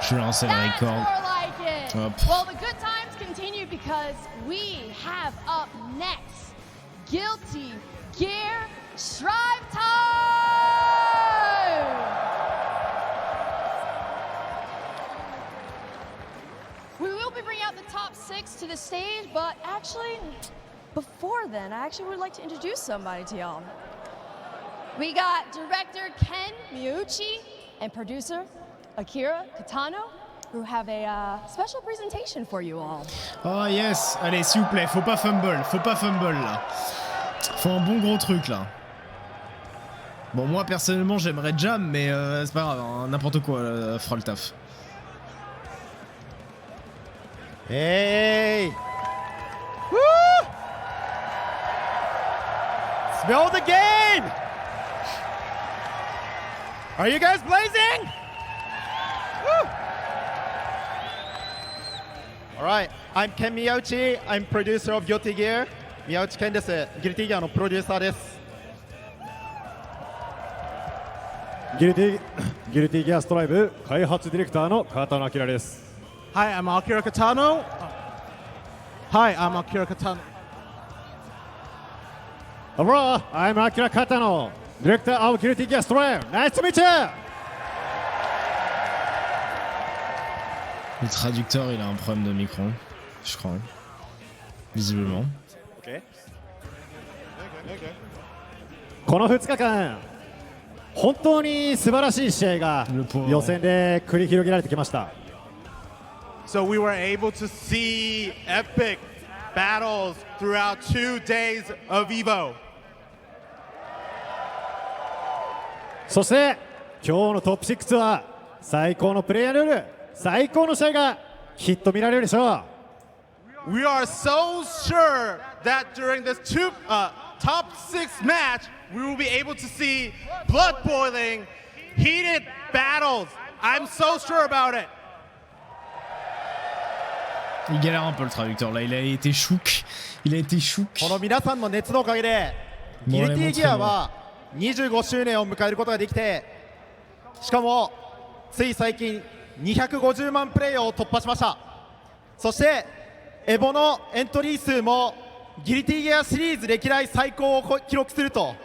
Je lance le record. Hop. Well, the good times continue because we have up next Guilty Gear Strive Time! We will be bringing out the top 6 to the stage, but actually, before then, I actually would like to introduce somebody to y'all. We got director Ken Miyuchi and producer Akira Katano, who have a special presentation for you all. Oh yes, allez s'il vous plaît, faut pas fumble là. Faut un bon gros truc là. Bon moi personnellement j'aimerais jam mais c'est pas grave, hein, n'importe quoi fera le taf. Hey! Woo! Smell the game! Are you guys blazing? Woo! Alright, I'm Ken Miyauchi. I'm producer of Guilty Gear. Miyauchi Ken です。Guilty Gear のプロデューサーです。ギルティギアストライブ開発ディレクターの川田明です。Hi, I'm Akira Katano. Hi, I'm Akira Katano. Hello, I'm Akira Katano, director of Guilty Gear Strive. Nice to meet you. Le traducteur il a un problème de micro, je crois. Visiblement. Okay. この2日間、本当に素晴らしい試合が予選で繰り広げられてきました。So we were able to see epic battles throughout 2 days of EVO. そして今日のトップ6は最高のプレイヤールール、最高の試合がきっと見られるでしょう。We are so sure that during this top 6 match, we will be able to see blood boiling, heated battles. I'm so sure about it. Il galère un peu le traducteur là, il a été chouk. この皆さんの熱のおかげで、ギルティギアは25周年を迎えることができて、しかもつい最近250万プレイヤーを突破しました。そしてエボのエントリー数もギルティギアシリーズ歴代最高を記録すると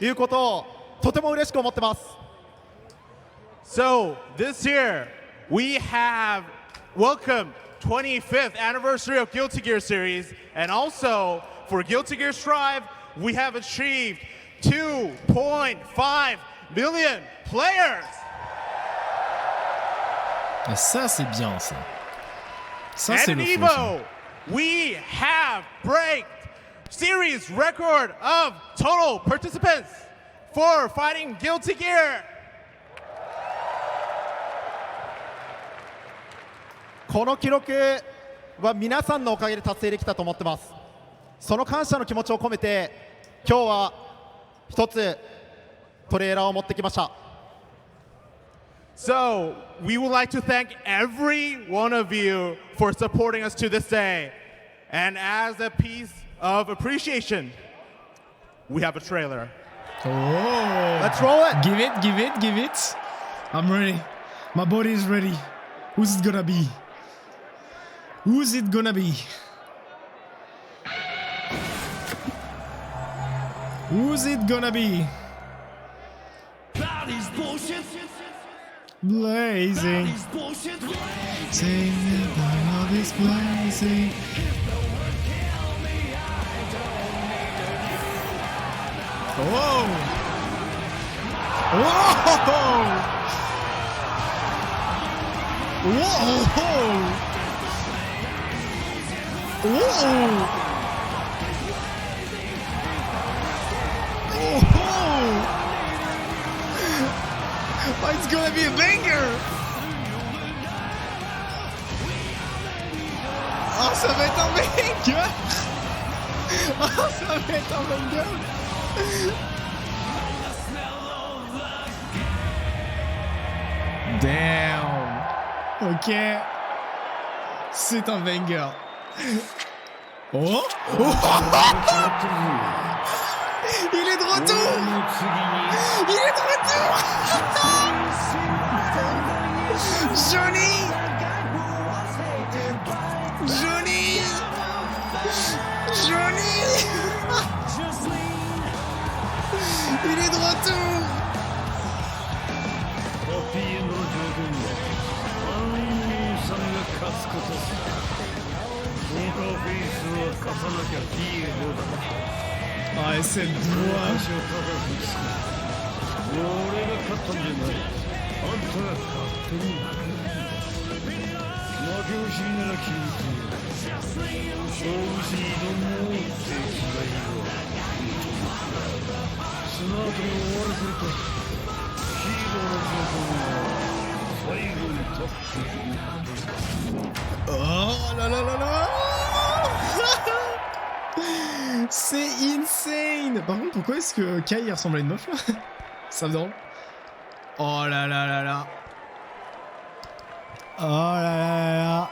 いうことをとても嬉しく思ってます。So this year we have welcomed 25th anniversary of Guilty Gear series, and also for Guilty Gear Strive we have achieved 2.5 million players. Et ça c'est bien ça. Ça and c'est in le EVO, faux, we have break series record of total participants for fighting Guilty Gear. この記録は皆さんのおかげで達成できたと思ってます。その感謝の気持ちを込めて今日は一つトレーラーを持ってきました。So we would like to thank every one of you for supporting us to this day. And as a piece of appreciation, we have a trailer. Oh. Let's roll it. Give it. I'm ready. My body is ready. Who's it gonna be? Who's it gonna be? Who's it gonna be? Blazing. Sing all this blazing. Whoa! Whoa! Whoa! Whoa! Oh, it's gonna be a banger! Oh, ça va être un banger! Oh, ça va être un banger! Damn! Ok. C'est un banger. Oh! Oh! Il est de retour! Il est de retour! Johnny! Il est de retour. Ah, cette voix. Oh là là là là. C'est insane. Par contre, pourquoi est-ce que Kai il ressemble à une meuf là? Ça me drôle. Oh là là là là. Oh là là là là.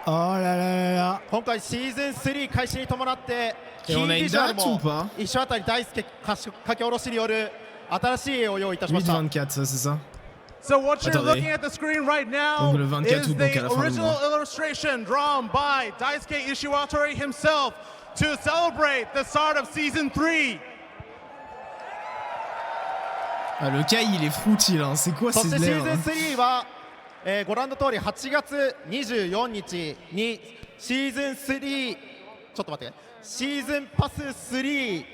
Oh là là là là. 今回シーズン3開始に伴ってキ Et on ー a ビ une ジュアル date ou も pas? 石渡大輔書き下ろしによる新しい絵を用意いたしました。 8-24, ça c'est ça. So what you're Attendez. looking at the screen right now Donc le 24 is août, donc à the la fin du original mois. illustration drawn by Daisuke Ishiwatari himself to celebrate the start of season 3. Ah, le Kai il est fruity là, c'est quoi そ ces してシ lèvres ーズン hein? 3は、ご覧の通り8月24日にシーズン3ちょっと待ってシーズンパス3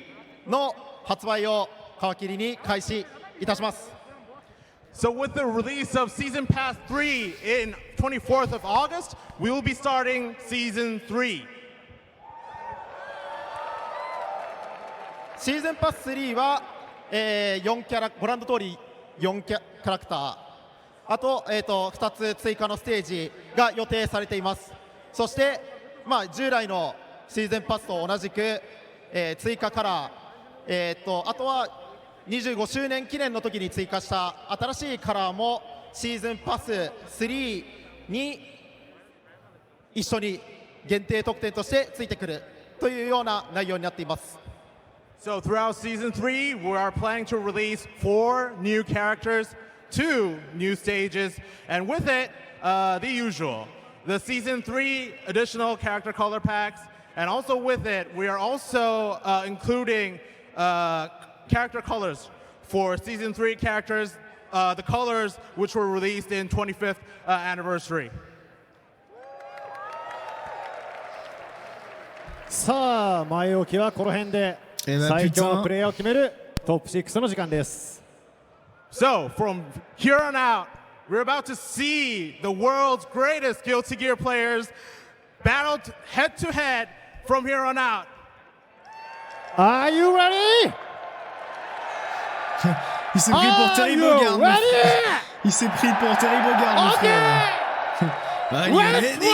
の発売を皮切りに開始いたします。 So with the release of Season Pass 3 in 24th of August, we will be starting Season 3. シーズンパス3は、4キャラご覧の通り4キャラクターあと、2つ追加のステージが予定されています。そして、従来のシーズンパスと同じく、追加カラー、あとは25周年記念の時に追加した新しいカラーもシーズンパス3に一緒に限定特典としてついてくるというような内容になっています。 So throughout Season 3, we are planning to release 4 new characters, 2 new stages, and with it, the usual. The Season 3 additional character color packs, and also with it, we are also including character colors for Season 3 characters, the colors which were released in 25th anniversary. さあ前置きはこの辺で最強のプレイヤーを決めるトップ6の時間です。 So from here on out, we're about to see the world's greatest Guilty Gear players battle head to head from here on out. Are you ready? Il s'est pris pour Terry Bogard. Il s'est pris pour Terry Bogard, mon frère. Are you ready?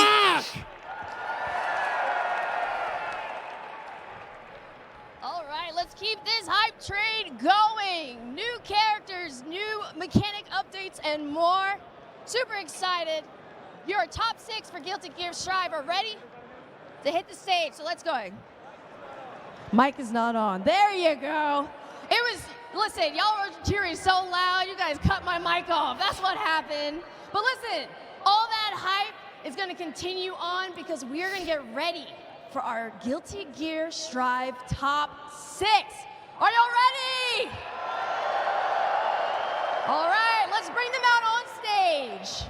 All right, let's keep this hype train going. New characters, new mechanic updates, and more. Super excited. Your top 6 for Guilty Gear Strive are ready to hit the stage, so let's go. Mic is not on. There you go. It was, listen, y'all were cheering so loud, you guys cut my mic off. That's what happened. But listen, all that hype is gonna continue on because we're gonna get ready for our Guilty Gear Strive top 6. Are y'all ready? All right, let's bring them out on stage.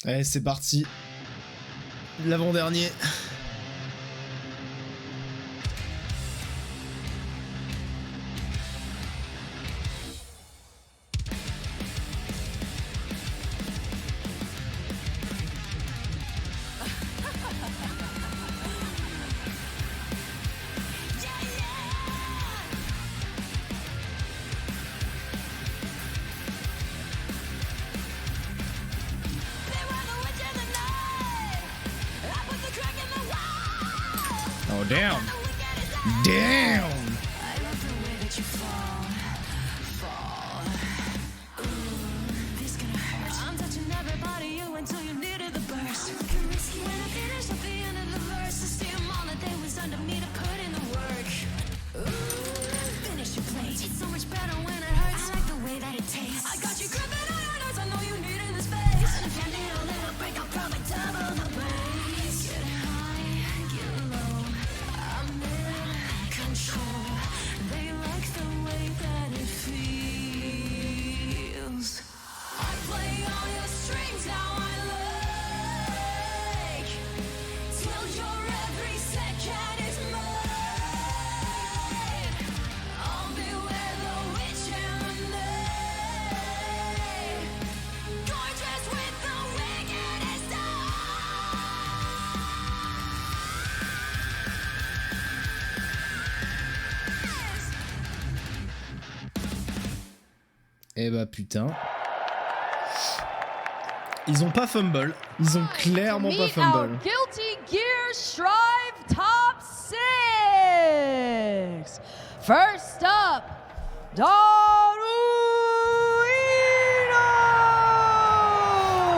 Allez, c'est parti. L'avant-dernier. Oh, damn. Damn. Eh bah putain. Ils ont pas fumble. Ils ont clairement pas fumble. Guilty Gear Strive Top 6. First up,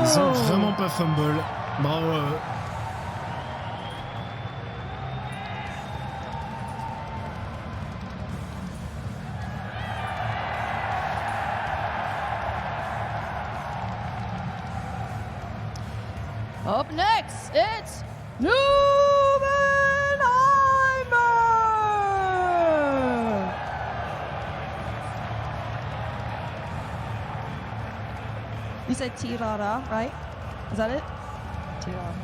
Ils ont vraiment pas fumble. Bravo à eux. Up next, it's Numenheimer! You said Tirara, right? Is that it? Tirara.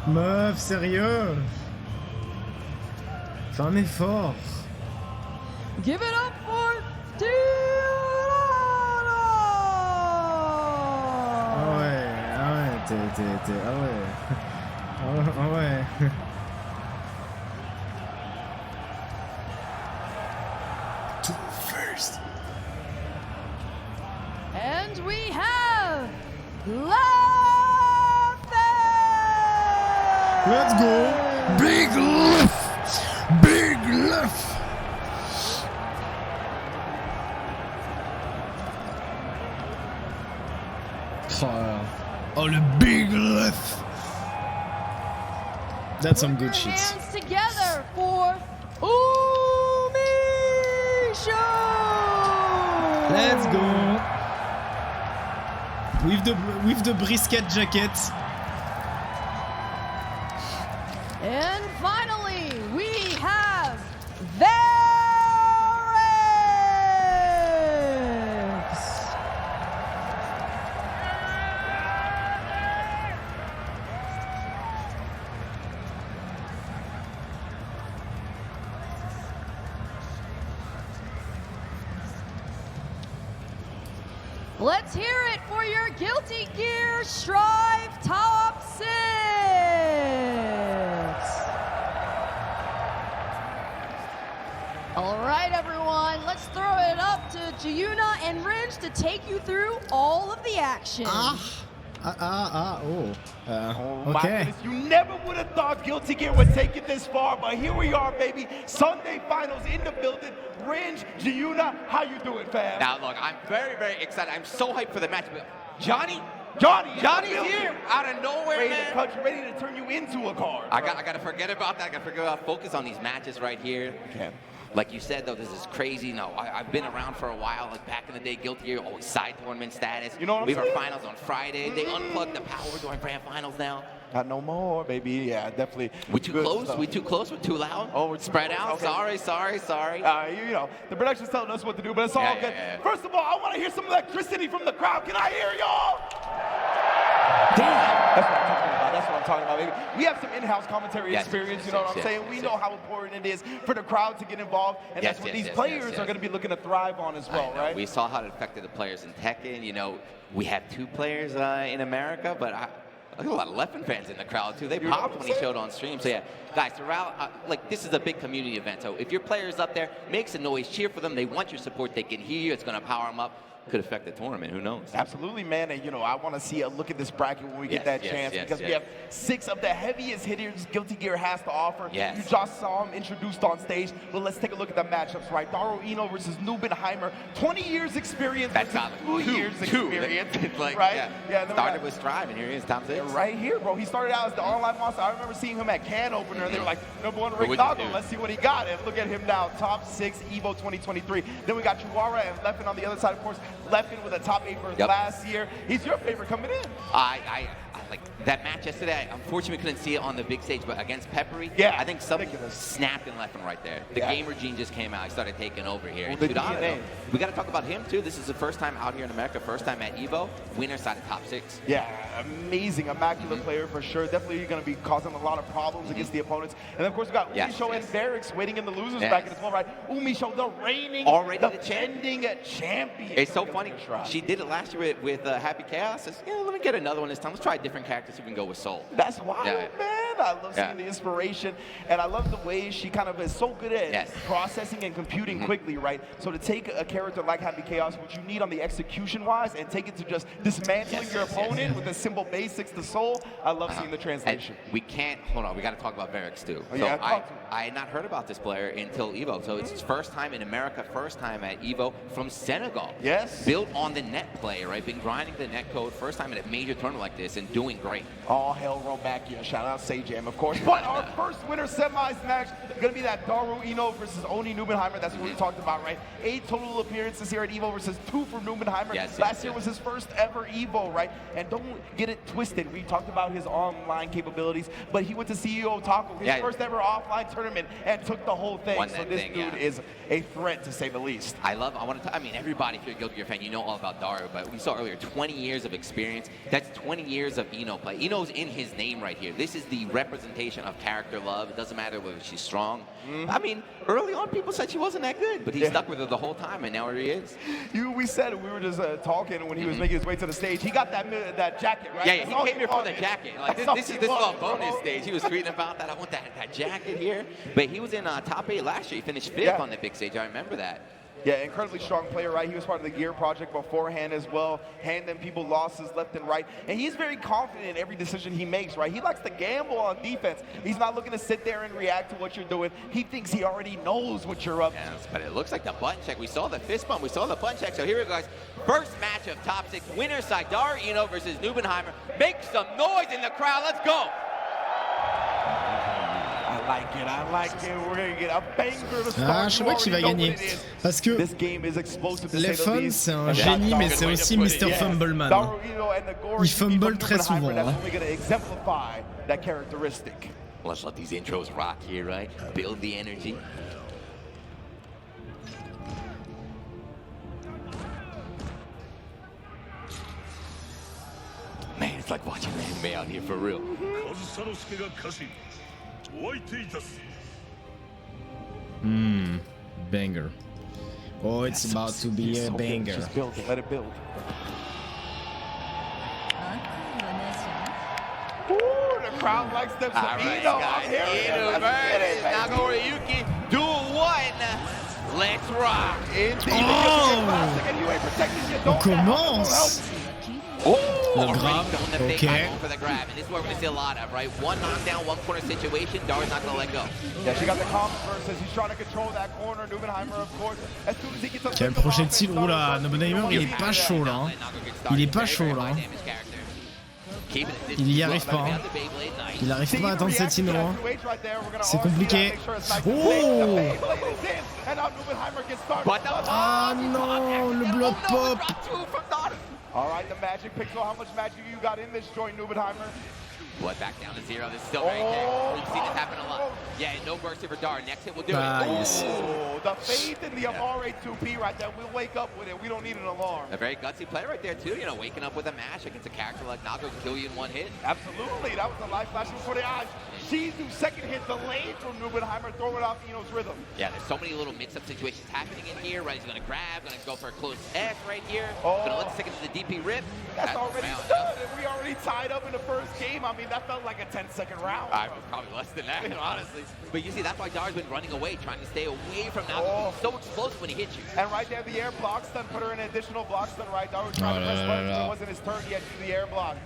Meuf, sérieux? Fais un effort. Give it up for Tirara! Ah ouais, ah ouais. Ah ouais. To first. And we have Leff! Let's go. Big Leff. Big Leff. Oh, le Big Leff. That's some good shit. Hands together for Umisho! Let's go. With the brisket jacket. And finally, we have Varix! Let's hear it for your Guilty Gear Strive Top 6! All right, everyone, let's throw it up to Giuna and Ringe to take you through all of the action. Oh my Okay. goodness, you never would have thought Guilty Gear would take it this far, but here we are, baby. Sunday finals in the building. Ringe, Giuna, how you doing, fam? Now, look, I'm very, very excited. I'm so hyped for the match. But Johnny's here out of nowhere, ready man. to cut you, ready to turn you into a card. I got to forget about that. I got to forget about focus on these matches right here. Okay. Like you said, though, this is crazy. No, I've been around for a while. Like back in the day, Guilty Gear, always side tournament status. You know what I'm we have saying? our finals on Friday. They unplugged the power during grand finals now. Not no more, baby. Yeah, definitely. We too Good close? stuff. We too close? We're too loud? Oh, we're spread too out? close. Okay. Sorry. You know, the production's telling us what to do, but it's all Yeah, good. yeah. First of all, I want to hear some electricity from the crowd. Can I hear y'all? Damn. That's what I'm talking about, baby. We have some in-house commentary Yes, experience, yes, you know what I'm yes, saying? yes, we yes. know how important it is for the crowd to get involved, and Yes, that's what yes, these yes, players yes. are going to be looking to thrive on as well, I know. right? We saw how it affected the players in Tekken. You know, we have 2 players in America, but look at a lot of Leffen fans in the crowd too. They You know popped what when I'm he saying? showed on stream. So yeah, guys, like this is a big community event. So if your player's up there, make some noise, cheer for them. They want your support. They can hear you. It's going to power them up. Could affect the tournament. Who knows? Absolutely, man. And, you know, I want to see a look at this bracket when we get Yes, that yes, chance yes, because we yes. have 6 of the heaviest hitters Guilty Gear has to offer. Yes. You just saw them introduced on stage. But let's take a look at the matchups, right? Daro Ino versus Numenheimer. 20 years experience That's versus solid. 2 years experience. It's like, right? yeah. and then we Started got- with Strive, and here he is, top 6. Right here, bro. He started out as the online monster. I remember seeing him at Can Opener. They were like, #1 What would you Ricardo. do? Let's see what he got. And look at him now, top 6 Evo 2023. Then we got Chuara and Leffen on the other side, of course. Leffen with a top 8 for Yep. last year. He's your favorite coming in. I like that match yesterday. Unfortunately, we couldn't see it on the big stage, but against Peppery, Yeah, I think something ridiculous. snapped in Leffen right there. The Yeah. gamer gene just came out. He started taking over here. Well, And the Tudano, DNA. we got to talk about him too. This is the first time out here in America, first time at Evo. Winner side of top 6. Yeah, amazing, immaculate player for sure. Definitely going to be causing a lot of problems against the opponents. And then, of course, we got Yes, Umisho yes. and Barracks waiting in the losers Yes. bracket as well, right? Umisho, the reigning, Already the defending champion. It's so for funny. Guilty Gear Strive. She did it last year with Happy Chaos. Says, yeah, let me get another one this time. Let's try a different character so we can go with Soul. That's wild, Yeah. man. I love seeing the inspiration, and I love the way she kind of is so good at processing and computing quickly, right? So to take a character like Happy Chaos, which you need on the execution-wise, and take it to just dismantling your opponent with the simple basics, the soul, I love seeing the translation. And we can't, hold on, we got to talk about Varix too. Oh, so yeah, I had not heard about this player until EVO. So it's his first time in America, first time at EVO from Senegal. Yes. Built on the net play, right? Been grinding the net code, first time in a major tournament like this and doing great. All hell Romakia. Shout out Sajam, of course. But our first winner semis match is going to be that Daru Ino versus Oni Nubenheimer. That's what we talked about, right? 8 total appearances here at EVO versus 2 for Nubenheimer. Last year was his first ever EVO, right? And don't get it twisted. We talked about his online capabilities, but he went to CEO Taco, his first ever offline tournament, and took the whole thing. So this dude is a threat, to say the least. I mean, everybody, if you're a Guilty Gear fan, you know all about Daru, but we saw earlier 20 years of experience. That's 20 years of Ino play. Ino's in his name right here. This is the representation of character love. It doesn't matter whether she's strong. I mean, early on, people said she wasn't that good, but he stuck with her the whole time, and now here he is. We said, we were just talking when he was making his way to the stage. He got that jacket, right? Yeah, he came here for the jacket. Like, this is a bonus stage. He was tweeting about that. I want that jacket here. But he was in top 8 last year. He finished 5th on the big stage. I remember that. Yeah, incredibly strong player, right? He was part of the Gear project beforehand as well, handing people losses left and right. And he's very confident in every decision he makes, right? He likes to gamble on defense. He's not looking to sit there and react to what you're doing. He thinks he already knows what you're up to. Yes, but it looks like the button check. We saw the fist bump. We saw the button check. So here we go, guys. First match of top 6. Winner side, Daru Ino versus Nubenheimer. Make some noise in the crowd. Let's go. I like it. We're gonna get a banger to start. Ah, je sais pas qui va gagner. Parce que Leff, c'est un génie, mais c'est aussi Mr. Fumbleman. Il fumble très souvent. Let's let these intros rock here, right? Build the energy. Man, it's like watching anime out here for real. Banger. Oh, it's about to be a banger. Just build it, let it build. Ooh, the crowd likes them. So Ino, I'm here. Ino versus Nagoriyuki, duel 1. Let's rock. On commence. Le grab, ok. For the grab, and this is what we're going to see a lot of, right? One knockdown, one corner situation. Daru's not going to let go. Yeah, she got the combo versus. He's trying to control that corner. Nubenheimer, of course. As soon as he gets Quel projectile. Oula, Nubenheimer, il est pas chaud là. Il est pas chaud là. Il y arrive pas. Il arrive pas à atteindre cette Ino. C'est compliqué. Oh! Ah non, le blood pop. All right, the magic pixel. How much magic you got in this joint, Nubenheimer? Blood back down to 0. This is still right there. We've seen this happen a lot. Yeah, no burst for Daru. Next hit will do it. Yes. Oh, the faith in the Amare 2P right there. We'll wake up with it. We don't need an alarm. A very gutsy play right there, too. You know, waking up with a match against a character like Nago can kill you in one hit. Absolutely. That was a life flash before the eyes. Shizu's second hit delayed from Nubenheimer, throwing off Ino's rhythm. Yeah, there's so many little mix-up situations happening in here, right? He's going to grab, going to go for a close S right here. Going to let the second to the DP rip. That's already done. We already tied up in the first game. I mean, that felt like a 10-second round. Probably less than that, honestly. But you see, that's why Daru's been running away, trying to stay away from Nago. He's so explosive when he hits you. And right there, the air block stun put her in an additional block stun, right? Daru trying to press buttons, but it wasn't his turn yet to the air block.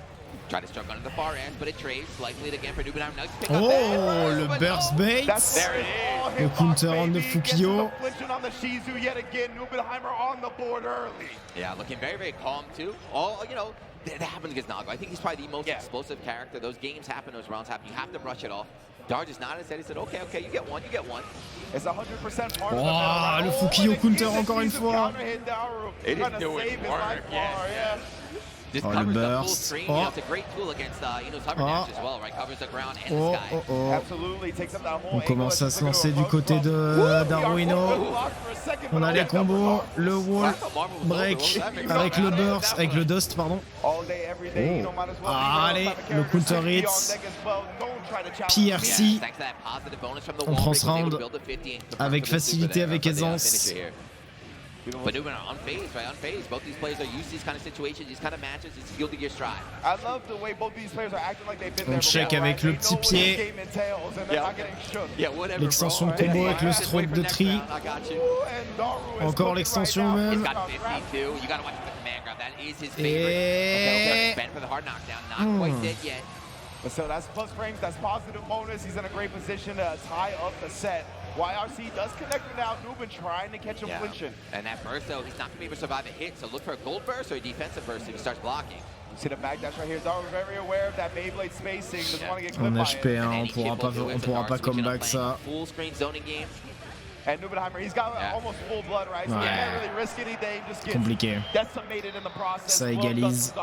Try to struck under the far end, but it trades. Likely again for Nubenheimer. Now he's Oh, le burst bait. Le counter on the Fukio. On the Shizu yet again. Nubenheimer on the board early. Yeah, looking very, very calm too. All, you know, that happens against Nago. I think he's probably the most explosive character. Those games happen, those rounds happen. You have to brush it off. Daru just nodded his head. He said, okay, okay, you get one, you get one. It's 100% part of le Fukio counter encore une fois. It is doing work, yes. Just covers the full screen. You know, it's a great tool against Ino's hover dash as well, right? Covers the ground and the sky. Absolutely. Takes up that whole On commence à se lancer du côté de Daru Ino. On a les combos, le wall break avec le burst, avec le dust, pardon. Oh. Allez, le counter hit. PRC. On prend ce round avec facilité, avec aisance. But Newman are unfazed, right? Unfazed. Both these players are used to these kind of situations, these kind of matches. It's Guilty Gear stride. I love the way both these players are acting like they've been there On check before, avec right? le petit pied. L'extension de combo avec le stroke de tri. Encore l'extension même. Et... So that's plus frames, that's positive bonus. He's in a great position to tie up the set. YRC does connect him now. Newman trying to catch him flinching. And that burst, though, he's not going to be able to survive a hit. So look for a gold burst or a defensive burst if he starts blocking. See the backdash right here. Daru very aware of that Beyblade spacing. Doesn't want to get clipped En by HP, it. on pourra pas comeback ça. Full screen zoning game. And Nubenheimer, he's got almost full blood, right? So he can't really risk anything. Just get decimated in the process. Ça égalise.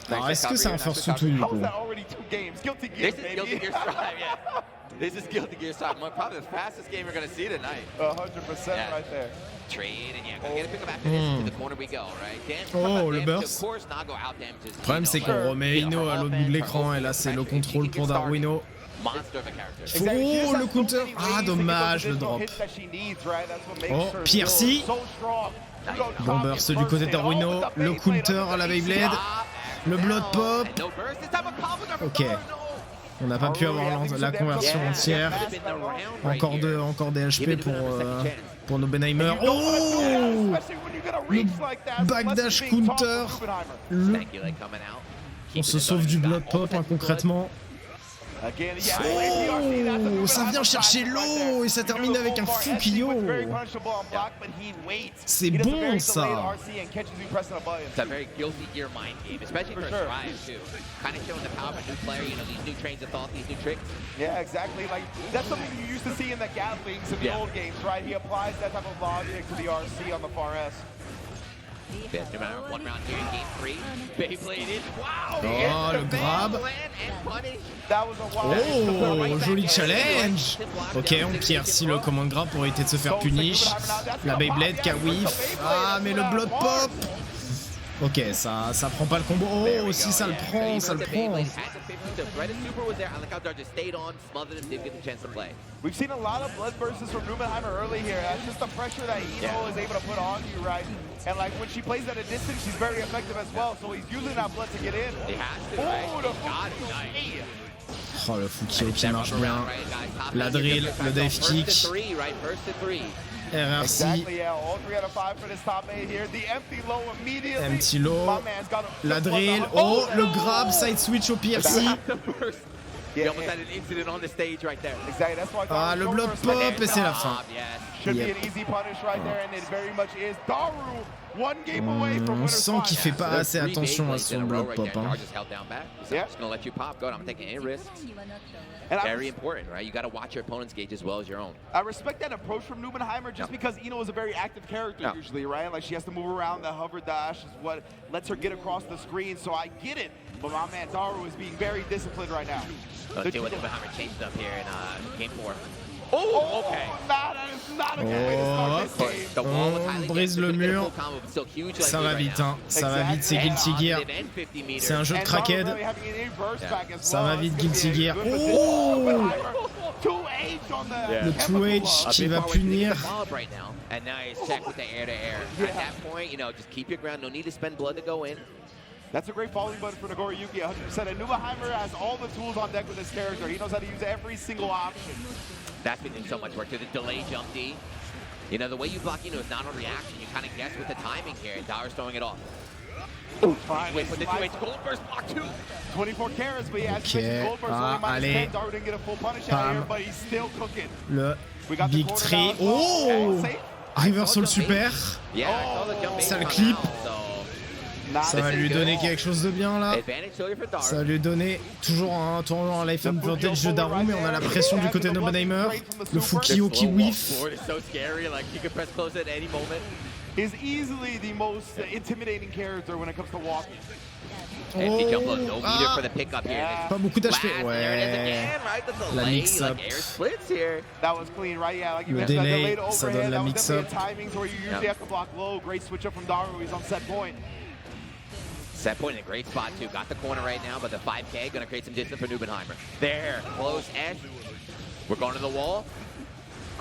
Alors est-ce que c'est un first to two du coup? This is Guilty Gear Strive, yeah. This is Guilty Gear Strive. Probably the fastest game we're going to see tonight. 100% right there. Trade, and yeah, gonna get a pick up after this. To the corner we go, right? Oh, le burst. Le problème c'est qu'on remet Ino à l'autre bout de l'écran et là c'est le contrôle pour Darwino. Oh, le counter. Ah, dommage, le drop. Oh, PRC. Bon burst du côté de Darwino. Le counter à la Beyblade. Le blood pop. Ok. On n'a pas pu avoir la conversion entière. Encore des HP pour nos Benheimer. Oh, le backdash counter. On se sauve du blood pop concrètement. Oh, ça vient chercher l'eau et ça termine avec un Fukio. C'est bon ça. It's a very Guilty Gear mind game, especially for Strive too. Kind of showing the power of a new player, you know, these new trains of thought, these new tricks. Yeah, exactly. Like that's something you used to see in the Gatlings in the old games, right? He applies that type of logic to the RC on the far S. Best no matter one round here in game 3. Beybladed. Wow! Oh, le grab. Oh, joli challenge. Ok, on pierre si le command grab pour éviter de se faire punish. La Beyblade qui a whiff. Ah, mais le blood pop. Ok, ça prend pas le combo. Oh, si ça le prend, ça le prend. We've seen a lot of blood bursts from Nubenheimer early here. That's just the pressure that Ino is able to put on you, right? And like when she plays at a distance, she's very effective as well. So he's using that blood to get in. He has to, right? Oh, le Fukio qui marche bien. La drill, le dive kick. RRC. Empty low. La drill. Oh, le grab, side switch au PRC. Ah, le blood pop et c'est la fin. On sent qu'il fait pas assez attention à son blood pop. Very important, right? You got to watch your opponent's gauge as well as your own. I respect that approach from Nubenheimer just because Ino is a very active character usually, right? Like she has to move around, the hover dash is what lets her get across the screen, so I get it. But my man Daru is being very disciplined right now. Let's see what Nubenheimer changed up here in game 4. Oh, okay. Not a good way to start this game. On brise le mur. Ça va vite, hein. Ça va vite, c'est Guilty Gear. C'est un jeu de crackhead. Ça va vite, Guilty Gear. Oh, le 2H qui va punir. And now he's checked with the air-to-air. At that point, you know, just keep your ground. No need to spend blood to go in. That's a great falling button for Nagoriyuki, 100%. And Nubenheimer has all the tools on deck with this character. He knows how to use every single option. That's been doing so much work to the delay jump D. You know, the way you block Ino is not on reaction. You kind of guess with the timing here, and Daru's throwing it off. Wait for the 2H gold burst block too. 24 carats, but yeah, gold burst only minus 10. Daru didn't get a full punish out here, but he's still cooking. Le big tree. Oh, reversal super. Ça le clip. Ça va lui donner quelque chose de bien là. Ça va lui donner toujours un tournoi en life advantage de Daru, mais on a la pression du côté de Nubenheimer. Le Fukio qui whiff. Is easily the most intimidating character when it comes to walking. Oh, pas beaucoup d'HP. Ouais. La mix-up. Le delay, ça donne la mix-up. Set point in a great spot too. Got the corner right now, but the 5K gonna create some distance for Nubenheimer. There, close edge. We're going to the wall.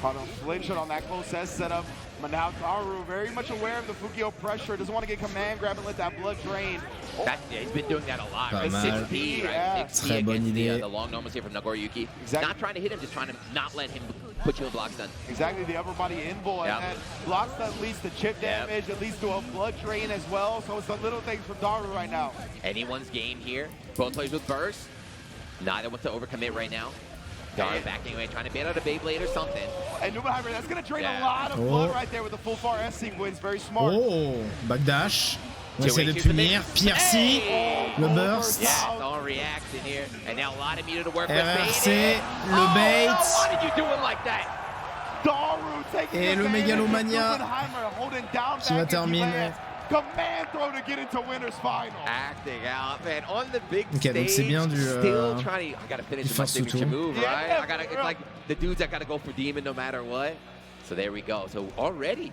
Caught him flinching on that close S setup. But now Daru very much aware of the Fukio pressure, doesn't want to get command grab and let that blood drain. Yeah, he's been doing that a lot. Pas Right? mal. 6P, right? Yeah. 6P Très bonne against idée. the long normals here from Nagoriyuki. Exactly. Not trying to hit him, just trying to not let him put you in block stun. Exactly, the upper body invul, Yep. and that blocks that leads to chip Yep. damage, it leads to a blood drain as well, so it's the little things from Daru right now. Anyone's game here. Both players with burst. Neither wants to overcommit right now. Daru backing away, trying to ban out a Beyblade or something. And Numenheimer, that's going to drain Yeah. a lot of blood right there with the full far S sequence, very smart. Oh, backdash. On va essayer de Here's the punir. mix. Piercy, Hey! le burst. Yeah, it's all reaction here. And now a lot of meter to work with. RRC, Baited. le bait. No, why did you do it like that? Daru taking Et le advantage of Megalomania Numenheimer holding down qui va back as he terminer. lands. Command throw to get into winner's final. Acting out, man, on the big Ok, stage. donc c'est bien du, Still trying to, I gotta finish with my force signature tour. move, Yeah, right? I gotta, for it's real. like the dudes that gotta go for demon no matter what. So there we go. So already,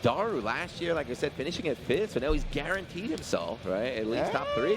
Daru last year, like I said, finishing at 5th, so now he's guaranteed himself, right? At least top 3.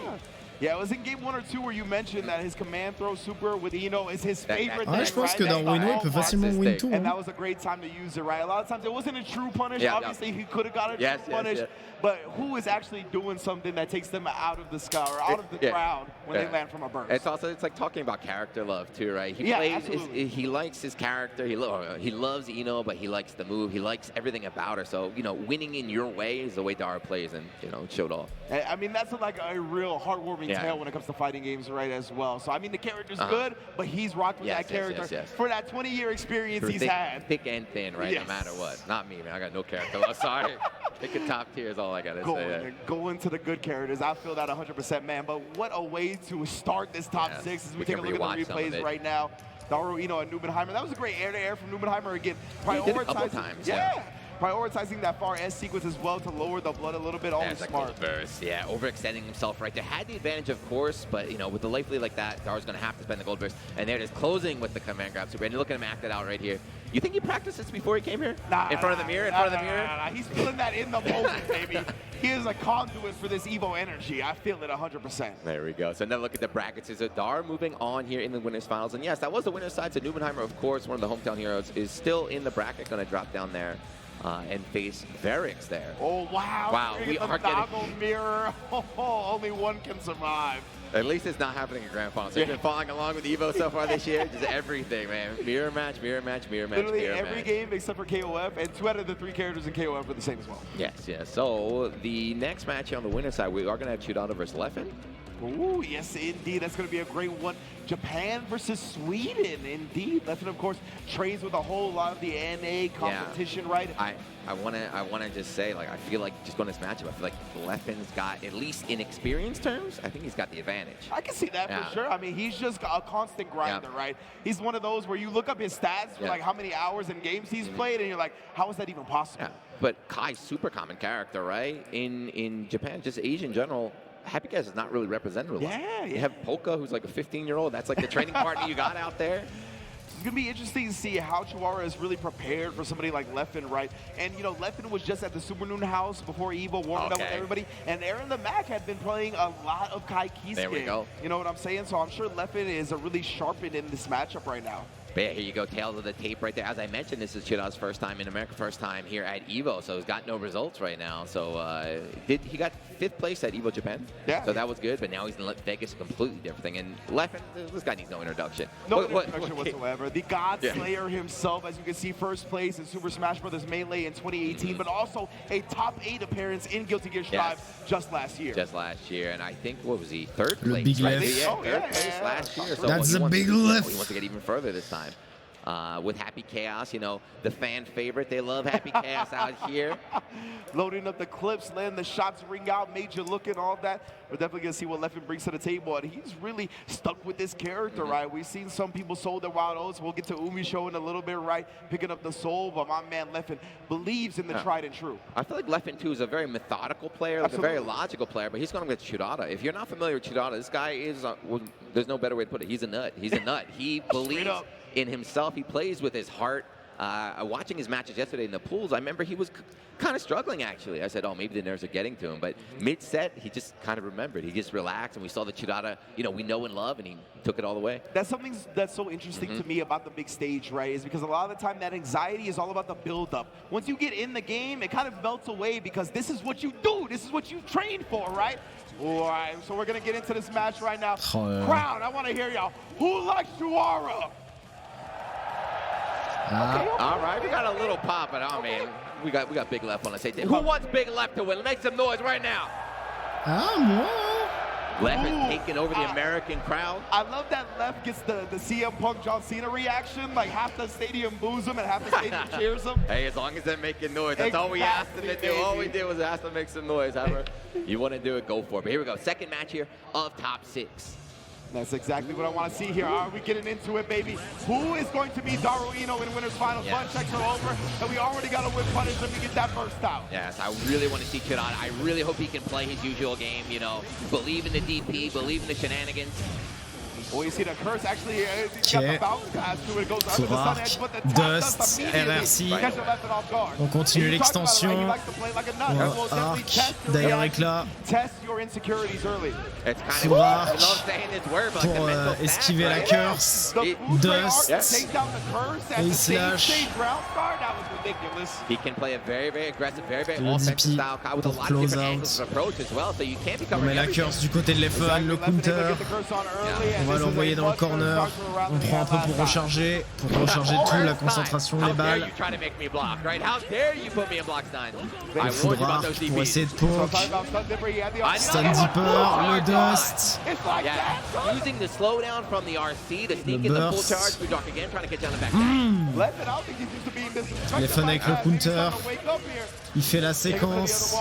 Yeah, it was in game 1 or 2 where you mentioned that his command throw super with Ino is his favorite Ah, thing, je pense right? que That's dans the Wino, il peut hallmark. facilement win tout. And that hein. was a great time to use it, right? A lot of times it wasn't a true punish. Yeah, Obviously, he could have got a true Yes, yes, punish. yes. But who is actually doing something that takes them out of the sky or out of the Yeah. crowd when Yeah. they land from a burst? It's also, it's like talking about character love too, right? He Yeah, plays, absolutely. he likes his character, he loves Ino, but he likes the move, he likes everything about her. So, you know, winning in your way is the way Daru plays, and, you know, it showed off. I mean, that's like a real heartwarming Yeah. tale when it comes to fighting games, right, as well. So, I mean, the character's Uh-huh. good, but he's rocked with Yes, that yes, character yes, yes. for that 20-year experience Through he's thick, had. thick and thin, right? Yes. No matter what. Not me, man. I got no character love. Sorry. Pick a top tier is all I gotta say. Going to the good characters. I feel that 100%, man. But what a way to start this top Yeah. 6 as we We take a can look at rewatch the some of replays it. right now. Daru Ino and Numenheimer. That was a great air-to-air from Numenheimer again. He did it a couple Prioritizing, times, yeah. Prioritizing that far S sequence as well to lower the blood a little bit. Always That's a smart. cool burst. Yeah, overextending himself right there. Had the advantage, of course, but, you know, with the life lead like that, Daru's going to have to spend the gold burst. And there it is, closing with the command grab super. And look at him act it out right here. You think he practiced this before he came here? Nah, in front of the mirror? In front of the mirror? Nah. He's feeling that in the moment, baby. He is a conduit for this Evo energy. I feel it 100%. There we go. So now look at the brackets. Is Dar moving on here in the winners finals? And yes, that was the winner's side. So Numenheimer, of course, one of the hometown heroes, is still in the bracket. Going to drop down there and face Verix there. Oh, wow. Wow, we the are getting- Doggle mirror. Only one can survive. At least it's not happening in Grand Final. So you've been following along with Evo so far this year. Just everything, man. Mirror match, mirror match, mirror match, Literally mirror every match. game except for KOF, and 2 out of the 3 characters in KOF are the same as well. Yes, yes. So the next match here on the winner's side, we are going to have Chudata versus Leffen. Ooh, yes, indeed. That's going to be a great one. Japan versus Sweden, indeed. Leffen, of course, trains with a whole lot of the NA competition, right? I wanna just say, like, I feel like just going to this matchup, I feel like Leffen's got, at least in experience terms, I think he's got the advantage. I can see that for sure. I mean, he's just a constant grinder, right? He's one of those where you look up his stats for like how many hours and games he's played, and you're like, how is that even possible? Yeah. But Kai's super common character, right? In Japan, just Asia in general, Happy Gas is not really represented a lot. Yeah, You have Polka, who's like a 15-year-old. That's like the training partner you got out there. It's going to be interesting to see how Chihuahua is really prepared for somebody like Leffen, right? And, you know, Leffen was just at the Super Noon house before Evo, warming up with everybody. And Aaron the Mac had been playing a lot of Kai Kisuke. There we go. You know what I'm saying? So I'm sure Leffen is really sharpened in this matchup right now. But yeah, here you go, tails of the tape right there. As I mentioned, this is Chidaw's first time in America, first time here at Evo, so he's got no results right now. So he got 5th place at Evo Japan, so that was good, but now he's in Vegas, a completely different thing. And Leffen, this guy needs no introduction. No introduction whatsoever. The God Slayer himself, as you can see, 1st place in Super Smash Bros. Melee in 2018, but also a top 8 appearance in Guilty Gear Strive just last year. Just last year, and I think, what was he, 3rd place? Big right? Leff. Yeah, 3rd place last year. So That's a big He Leff. wants to get even further this time. With Happy Chaos, you know, the fan favorite. They love Happy Chaos out here. Loading up the clips, letting the shots ring out, major look and all that. We're definitely going to see what Leffen brings to the table. And he's really stuck with this character, right? We've seen some people sold their wild oats. We'll get to Umi show in a little bit, right? Picking up the soul. But my man Leffen believes in the tried and true. I feel like Leffen, too, is a very methodical player, like a very logical player, but he's going with Chudata. If you're not familiar with Chudata, this guy is, well, there's no better way to put it. He's a nut. He's a nut. He believes in himself. He plays with his heart. Watching his matches yesterday in the pools, I remember he was kind of struggling, actually. I said, oh, maybe the nerves are getting to him. But mid-set, he just kind of remembered. He just relaxed, and we saw the Chirata, we know and love, and he took it all the way. That's something that's so interesting to me about the big stage, right? Is because a lot of the time that anxiety is all about the build-up. Once you get in the game, it kind of melts away because this is what you do. This is what you train for, right? All right, so we're going to get into this match right now. Crown, I want to hear y'all. Who likes Juara? All right, we got a little pop, but oh man, we got Big Leff on the stage. Who wants Big Leff to win? Make some noise right now. Leff is taking over the American crowd. I love that Leff gets the CM Punk John Cena reaction. Like half the stadium boos him and half the stadium cheers him. Hey, as long as they're making noise, that's all we asked them to do. All we did was ask them to make some noise. However, you want to do it, go for it. But here we go, second match here of top 6. That's exactly what I want to see here. Are we getting into it, baby? Who is going to be Daru Ino in winners finals? Fun checks are over, and we already got to win punish if we get that burst out. Yes, I really want to see Chirata. I really hope he can play his usual game, believe in the DP, believe in the shenanigans. Well, you see the curse actually, he's got the bounce pass to it, goes under the sun edge, but the Dust, RRC. On continue l'extension. Arc d'Eric là. Full arc pour esquiver la curse. Dust. Et il se lâche. He can play a very, very aggressive, very, very offensive style with a lot of different angles of approach as well, so you can't be On met la curse du côté de Leffen, le counter. On va l'envoyer dans le corner. On prend un peu pour recharger tout, la concentration, les balles. Le full arc pour essayer de poke. Stun Deeper, le Dust. Using the slowdown from the RC to sneak in the full charge. Dark again, trying to get down the back. Leffen avec le counter. Il fait la séquence.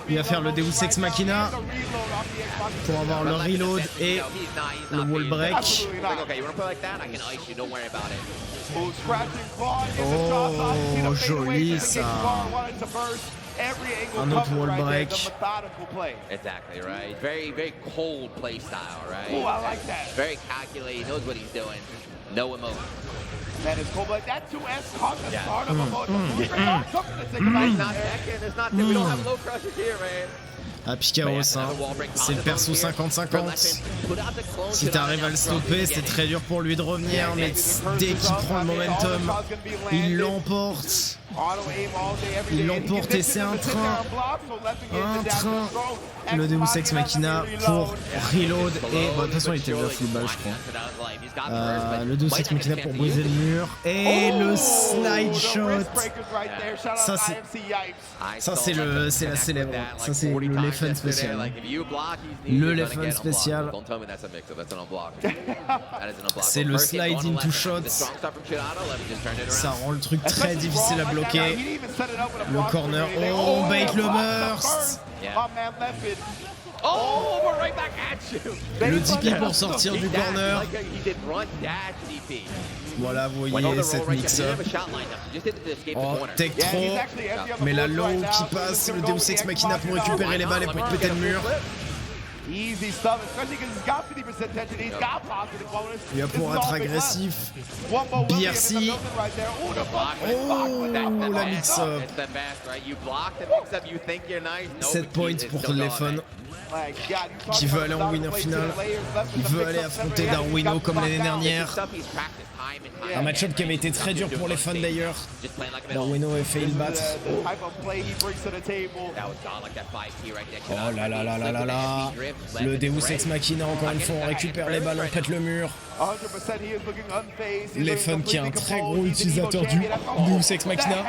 Il va faire le Deus Ex Machina pour avoir le reload et le wall break. Oh, joli ça. Un autre wall break. Exactly right. Very, very cold play style, right? Oh, I like that. Very calculated. He knows what he's doing. No emotion. That is cool, but that 2S caught the start of a It's not we don't have low crushes here, man. Ah, Picaros, hein. C'est le perso 50-50. Si t'arrives à le stopper, c'est très dur pour lui de revenir, mais dès qu'il prend le momentum, il l'emporte. Il l'emporte et c'est un train. Le Deus Ex Machina pour reload et de toute façon il était déjà full balle je crois. Le Deus Ex Machina pour briser le mur et le slide shot. Ça c'est la célèbre. Ça c'est le Leffen spécial. Le Leffen spécial. C'est le slide into shot. Ça rend le truc très difficile à bloquer. Le corner, on bait le burst. Le DP pour sortir du corner. Voilà, vous voyez cette mix-up. Oh, tech trop. Mais la low qui passe, le Deus Ex Machina pour récupérer les balles et pour péter le mur. Il va pour être agressif. BRC. Oh, la mix-up. 7 points pour Leffen qui veut aller en winner final. Il veut aller affronter Darwino comme l'année dernière. Un match-up qui avait été très dur pour les fans d'ailleurs. Darwino a failli le battre. Oh là là là là là là. Le Deus Ex Machina encore une fois, on récupère les balles, on pète le mur. Leffen qui est un très gros utilisateur du Deus Ex Machina.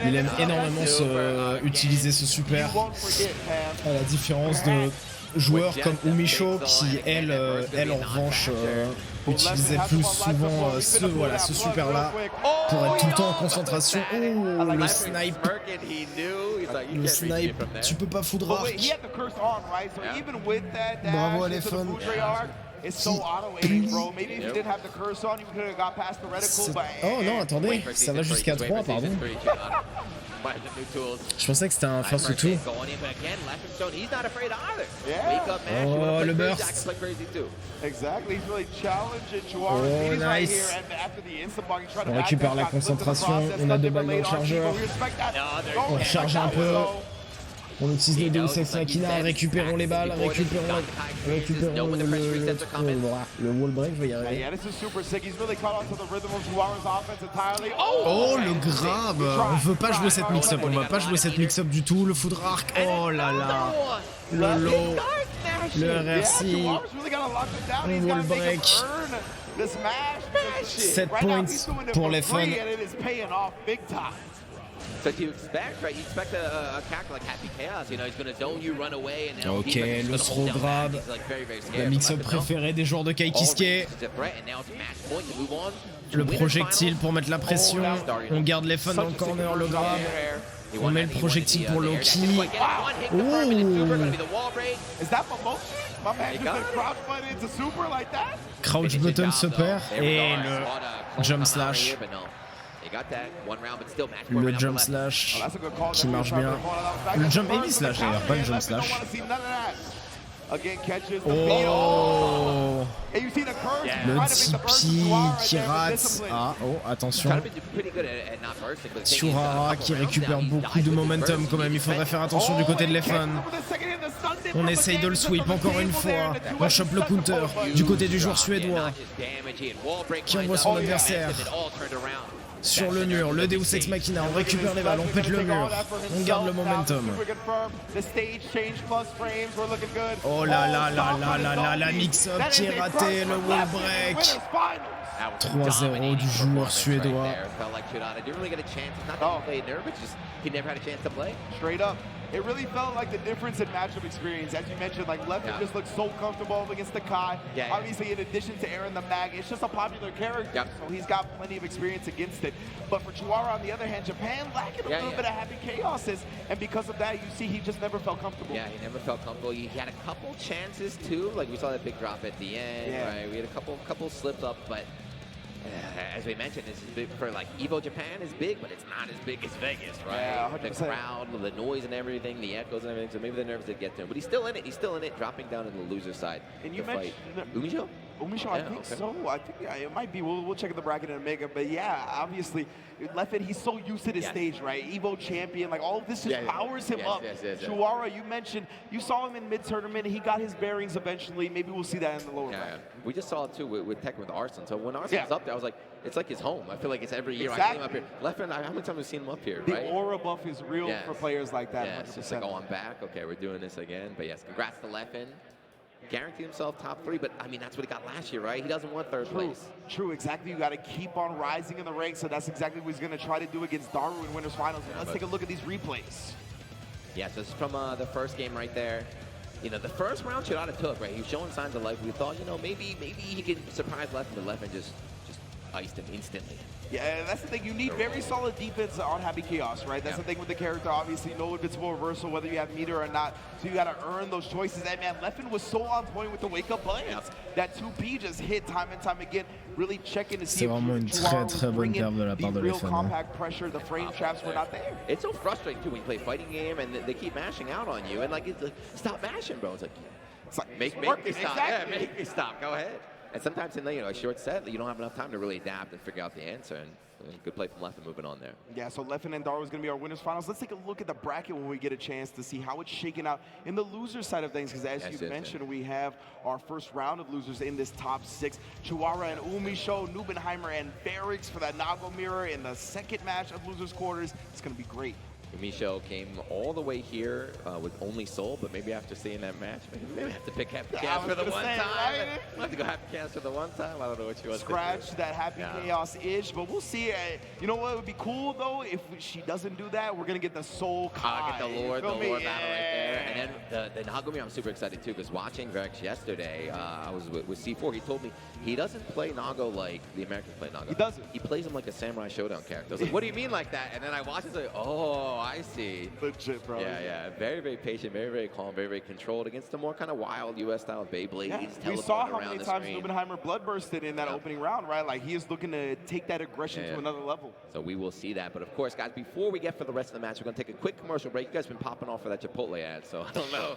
Il aime énormément utiliser ce super, à la différence de joueurs comme Umisho qui elle en revanche utilisait plus souvent ce super là pour être tout le temps en concentration. Oh, le snipe, tu peux pas foudre arc. Bravo à Leffen. Oh non, attendez, ça va jusqu'à 3, pardon. Je pensais que c'était un first to two. Oh, le burst. Exactly, he's really challenging Joueur. Oh, nice. On récupère la concentration. On a 2 balles dans le chargeur. On recharge un peu. On utilise le Deus Ex Machina, récupérons les balles, récupérons le wall break, je vais y arriver. Oh, le grab. On veut pas jouer cette mix-up, on va pas jouer cette mix-up du tout. Le foudre arc, oh là là. Le low, le RRC, on wall break. 7 points pour les fun. So you expect, right? You expect a character like Happy Chaos, you know, he's gonna zone you, run away, and then ok, le throw grab, la mix-up préférée des joueurs de Ggst. Le projectile pour mettre la pression, on garde les fun dans le corner, le grab. On met le projectile pour Loki. Crouch button se perd et le jump slash. Le jump slash qui marche bien. Le jump heavy slash d'ailleurs, pas le jump slash. Oh, le Tipeee qui rate. Ah, oh, attention. Surara qui récupère beaucoup de momentum quand même. Il faudrait faire attention du côté de Leffen. On essaye de le sweep encore une fois. On chope le counter du côté du joueur suédois qui envoie son adversaire sur le mur, le Deus Ex Machina, on récupère les balles, on pète le mur, on garde le momentum. Oh là là là là là là, la mix-up qui est ratée, le wall break. 3-0 du joueur suédois. It really felt like the difference in matchup experience. As you mentioned, like Leff just looked so comfortable against the Kai. Obviously, in addition to Aaron the Mag, it's just a popular character, so he's got plenty of experience against it. But for Chihuahua, on the other hand, Japan lacking a little bit of Happy Chaoses, and because of that, you see he just never felt comfortable. Yeah, he never felt comfortable. He had a couple chances too, like we saw that big drop at the end, right? We had a couple slips up, but as we mentioned, this is big for like Evo Japan is big, but it's not as big as Vegas, right? Yeah, the crowd, the noise and everything, the echoes and everything. So maybe the nerves did get to him, but he's still in it. He's still in it, dropping down in the loser side. And you mentioned Umisho? Umisho, I think so. I think it might be. We'll check the bracket in a minute. But yeah, obviously, Leffen, he's so used to this stage, right? Evo champion, like all of this just powers him up. Chihuahua, you mentioned, you saw him in mid-tournament. He got his bearings eventually. Maybe we'll see that in the lower bracket. We just saw it too with Tech with Arson. So when Arson's up there, I was like, it's like his home. I feel like it's every year I see him up here. Leffen, how many times have we seen him up here, right? The aura buff is real for players like that, 100%. It's just like, oh, I'm back. Okay, we're doing this again. But yes, congrats to Leffen. Guaranteed himself top 3, but I mean, that's what he got last year, right? He doesn't want third place. True, exactly. You got to keep on rising in the ranks, so that's exactly what he's going to try to do against Daru in Winners Finals. Let's take a look at these replays. Yeah, so this is from the first game right there. You know, the first round Shirata took, right? He was showing signs of life. We thought, you know, maybe he could surprise Leffen, but Leffen just iced him instantly. Yeah, that's the thing. You need very solid defense on Happy Chaos, right? That's the thing with the character. Obviously, no invincible reversal, whether you have meter or not. So you got to earn those choices. And man, Leffen was so on point with the wake-up buttons. That 2P just hit time and time again, really checking to see if vraiment une très bonne perf de la part de real Leffen. compact pressure. The frame traps were not there. It's so frustrating too when you play fighting game and they keep mashing out on you, and like it's like, stop mashing, bro. It's like make me stop. Exactly. Yeah, make me stop. Go ahead. And sometimes in a short set, you don't have enough time to really adapt and figure out the answer. And good play from Leffen moving on there. Yeah, so Leffen and Daru is going to be our winners finals. Let's take a look at the bracket when we get a chance to see how it's shaking out in the loser side of things. Because as you mentioned, we have our first round of losers in this top 6. Chihuahua and Umisho, Nubenheimer and Barracks for that Nago mirror in the second match of losers quarters. It's going to be great. Umisho came all the way here with only Soul, but maybe after seeing that match, maybe I have to pick Happy Chaos for the one time. Right? I have to go Happy Chaos for the one time. I don't know what she wants Scratch to do. That Happy Chaos ish, but we'll see. You know what would be cool though? If she doesn't do that, we're going to get the Soul Kai. Get the Lord battle right there. And then the Nagomir, I'm super excited too, because watching Vex yesterday, I was with C4, he told me he doesn't play Nago like the Americans play Nago. He doesn't. He plays him like a Samurai Showdown character. I was like, what do you mean like that? And then I watched it, like, oh, I see. Legit, bro. Yeah. Very, very patient, very, very calm, very, very controlled against the more kind of wild U.S. style Beyblades. Yeah. We saw how many times Numenheimer bloodbursted in that opening round, right? Like, he is looking to take that aggression to another level. So we will see that. But of course, guys, before we get for the rest of the match, we're going to take a quick commercial break. You guys have been popping off for that Chipotle ad, so I don't know.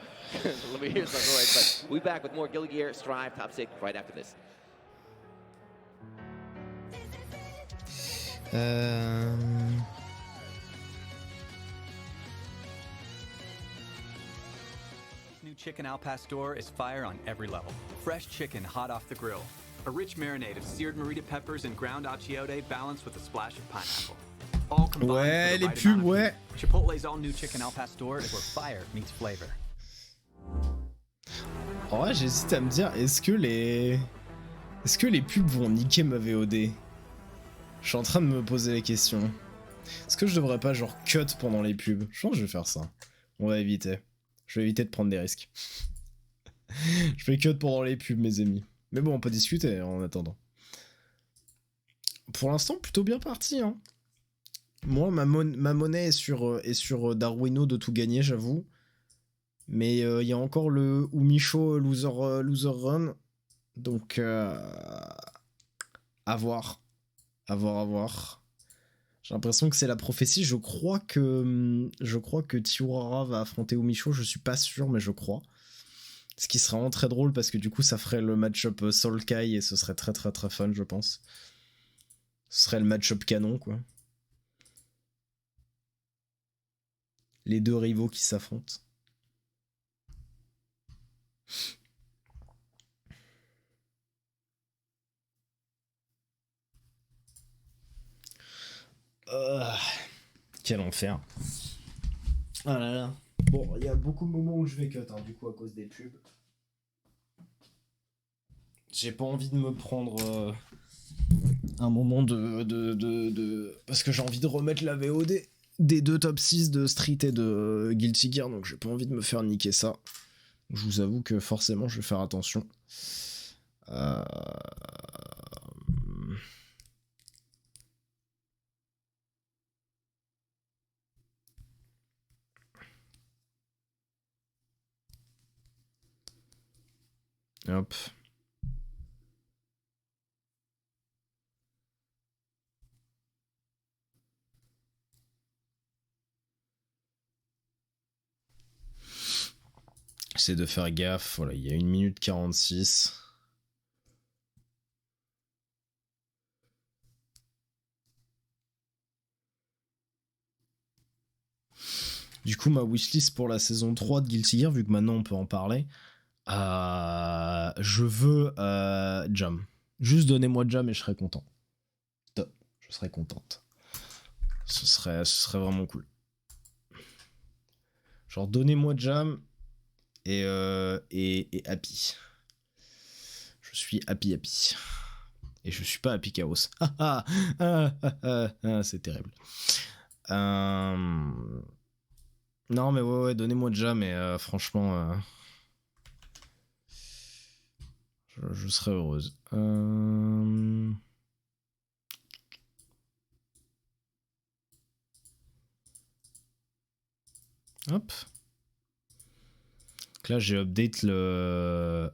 Let me hear some noise. But we'll be back with more Guilty Gear Strive Top 6 right after this. New chicken al pastor is fire on every level. Fresh chicken hot off the grill. A rich marinade of seared morita peppers and ground achiote balanced with a splash of pineapple. All combined Ouais, for the les right pubs, amount of ouais. heat. Chipotle's all new chicken al pastor is where fire meets flavor. En vrai, j'hésite à me dire, est-ce que les pubs vont niquer ma VOD? Je suis en train de me poser la question. Est-ce que je devrais pas genre cut pendant les pubs? Je pense que je vais faire ça. On va éviter. Je vais éviter de prendre des risques. Je vais cut pendant les pubs, mes amis. Mais bon, on peut discuter en attendant. Pour l'instant, plutôt bien parti, hein. Moi, ma monnaie est sur Darwino de tout gagner, j'avoue. Mais il y a encore le Umicho loser run. Donc, à voir. À voir. J'ai l'impression que c'est la prophétie. Je crois que Tiurara va affronter Umicho. Je suis pas sûr, mais je crois. Ce qui serait vraiment très drôle parce que du coup, ça ferait le match-up Soul Kai et ce serait très très très fun, je pense. Ce serait le match-up canon, quoi. Les deux rivaux qui s'affrontent. Quel enfer. Ah là là. Bon, il y a beaucoup de moments où je vais cut, hein, du coup, à cause des pubs. J'ai pas envie de me prendre un moment de... Parce que j'ai envie de remettre la VOD des deux top 6 de Street et de Guilty Gear, donc j'ai pas envie de me faire niquer ça. Je vous avoue que forcément, je vais faire attention. Hop. J'essaie de faire gaffe. Voilà, il y a 1 minute 46. Du coup, ma wishlist pour la saison 3 de Guilty Gear, vu que maintenant on peut en parler, je veux Jam. Juste donnez-moi Jam et je serai content. Top, je serai contente. Ce serait vraiment cool. Genre donnez-moi Jam et Happy. Je suis Happy. Et je suis pas Happy Chaos. C'est terrible. Non mais ouais donnez-moi Jam et franchement... Je serais heureuse. Hop. Donc là, j'ai update le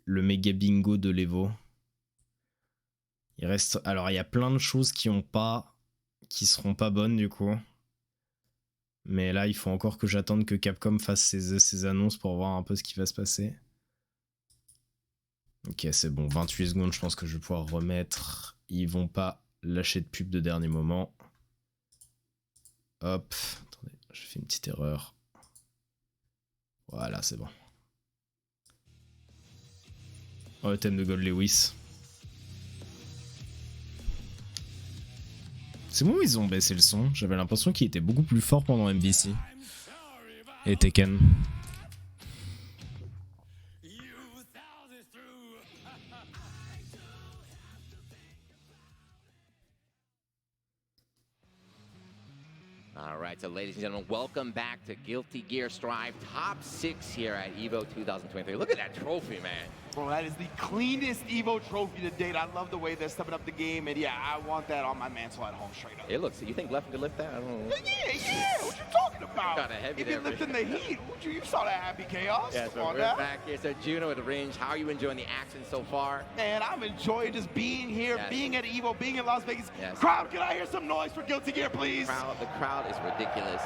méga bingo de l'Evo. Il reste... Alors, il y a plein de choses qui seront pas bonnes, du coup. Mais là, il faut encore que j'attende que Capcom fasse ses annonces pour voir un peu ce qui va se passer. Ok, c'est bon, 28 secondes, je pense que je vais pouvoir remettre. Ils vont pas lâcher de pub de dernier moment. Hop, attendez, j'ai fait une petite erreur. Voilà, c'est bon. Oh, le thème de Gold Lewis. C'est bon, ils ont baissé le son. J'avais l'impression qu'il était beaucoup plus fort pendant MBC. Et Tekken. All right, so ladies and gentlemen, welcome back to Guilty Gear Strive Top 6 here at EVO 2023. Look at that trophy, man. Bro, that is the cleanest Evo trophy to date. I love the way they're stepping up the game, and yeah, I want that on my mantle at home straight up. It looks. You think Leff could lift that? I don't know. Yeah. What you talking about? Kinda heavy Even there, lifting the heat. You saw that happy chaos. Yeah, so Come on we're now. back here. So Juno at the range. How are you enjoying the action so far? Man, I'm enjoying just being here, Yes. being at Evo, being in Las Vegas. Yes. Crowd, can I hear some noise for Guilty Gear, please? The crowd is ridiculous.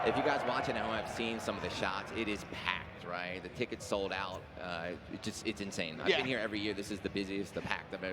If you guys watching at home have seen some of the shots, it is packed, right? The tickets sold out. It's insane. I've been here every year. This is the busiest, most packed I've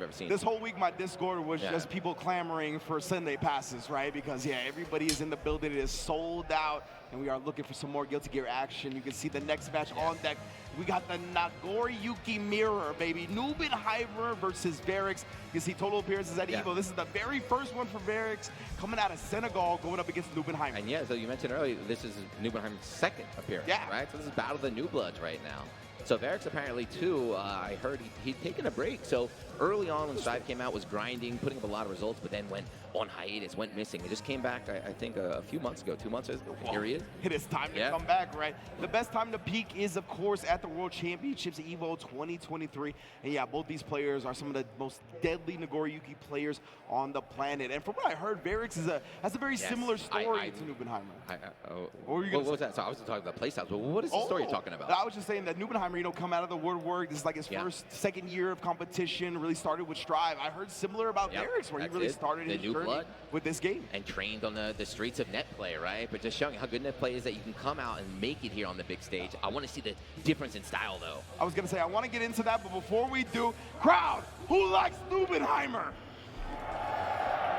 ever seen. This whole week, my Discord was just people clamoring for Sunday passes, right? Because, yeah, everybody is in the building. It is sold out, and we are looking for some more Guilty Gear action. You can see the next match on deck. We got the Nagoriyuki mirror, baby. Nubenheimer versus Verix. You can see total appearances at Evo. This is the very first one for Verix coming out of Senegal going up against Nubenheimer. And yeah, so you mentioned earlier, this is Nubenheimer's second appearance, right? So this is Battle of the New Bloods right now. So Verix apparently too, I heard he'd taken a break. So early on when Strive came out, was grinding, putting up a lot of results, but then went on hiatus, went missing. It just came back, I think, a few months ago, 2 months ago, period. It is time to come back, right? The best time to peak is, of course, at the World Championships, EVO 2023. And yeah, both these players are some of the most deadly Nagoriyuki players on the planet. And from what I heard, Verix has a very similar story to Nubenheimer. What was that? So I was talking about playstyles, but what is the story you're talking about? I was just saying that Nubenheimer, you know, come out of the woodwork. This is like his second year of competition, really started with Strive. I heard similar about Verix, where he really started his journey with this game. And trained on the streets of net play, right? But just showing how good net play is that you can come out and make it here on the big stage. I want to see the difference in style, though. I was going to say, I want to get into that, but before we do, crowd, who likes Nubenheimer?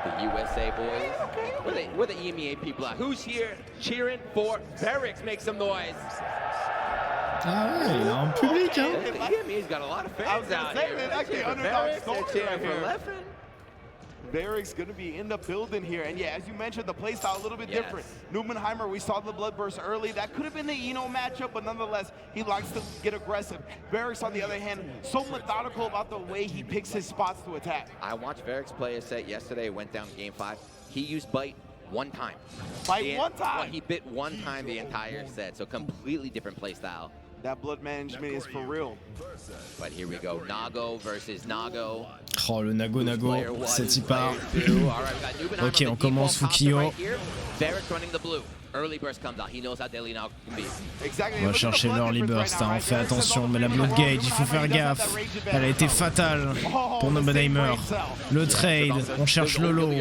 The USA boys. Where the EMEA people are. Who's here cheering for Verix? Make some noise. Ah ouais, il est en public, hein. He's got a lot of fans out here. They're like the underdog story right for here. Leffen. Verix going to be in the building here. And yeah, as you mentioned, the play style a little bit different. Nubenheimer, we saw the Bloodburst early. That could have been the Eno matchup, but nonetheless, he likes to get aggressive. Verix, on the other hand, so methodical about the way he picks his spots to attack. I watched Verix play a set yesterday, went down game 5. He used Bite one time. Bite one time? Well, he bit one time the entire set, so completely different play style. That blood management is for real. But here we go, Nago versus Nago. Oh, le Nago, c'est y part. Ok, on commence Fukio. Verix running the blue. Early burst comes out. He knows how deadly Nago can be. On va chercher l'early burst, hein. On fait attention, mais la blood gauge, il faut faire gaffe. Elle a été fatale pour Nubenheimer. Le trade, on cherche Lolo.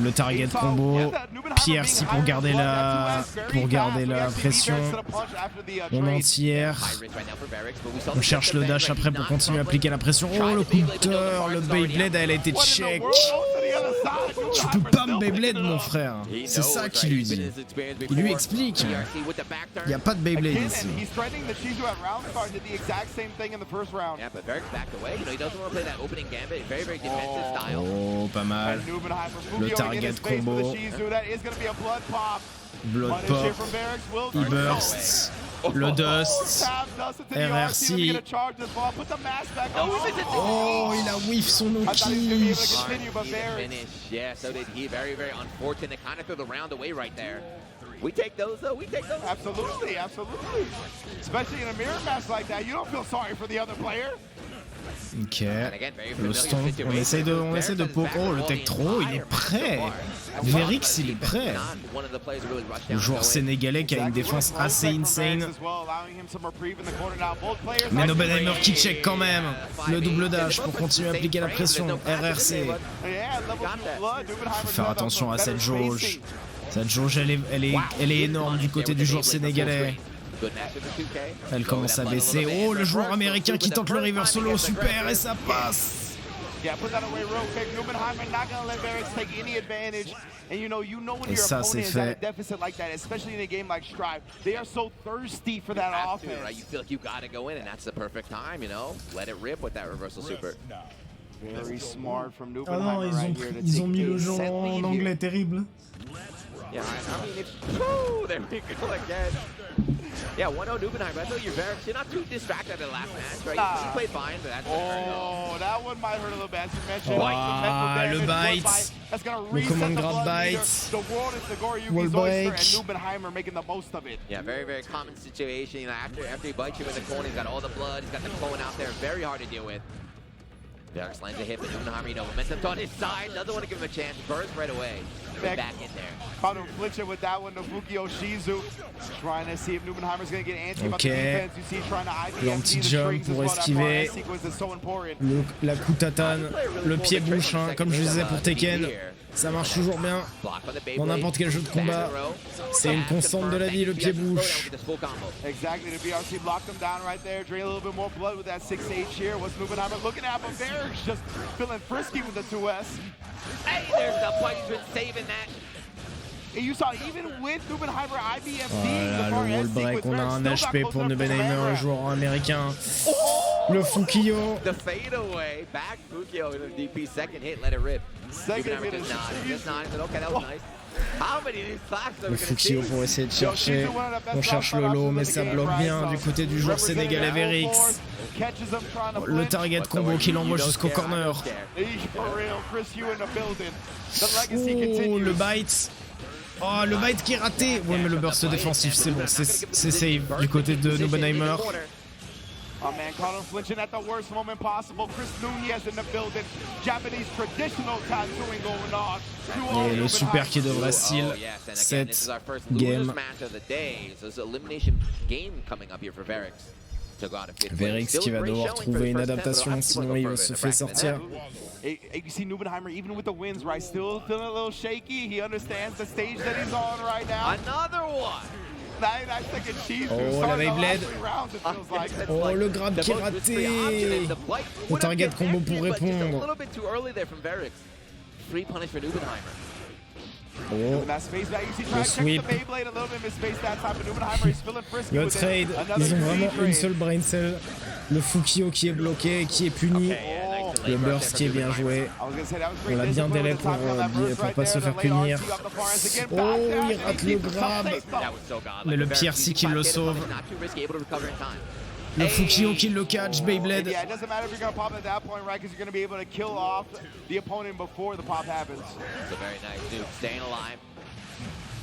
Le target combo. Pierre-ci pour garder la pression. On entière. On cherche le dash après pour continuer à appliquer la pression. Oh, le counter, le Beyblade, elle a été check. Tu peux pas me Beyblade, mon frère. C'est ça qu'il lui dit. Il lui explique. Il n'y a pas de Beyblade ici. Oh, pas mal. Le target combo. Blood pop. Il burst. Le dust. RRC. Oh, il a whiff son Oki. Yeah, so did he. Very, very unfortunate. Kind of threw the round away right there. We take those, though. We take those. Absolutely, absolutely. Especially in a mirror match like that, you don't feel sorry for the other player. Ok, le stomp, on essaie de poke. Oh, le tech throw, il est prêt. Verix, il est prêt. Le joueur sénégalais qui a une défense assez insane. Mais Nubenheimer qui check quand même. Le double dash pour continuer à appliquer la pression. RRC. Faut faire attention à cette jauge. Cette jauge, elle est énorme du côté du joueur sénégalais. Elle commence à baisser. Oh, le joueur américain qui tente le river solo, super, et ça passe. Et ça, c'est fait. Ah non, ils ont mis le jeu en anglais terrible. Yeah, I mean, it's... Woo! There we go again. Yeah, 1-0 Nubenheimer. I thought you're not too distracted at the last match, right? He played fine, but that's... Oh, that one might hurt a little bit. As you mentioned, le bite. That's gonna Le reset command the grab blood meter. bite. The world is the Wall Goryuki's oyster, break. and Nubenheimer making the most of it. Yeah, very, very common situation. You know, after he bites you in the corner, he's got all the blood, he's got the cone out there, very hard to deal with. Verex lands a hit, but Nubenheimer, you know, momentum's on his side, doesn't want to give him a chance, bursts right away. Back in there. Found him flinching with that one, Nobuki Oshizu. Trying to see if Nubenheimer's going to get antsy about the defense. You see, trying to IBFD the L'anti-jump strings as pour well. That esquiver. far sequence is so important. La coutatane, le pied bouche, hein, comme je disais pour Tekken. Ça marche toujours bien. Dans n'importe quel jeu de combat, c'est une constante de la vie, le pied bouche. Exactly, the BRC blocked him down right there. Drain a little bit more blood with that 6H here. What's Nubenheimer looking at? But Verex just feeling frisky with the 2S. Hey, there's the fight, he's been saving that. And you saw even with Nubenheimer IBFD, Voilà, le wall break, on a un HP pour Nubenheimer, le joueur américain. Le Fukio. The fade away, back Fukio in the DP, second hit, let it rip. Second hit just nodded, okay, that was nice. How many of these clocks are we Le gonna see? Fukio pour essayer de chercher. On cherche le low, mais ça bloque bien du côté du joueur sénégalais Verix. Le target combo qui l'envoie jusqu'au corner. Oh, le bite. Oh, le bite qui est raté. Ouais, mais le burst défensif, c'est bon. C'est save du côté de Nubenheimer. Oh man, caught him flinching at the worst moment possible. Chris Nunez in the building. Japanese traditional tattooing going on. Et le super qui devrait seal cette game. Verix qui va devoir trouver une adaptation, sinon il se fait sortir. You see Nubenheimer, even with the wins, right, still feeling a little shaky. He understands the stage that he's on right now. Another one. Oh, la Beyblade. Oh, le grab qui est raté. Le target combo pour répondre. Oh, le sweep. Le trade. Ils ont vraiment une seule brain cell. Le Fukio qui est bloqué, qui est puni. Le burst qui est bien joué. On l'a bien délai pour pas se faire punir. Oh, il rate le grab. Mais le PRC qui le sauve. Le Fukio qui le catch, Beyblade. Yeah, it doesn't matter if you're going to pop at that point, right? Because you're going to be able to kill off the opponent before the pop happens. So very nice, dude. Staying alive.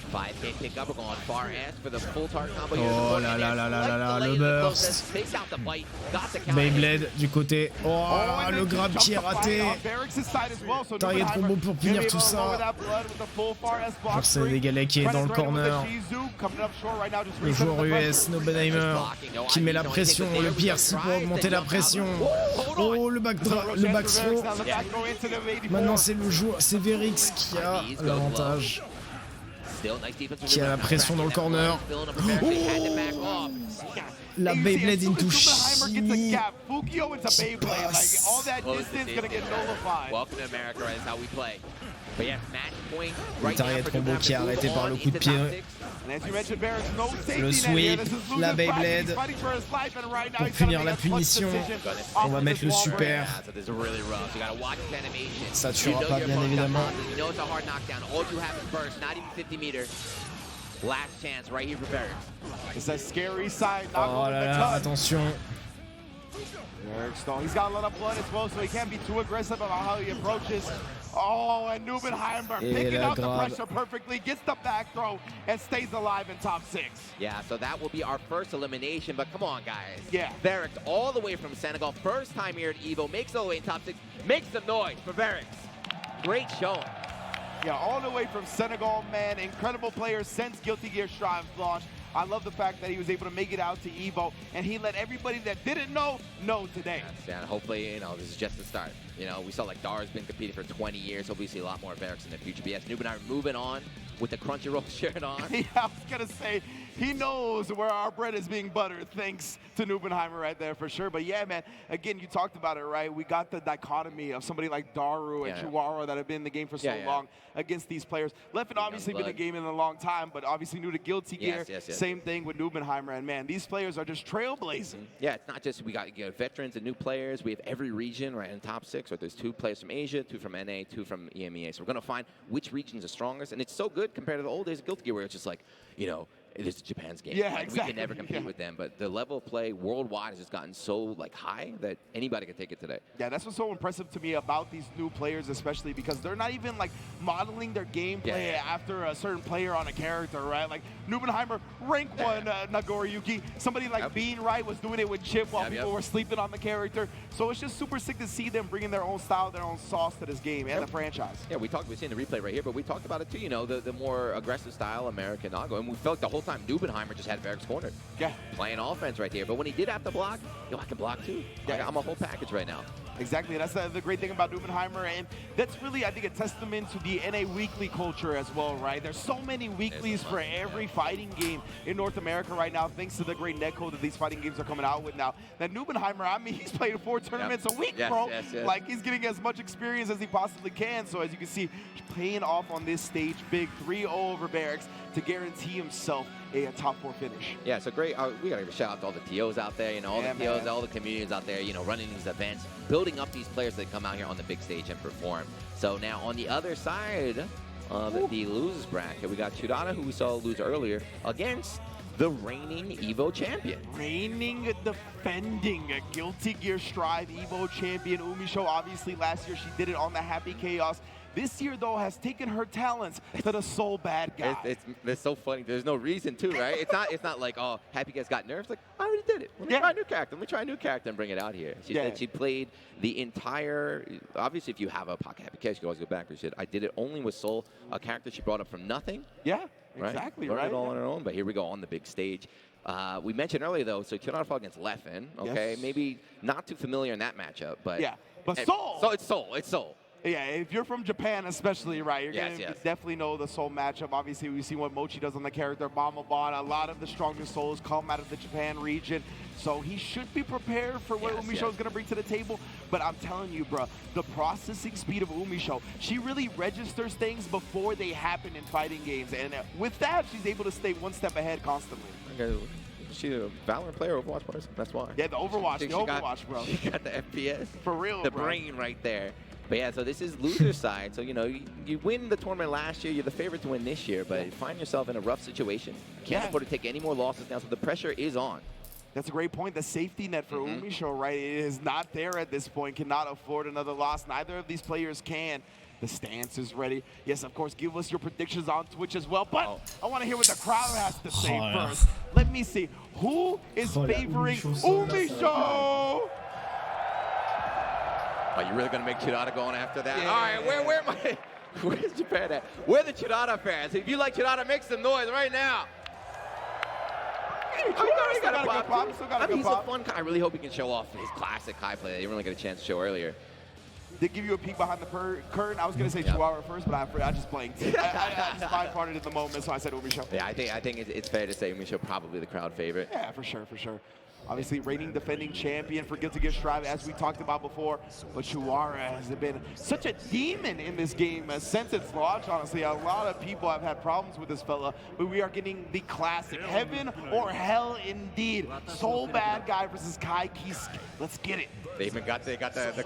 5K pick up, we're going far S for the full target combo. Oh là là là là là là, le burst. Beyblade du côté. Oh, le grab qui est raté. Target combo pour punir tout ça. Pour Sénégalais qui est dans le corner. Le joueur US, Nubenheimer, qui met la pression. Le PRC pour augmenter la pression. Oh, le back throw. Maintenant, c'est le joueur, c'est Verix qui a l'avantage. Qui a la pression dans le corner. Oh, la Beyblade into Shi. Qui passe. Le target combo qui est arrêté par le coup de pied. Le sweep, la Beyblade. Pour punir la punition, on va mettre le super. Ça tuera pas, bien évidemment. Last chance right here for Verix. It's a scary side. Oh là là, attention. Verix, though, he's got a lot of blood as well, so he can't be too aggressive about how he approaches. Oh, and Nubenheimer picking up the pressure perfectly, gets the back throw, and stays alive in top 6. Yeah, so that will be our first elimination, but come on, guys. Yeah. Verix all the way from Senegal, first time here at EVO, makes it all the way in top 6, makes some noise for Verix. Great showing. Yeah, all the way from Senegal, man. Incredible player since Guilty Gear Strive launched. I love the fact that he was able to make it out to EVO, and he let everybody that didn't know today. Yes, and hopefully, you know, this is just the start. You know, we saw like Dar's been competing for 20 years. Hopefully, we see a lot more Verix in the future. But yes, Nubenheimer moving on with the Crunchyroll shirt on. Yeah, I was gonna say, he knows where our bread is being buttered, thanks to Nubenheimer right there for sure. But yeah, man, again, you talked about it, right? We got the dichotomy of somebody like Daru and Chihuahua that have been in the game for so long against these players. Leff had obviously been in the game in a long time, but obviously new to Guilty Gear. Same thing with Nubenheimer, and man, these players are just trailblazing. Yeah, it's not just we got veterans and new players. We have every region right in top 6. Right, there's 2 players from Asia, 2 from NA, 2 from EMEA. So we're gonna find which regions are strongest, and it's so good compared to the old days of Guilty Gear, where it's just like, you know, It's Japan's game. Yeah, like, exactly. We can never compete with them, but the level of play worldwide has just gotten so like high that anybody can take it today. Yeah, that's what's so impressive to me about these new players, especially because they're not even like modeling their gameplay after a certain player on a character, right? Like Nubenheimer, rank 1 Nagoriyuki. Somebody like Bean Wright was doing it with Chip while people were sleeping on the character. So it's just super sick to see them bringing their own style, their own sauce to this game and the franchise. Yeah, we've seen the replay right here, but we talked about it too, you know, the more aggressive style American Nago, and we felt like the whole time Nubenheimer just had Varric's cornered. Yeah. Playing offense right here, but when he did have to block, yo, I can block too. Yeah. I'm a whole package right now. Exactly, that's the great thing about Nubenheimer, and that's really, I think, a testament to the NA weekly culture as well, right? There's so many weeklies for every fighting game in North America right now, thanks to the great netcode that these fighting games are coming out with now. That Nubenheimer, I mean, he's playing 4 tournaments a week, bro. Like, he's getting as much experience as he possibly can, so as you can see, playing off on this stage big, 3-0 over Varric's to guarantee himself a top 4 finish. Yeah, so great. We gotta give a shout out to all the TOs out there, you know, all the TOs, all the communities out there, you know, running these events, building up these players that come out here on the big stage and perform. So now on the other side of the losers bracket, we got Chudana, who we saw lose earlier, against the reigning EVO champion. Reigning, defending, Guilty Gear Strive EVO champion Umisho. Obviously, last year she did it on the Happy Chaos. This year, though, has taken her talents to the Soul Bad guy. It's so funny. There's no reason to, right? It's not like, oh, Happy Guys got nerfed. Like, I already did it. Let me try a new character. Let me try a new character and bring it out here. She said she played the entire. Obviously, if you have a Pocket Happy Guys, you can always go back. But she said, I did it only with Soul, a character she brought up from nothing. Yeah, right? exactly. Learned it all on her own. But here we go on the big stage. We mentioned earlier, though, so Chudana fought against Leff. Okay, maybe not too familiar in that matchup, but but Soul. So it's Soul. It's Soul. Yeah, if you're from Japan especially, right, you're going to definitely know the Soul matchup. Obviously, we've seen what Mochi does on the character Mamabon. A lot of the strongest Souls come out of the Japan region. So he should be prepared for what Umisho is going to bring to the table. But I'm telling you, bro, the processing speed of Umisho, she really registers things before they happen in fighting games. And with that, she's able to stay one step ahead constantly. She's a Valorant player, Overwatch person. That's why. Yeah, the Overwatch, bro. She got the FPS. For real, the brain right there. But yeah, so this is loser side. So, you know, you win the tournament last year. You're the favorite to win this year, but you find yourself in a rough situation. Can't afford to take any more losses now, so the pressure is on. That's a great point. The safety net for Umisho, right, is not there at this point. Cannot afford another loss. Neither of these players can. The stance is ready. Yes, of course, give us your predictions on Twitch as well. But I want to hear what the crowd has to say first. Let me see. Who is favoring Umisho? Are you really going to make Chudana going after that? All right, where's Japan at? Where are the Chudana fans? If you like Chudana, make some noise right now. He's a fun guy. I really hope he can show off his classic Kai play that he didn't really get a chance to show earlier. Did give you a peek behind the curtain. I was going to say Chihuahua first, but I just blanked. I just mind-parted in the moment, so I said Umisho. Yeah, I think it's fair to say Umisho probably the crowd favorite. Yeah, for sure. Obviously, reigning defending champion for Guilty Gear Strive, as we talked about before. But Chihuahua has been such a demon in this game since its launch, honestly. A lot of people have had problems with this fella, but we are getting the classic heaven or hell indeed. Soul Bad guy versus Kai Kisuke. Let's get it. They even got the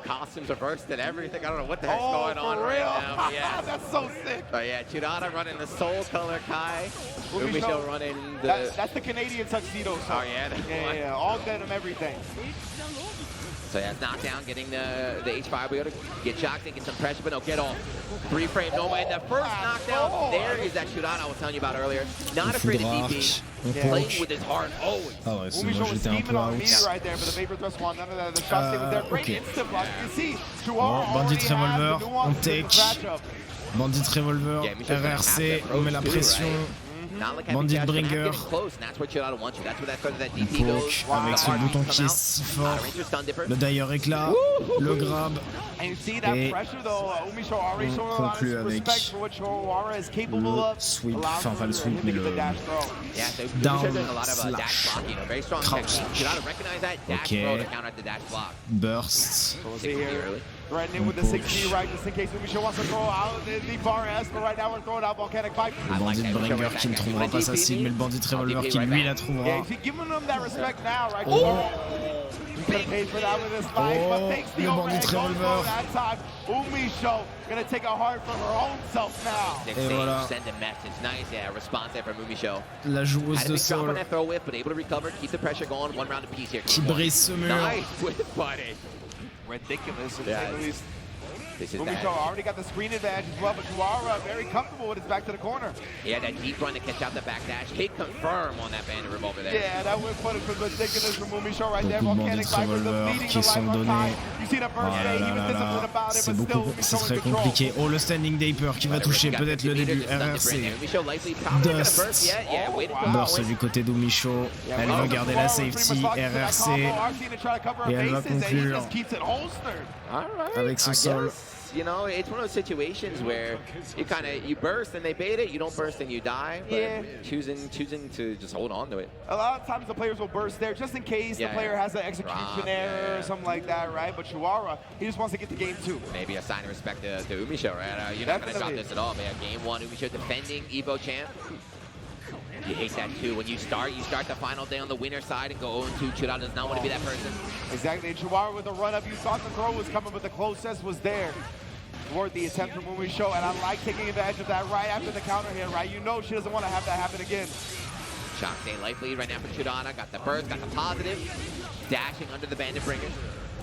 costumes reversed and everything. I don't know what the heck's going on right now. Yeah. That's so sick. But yeah, Chudana running the Soul color Kai. Umisho running the... That's the Canadian tuxedo. So. Oh, yeah. Yeah. All denim, everything. So yeah, it's knockdown, getting the H5. We got to get shocked and get some pressure, but no, get off. 3-frame, no way. The first knockdown, there is that Chudana I was telling you about earlier. Not afraid of DP, playing with his heart always. Ah ouais, c'est Umisho was steaming on me out. right there, but the vapor thrust won. None of that. The shot stay with their great instant block. You see, Chihuahua Bandit Revolver, on take. Bandit Revolver, RRC, on met la pression. Bandit Bringer. Poke avec ce bouton qui est si fort. Le Dire éclat, le grab. Et on conclut avec le sweep, enfin pas le sweep mais le down slash crouch. Ok, burst. Threatening with the 6G right, just in case Umisho wants to throw out the far S, but right now we're throwing out Volcanic Pipe. Le Bandit Bringer qui ne trouvera pas sa cible, mais le Bandit Revolver qui lui la trouvera. Yeah, giving him that respect now, right? He could have paid for that with his life, but takes the overhead, goes low that time. Umisho gonna take a heart for her own self now. Et voilà. Send a message. Nice, yeah, response there from Umisho. La joueuse de sol. sol. That throw whip, but able to recover, keep the pressure going. One round apiece here. Qui brise ce mur. Nice whip punish. Ridiculous, to say the least. Umisho already got the screen advantage as well, but Joueur very comfortable with his back to the corner. Yeah, that deep run to catch out the back dash. Hit confirm on that bandit room over there. Yeah, that whip punish was ridiculous from Umisho right there. Volcanic Viper leading the life on high. You see the first day, he was disciplined about it, but still c'est très compliqué. Oh, le standing Daper qui va toucher peut-être le début. RRC. Dust. Burst du côté d'Umisho. Elle va garder la safety. RRC. Et elle va conclure avec ce sol. You know, it's one of those situations where you burst and they bait it, you don't burst and you die, but yeah. choosing to just hold on to it. A lot of times the players will burst there just in case the player has an execution error or something like that, right? But Joueur, he just wants to get the game too. Maybe a sign of respect to Umisho, right? You're not going to drop this at all, man. Game 1, Umisho defending Evo champ. You hate that too. When you start the final day on the winner side and go 0-2. Churata does not want to be that person. Exactly. Joueur with a run up. You thought the throw was coming, but the closest was there toward the attempt from Umisho. And I like taking advantage of that right after the counter hit, right? You know she doesn't want to have that happen again. Shock staying life lead right now for Churata. Got the burst, got the positive. Dashing under the bandit bringer.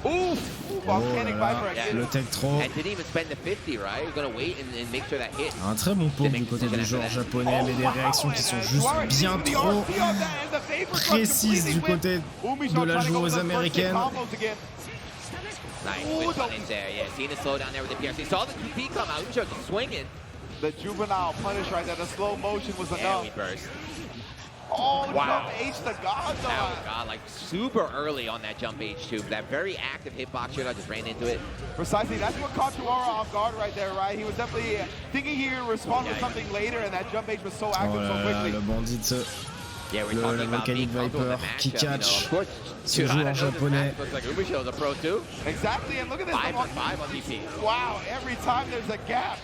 Oof! Volcanic Viper again. Le tech throw. And didn't even spend the 50, right? He's gonna wait and make sure that hit. Un très bon pont du côté du joueur japonais, mais des réactions qui sont juste bien trop précises du côté de la joueuse américaine. Nice whip punish there, yeah. Seeing the slow down there with the PRC. Saw the 2P come out. Umisho swinging. The juvenile punish right there. The slow motion was enough. And we burst. Oh, wow. Jump H to God, though. That was God, like super early on that jump H too. That very active hitbox shooter, I just ran into it. Precisely, that's what caught Joueur off guard right there, right? He was definitely thinking he would respond with something later, and that jump H was so active so quickly. Le bandit, le Volcanic Viper qui catch ce joueur japonais. Looks like Umisho's a pro too. Exactly, and look at this. 5 on 5 on DP. Wow, every time there's a gap.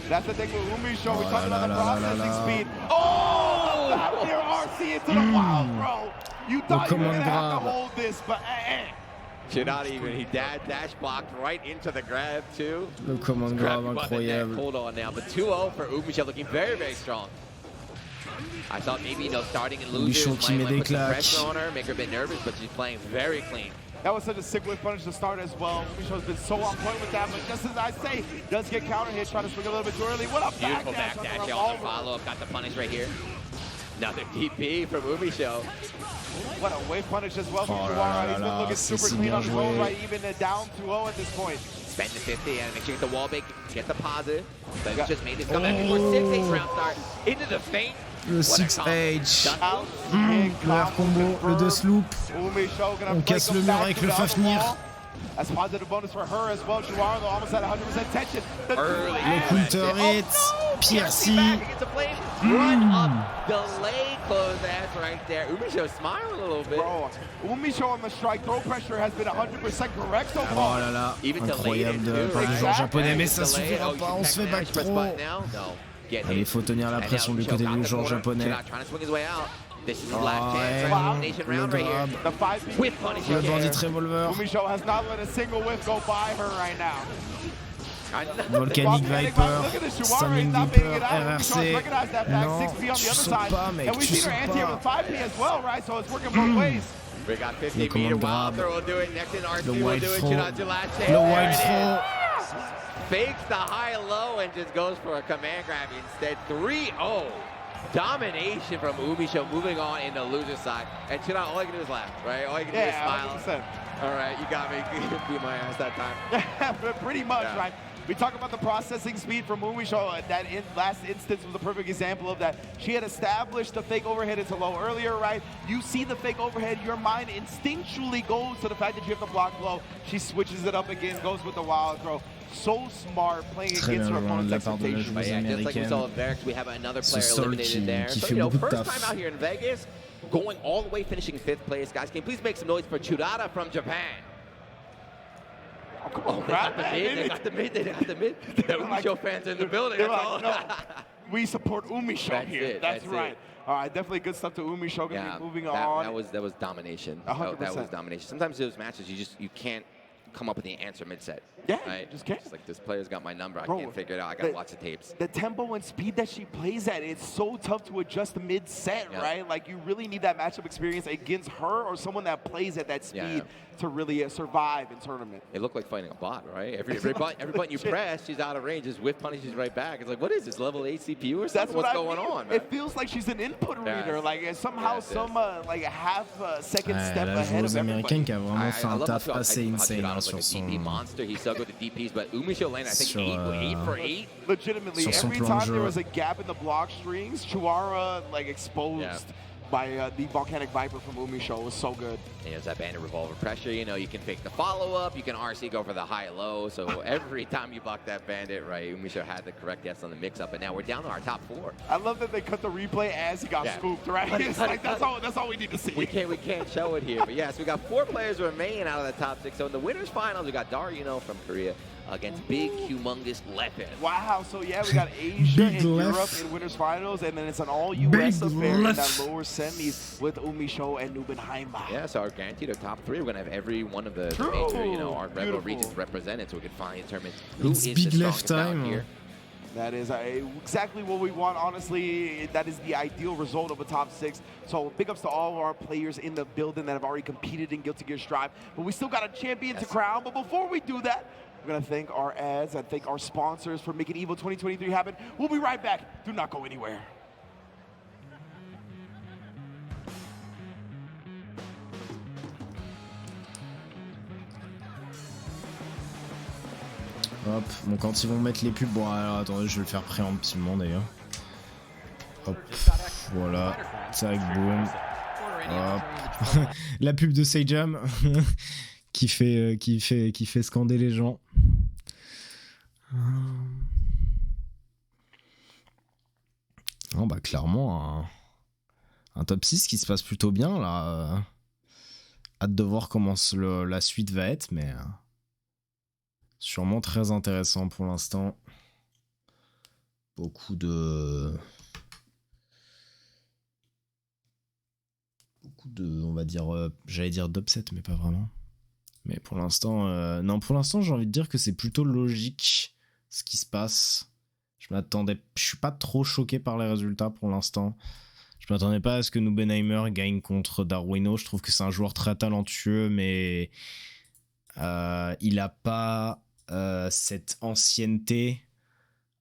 That's the thing with Umisho. We talked about the processing speed. Oh! Back near RC into the wild, bro. You thought you were going to have to hold this, but Should not even. He dash blocked right into the grab, too. Le command grab incroyable. Hold on now, but 2-0 for Umisho, looking very, very strong. I thought maybe, you know, starting and losers might put some pressure on her, make her a bit nervous, but she's playing very clean. That was such a sick whip punish to start as well. Umisho's been so on point with that, but just as I say, does get counter hit, trying to swing a little bit too early. What a beautiful back dash on the follow-up, got the punish right here. Another DP from Umisho. What a whip punish as well from Joueur. He's been looking super clean on his own, right? Even down 2-0 at this point. Spend the 50 and make sure you get the wall bake, get the positive. But he just made this comeback before 6-8 round start. Into the feint. Le 6H. Le air combo, le 2 loop. On casse le mur avec le Fafnir. That's positive bonus for her as well. Joueur though almost at 100% tension. Le counter hit. PRC. Run up, delay close ass right there. Umisho smiling a little bit. Bro, Umisho on the strike throw pressure has been 100% correct so far. Oh là là, incroyable de la part du joueur japonais, mais ça suffira pas, on se fait back trop. Allez, il faut tenir la pression du côté du joueur japonais. Oh, le grab. Le bandit revolver. Volcanic Viper, Standing Deeper, RRC. Non, tu sautes pas, mec, tu sautes pas. Les commandes grab. Le wide throw. Le wide throw. Fakes the high-low and just goes for a command grab instead. 3-0. Domination from Umisho, moving on in the loser side. And Churata, all you can do is laugh, right? All you can do is smile. 100%. All right, you got me. Beat my ass that time. Pretty much, right? We talk about the processing speed from Umisho. That last instance was a perfect example of that. She had established the fake overhead into low earlier, right? You see the fake overhead, your mind instinctually goes to the fact that you have to block low. She switches it up again, goes with the wild throw. So smart playing against her opponent's expectations. Yeah, just like we saw with Vex, we have another player eliminated there. So, you know, first time out here in Vegas, going all the way, finishing 5th place. Guys, can you please make some noise for Churata from Japan? Oh, come on, they got the mid. The Umisho fans in the building. That's all. we support Umisho here. That's right. It. All right, definitely good stuff to Umisho. Gonna be moving on. That was domination. 100%. That was domination. Sometimes those matches you can't come up with the answer mid-set. Yeah, right? just can't. It's like this player's got my number. Bro, I can't figure it out. I gotta watch the tapes. The tempo and speed that she plays at, it's so tough to adjust mid-set, right? Like you really need that matchup experience against her or someone that plays at that speed to really survive in tournament. It looked like fighting a bot, right? Every button you press, she's out of range. Just whiff punishes right back. It's like, what is this, level 8 CPU or something? What's going on, man? It feels like she's an input reader, like somehow like a half second step la ahead joueuse of américaine everybody. qui a vraiment fait un taf assez insane hein, sur son... DP monster. He still good to DPs, but Umisho lane, I think 8 for 8. Legitimately, every time there was a gap in the block strings, Chuara like exposed by the Volcanic Viper from Umisho. It was so good. And there's that bandit revolver pressure. You know, you can fake the follow-up. You can RC go for the high-low. So every time you block that bandit, right, Umisho had the correct guess on the mix-up. And now we're down to our top 4. I love that they cut the replay as he got scooped, right? It's like, that's all we need to see. We can't show it here. But yeah, so we got 4 players remaining out of the top 6. So in the winners finals, we got Dario from Korea against big, humongous Leff. Wow, so yeah, we got Asia and Europe in winners finals, and then it's an all-US affair in that lower semis with Umisho and Nubenheimer. Yeah, so our guaranteed our top 3, we're going to have every one of the major, you know, our rebel regions represented, so we can finally determine who is the strongest out here. That is exactly what we want, honestly. That is the ideal result of a top 6. So big ups to all of our players in the building that have already competed in Guilty Gear Strive. But we still got a champion to crown. But before we do that, we're going to thank our ads and thank our sponsors for making EVO 2023 happen. We'll be right back. Do not go anywhere. Hop, bon quand ils vont mettre les pubs, bon alors attendez, je vais le faire préemptivement d'ailleurs. Hop, voilà, tac, boum. Hop, la pub de Sejam qui fait scander les gens. Oh bah clairement un top 6 qui se passe plutôt bien là. Hâte de voir comment la suite va être, mais sûrement très intéressant pour l'instant. Beaucoup de, on va dire, j'allais dire d'upset, mais pas vraiment. Mais pour l'instant, non, pour l'instant, j'ai envie de dire que c'est plutôt logique ce qui se passe. Je suis pas trop choqué par les résultats pour l'instant. Je m'attendais pas à ce que Nubenheimer gagne contre Darwino. Je trouve que c'est un joueur très talentueux, mais il a pas cette ancienneté,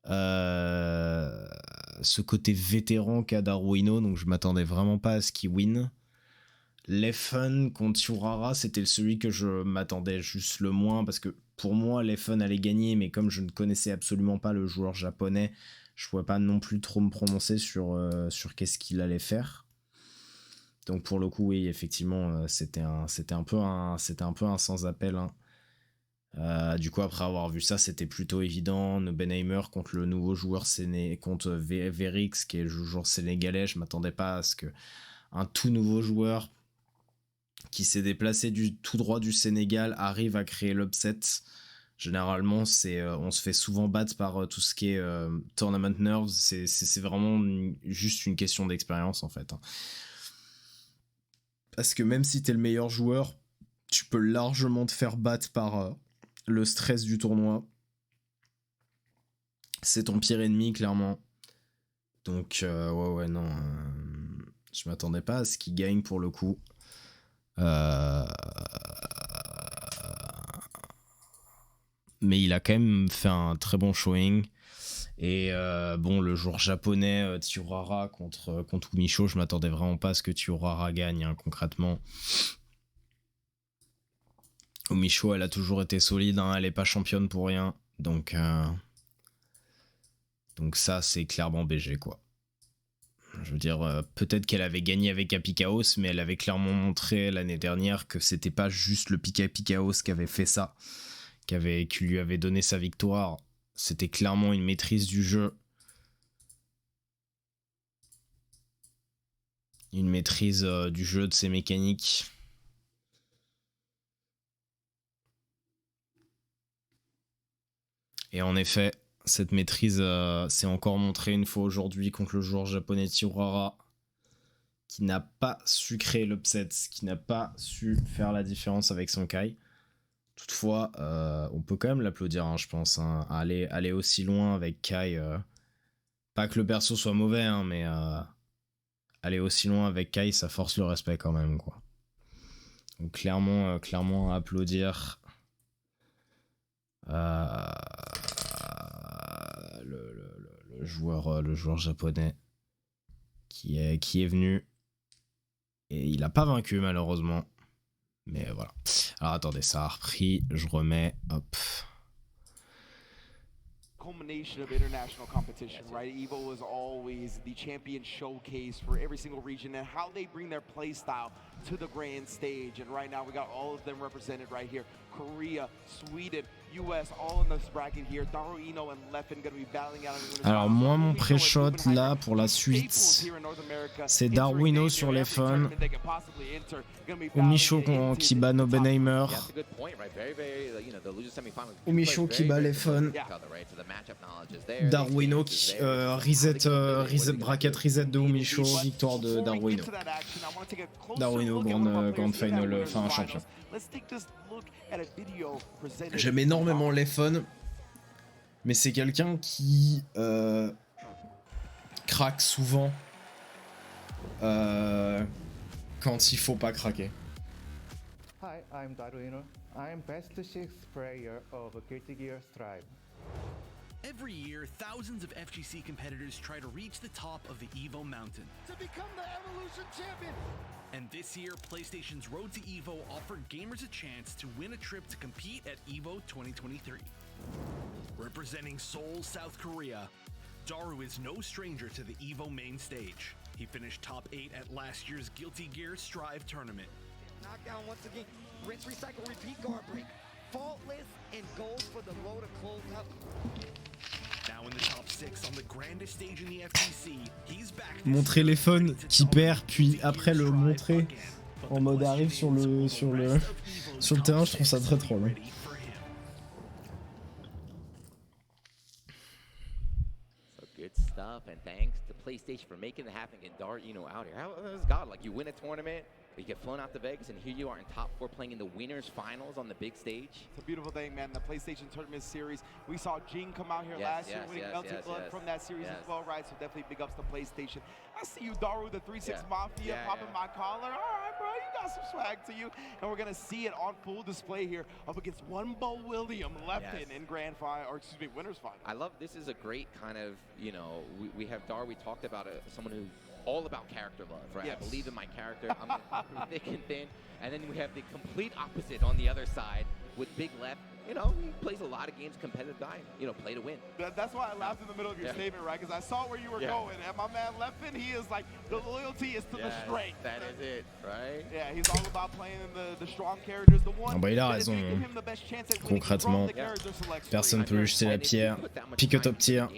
ce côté vétéran qu'a Darwino, donc je m'attendais vraiment pas à ce qu'il win. Leffen contre Urara, c'était celui que je m'attendais juste le moins, parce que pour moi Leffen allait gagner, mais comme je ne connaissais absolument pas le joueur japonais, je pouvais pas non plus trop me prononcer sur qu'est-ce qu'il allait faire. Donc pour le coup, oui, effectivement, c'était un peu un sans appel, hein. Du coup, après avoir vu ça, c'était plutôt évident. Nubenheimer contre le nouveau joueur contre Verix, qui est le joueur sénégalais. Je m'attendais pas à ce que un tout nouveau joueur qui s'est déplacé tout droit du Sénégal arrive à créer l'upset. Généralement, on se fait souvent battre par tout ce qui est tournament nerves. C'est vraiment juste une question d'expérience en fait. Parce que même si t'es le meilleur joueur, tu peux largement te faire battre par le stress du tournoi. C'est ton pire ennemi, clairement. Donc, ouais, non. Je m'attendais pas à ce qu'il gagne pour le coup. Mais il a quand même fait un très bon showing. Et bon, le joueur japonais Tiurara contre Umisho, je m'attendais vraiment pas à ce que Tiurara gagne, hein, concrètement. Umisho, elle a toujours été solide, hein, elle est pas championne pour rien. Donc ça, c'est clairement BG, quoi. Je veux dire, peut-être qu'elle avait gagné avec Apikaos, mais elle avait clairement montré l'année dernière que c'était pas juste le Apikaos qui avait fait ça, qui lui avait donné sa victoire. C'était clairement une maîtrise du jeu. Une maîtrise du jeu, de ses mécaniques. Et en effet, Cette maîtrise s'est encore montrée une fois aujourd'hui contre le joueur japonais Tiurara, qui n'a pas su créer l'upset, qui n'a pas su faire la différence avec son Kai. Toutefois, on peut quand même l'applaudir, hein, je pense, hein, aller aussi loin avec Kai. Pas que le perso soit mauvais, hein, mais aller aussi loin avec Kai, ça force le respect quand même, quoi. Donc clairement à applaudir. Le joueur japonais qui est venu et il a pas vaincu malheureusement, mais voilà. Alors attendez, ça a repris, je remets, hop. Culmination of international competition, right? Evo is always the champion showcase for every single region and how they bring their play style to the grand stage. And right now we got all of them represented right here. Korea, Sweden, US, all in this bracket here. Daru Ino and Leffen going to be battling out. Alors moi mon pré-shot là pour la suite, c'est Darwino sur Leffen, Umicho qui bat Nobenheimer, Umicho qui bat Leffen, Darwino qui reset, bracket reset de Umicho, victoire de Darwino. Darwino grand final, enfin champion. J'aime énormément Leffen, mais c'est quelqu'un qui craque souvent quand il faut pas craquer. Hi, I'm Darwino. I'm best sixth player of Guilty Gear Strive. Every year, thousands of FGC competitors try to reach the top of the EVO mountain. To become the Evolution champion! And this year, PlayStation's Road to EVO offered gamers a chance to win a trip to compete at EVO 2023. Representing Seoul, South Korea, Daru is no stranger to the EVO main stage. He finished top 8 at last year's Guilty Gear Strive tournament. Knockdown once again. Rinse, recycle, repeat, guard break. Faultless and gold for the road to close up. Now in the top 6 on the grandest stage in the FGC, he's back. Montrer les phones qui perd, puis après le montrer en mode arrive sur le terrain, je trouve ça très drôle. Good stuff, and thanks to PlayStation for making it happen and Daru Ino out here. How is God? Like you win a tournament, you get flown out to Vegas, and here you are in top 4 playing in the winners finals on the big stage. It's a beautiful thing, man. The PlayStation Tournament Series. We saw Jing come out here last year winning Melted Blood from that series as well, right? So definitely big ups to PlayStation. I see you, Daru, the 3-6 Mafia, popping my collar. All right, bro, you got some swag to you. And we're going to see it on full display here up against Wumbo William Leffen in grand final, or excuse me, winners final. I love this is a great kind of, you know, we have Daru, we talked about someone who's all about character love, right? Yes. I believe in my character. I'm through thick and thin. And then we have the complete opposite on the other side with Big Leff. You know, he plays a lot of games, competitive guy, you know, play to win. That's why I laughed in the middle of your statement, right? Because I saw where you were going. And my man Leffen, he is like, the loyalty is to the strength. That is it, right? Yeah, he's all about playing the strong characters, the one il a raison. Concrètement, personne peut lui jeter la pierre. Pick top tier.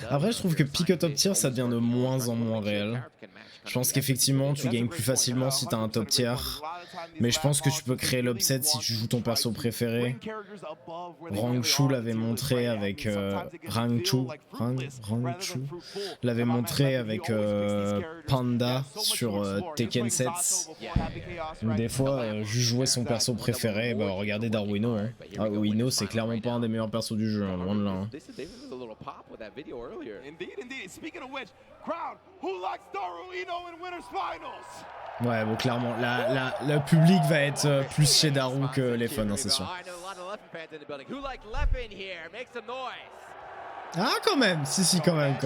Après, je trouve que pick top tier, ça devient de moins en moins réel. Je pense qu'effectivement, tu gagnes plus facilement si t'as un top tier. Mais je pense que tu peux créer l'upset si tu joues ton perso préféré. Rangchu l'avait montré avec Rangchu l'avait montré avec Panda sur Tekken 7. Donc des fois, juste jouer son perso préféré, bah regardez Darwino. Hein. Darwino, c'est clairement pas un des meilleurs persos du jeu, hein, loin de là. Hein. Ouais, bon, clairement, le public va être plus chez Daru que les fans, hein, c'est sûr. Ah, quand même, si, quand même.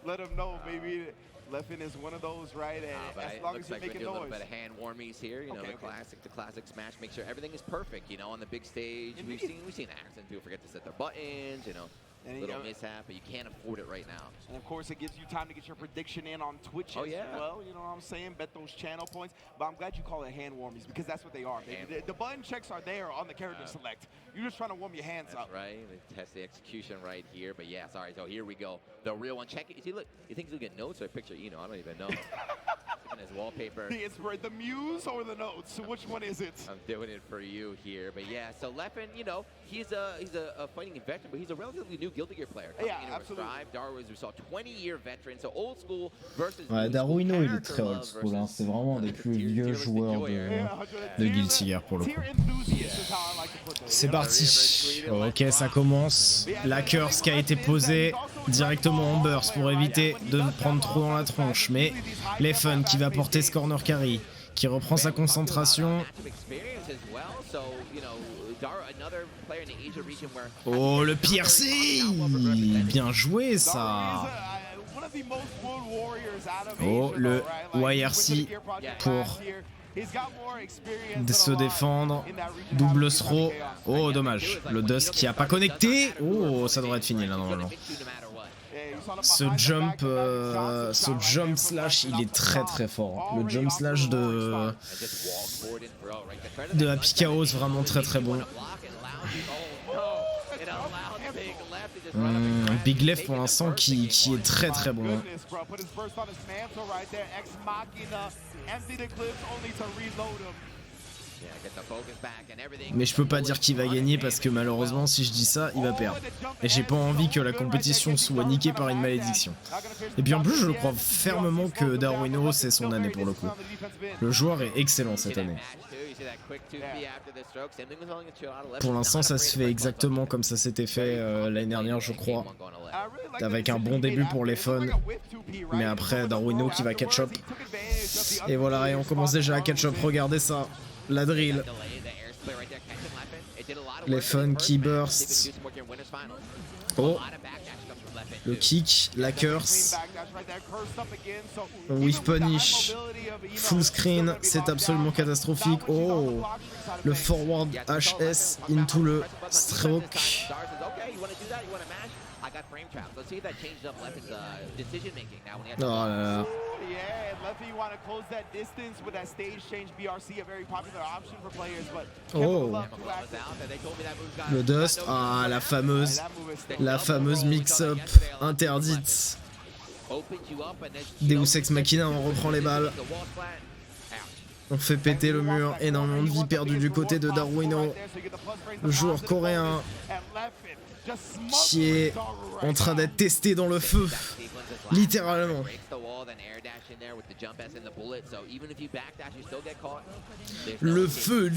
Let him know, baby. Leffen is one of those, right? As long as you're making noise. A little bit of hand warmies here, you know, the classic smash. Make sure everything is perfect, you know, on the big stage. We've seen accidents. People forget to set their buttons, you know. Little mishap, but you can't afford it right now. And of course, it gives you time to get your prediction in on Twitch as well. You know what I'm saying? Bet those channel points. But I'm glad you call it hand warmies because that's what they are. The button checks are there on the character select. You're just trying to warm your hands up. That's right. They test the execution right here. But yeah, sorry. So here we go. The real one. Check it. You see, look. You think he'll get notes or a picture? You know, I don't even know. The muse or the notes? Which one is it? I'm doing it for you here, but yeah. So Leffen, you know, he's a fighting veteran, but he's a relatively new Guilty Gear player. Yeah, absolutely. Daru, we saw 20-year veteran, so old school versus. Ouais, Daruino, il est très old school. Hein. C'est vraiment un des plus vieux joueurs de Guilty Gear pour le coup. C'est parti. Ok, ça commence. La curse qui a été posée directement en burst pour éviter de prendre trop dans la tronche, mais Leffen qui va porter ce corner carry, qui reprend sa concentration. Oh, le piercing! Bien joué ça! Oh, le YRC pour se défendre. Double throw. Oh, dommage. Le Dust qui a pas connecté. Oh, ça devrait être fini là normalement. Ce jump slash, il est très très fort. Le jump slash de Happy Chaos, vraiment très très bon. Big Leff pour l'instant qui est très très bon. Mais je peux pas dire qu'il va gagner parce que malheureusement si je dis ça il va perdre. Et j'ai pas envie que la compétition soit niquée par une malédiction. Et puis en plus je crois fermement que Daruino c'est son année pour le coup. Le joueur est excellent cette année. Pour l'instant ça se fait exactement comme ça s'était fait l'année dernière je crois. Avec un bon début pour les fun. Mais après Daruino qui va catch up. Et voilà et on commence déjà à catch up, regardez ça. La drill. Les fun qui burst. Oh. Le kick, la curse. With punish. Full screen, c'est absolument catastrophique. Oh. Le forward HS into le stroke. Oh là là. Oh. Le Dust, ah la fameuse mix-up interdite. Deus Ex Machina, on reprend les balles. On fait péter le mur, énormément de vie perdue du côté de Daruino. Le joueur coréen qui est en train d'être testé dans le feu, littéralement. Le feu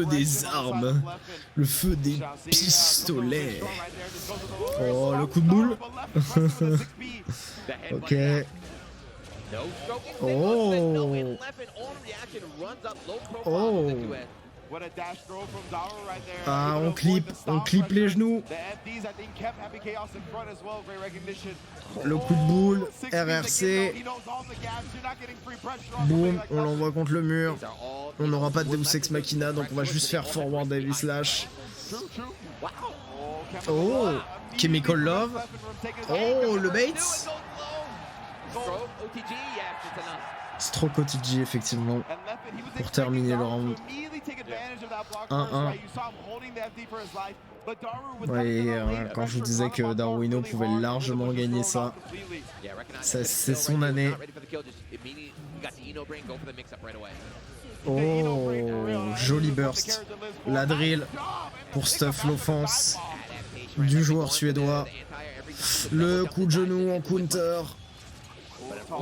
des armes, le feu des pistolets. Oh, le coup de boule. Ok. Oh. Oh. Ah, on clip les genoux. Le coup de boule, RRC. Boum, on l'envoie contre le mur. On n'aura pas de Deus Ex Machina, donc on va juste faire forward heavy slash. Oh, Chemical Love. Oh, le Bates. Stroke OTG effectivement pour terminer le round. 1-1. Ouais, quand je vous disais que Daruino pouvait largement gagner ça, c'est son année. Oh, joli burst. La drill pour stuff l'offense du joueur suédois. Le coup de genou en counter.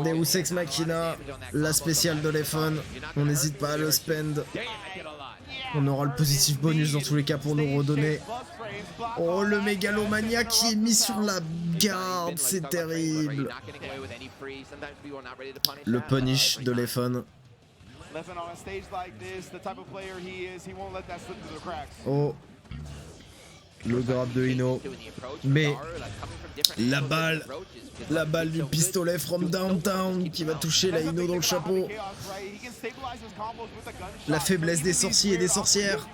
Deus Ex Machina, la spéciale de Leffen, on n'hésite pas à le spend. On aura le positif bonus dans tous les cas pour nous redonner. Oh, le mégalomania qui est mis sur la garde, c'est terrible. Le punish de Leffen. Oh, le grab de Ino. Mais la balle du pistolet from downtown qui va toucher la Ino dans le chapeau. La faiblesse des sorciers et des sorcières.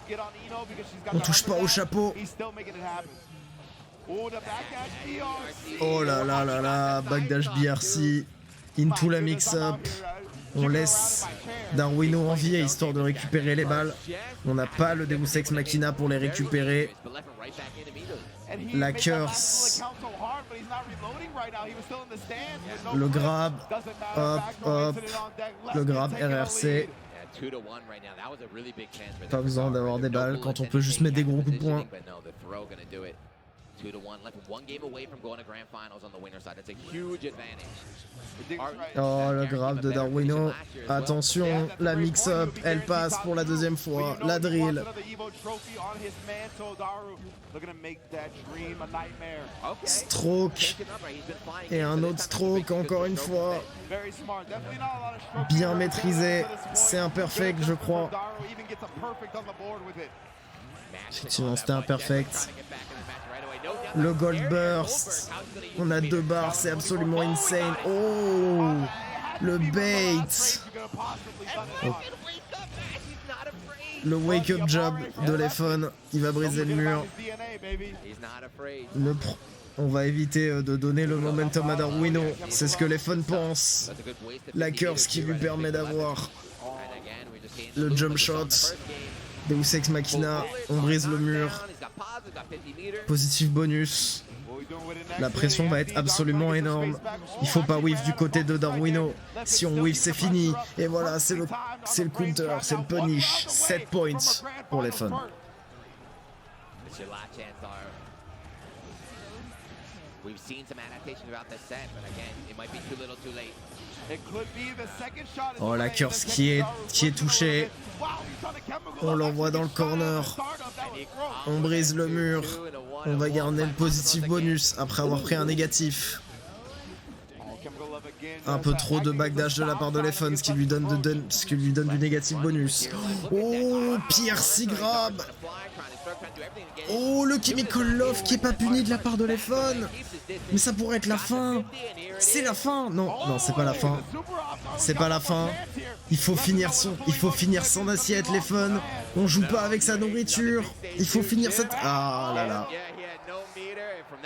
On touche pas au chapeau. Oh là là là là, backdash BRC into la mix-up. On laisse Daruino en vie histoire de récupérer les balles. On n'a pas le Deus Ex Machina pour les récupérer. La curse Le grab, hop, hop, le grab RRC. Pas besoin d'avoir des balles quand on peut juste mettre des gros coups de poing. 2-1, left one game away from going to grand finals on the winner side. That's a huge advantage. Oh, le grab de Darwino. Attention, la mix-up, elle passe pour la deuxième fois. La drill. Stroke. Et un autre stroke, encore une fois. Bien maîtrisé. C'est un perfect, je crois. Effectivement, c'était un perfect. Le Gold Burst. On a 2 barres, c'est absolument insane. Oh, le bait. Oh. Le wake-up jab de Leff, il va briser le mur. On va éviter de donner le momentum à Darwino. C'est ce que Leff pense. La curse qui lui permet d'avoir le jump shot. Deus Ex Machina, on brise le mur. Positif bonus. La pression va être absolument énorme. Il faut pas whiff du côté de Darwino. Si on whiff, c'est fini. Et voilà, c'est le counter, c'est le punish. 7 points pour les fun. Oh, la curse qui est touchée. On l'envoie dans le corner. On brise le mur. On va garder le positif bonus après avoir pris un négatif. Un peu trop de backdash de la part de Leff, ce qui lui donne du négatif bonus. Oh, Piercy grab. Oh, le Chemical Love qui est pas puni de la part de Leff. Mais ça pourrait être la fin. C'est la fin. Non, non, c'est pas la fin. C'est pas la fin. Il faut finir son assiette, Leff. On joue pas avec sa nourriture. Il faut finir cette... Ah là là.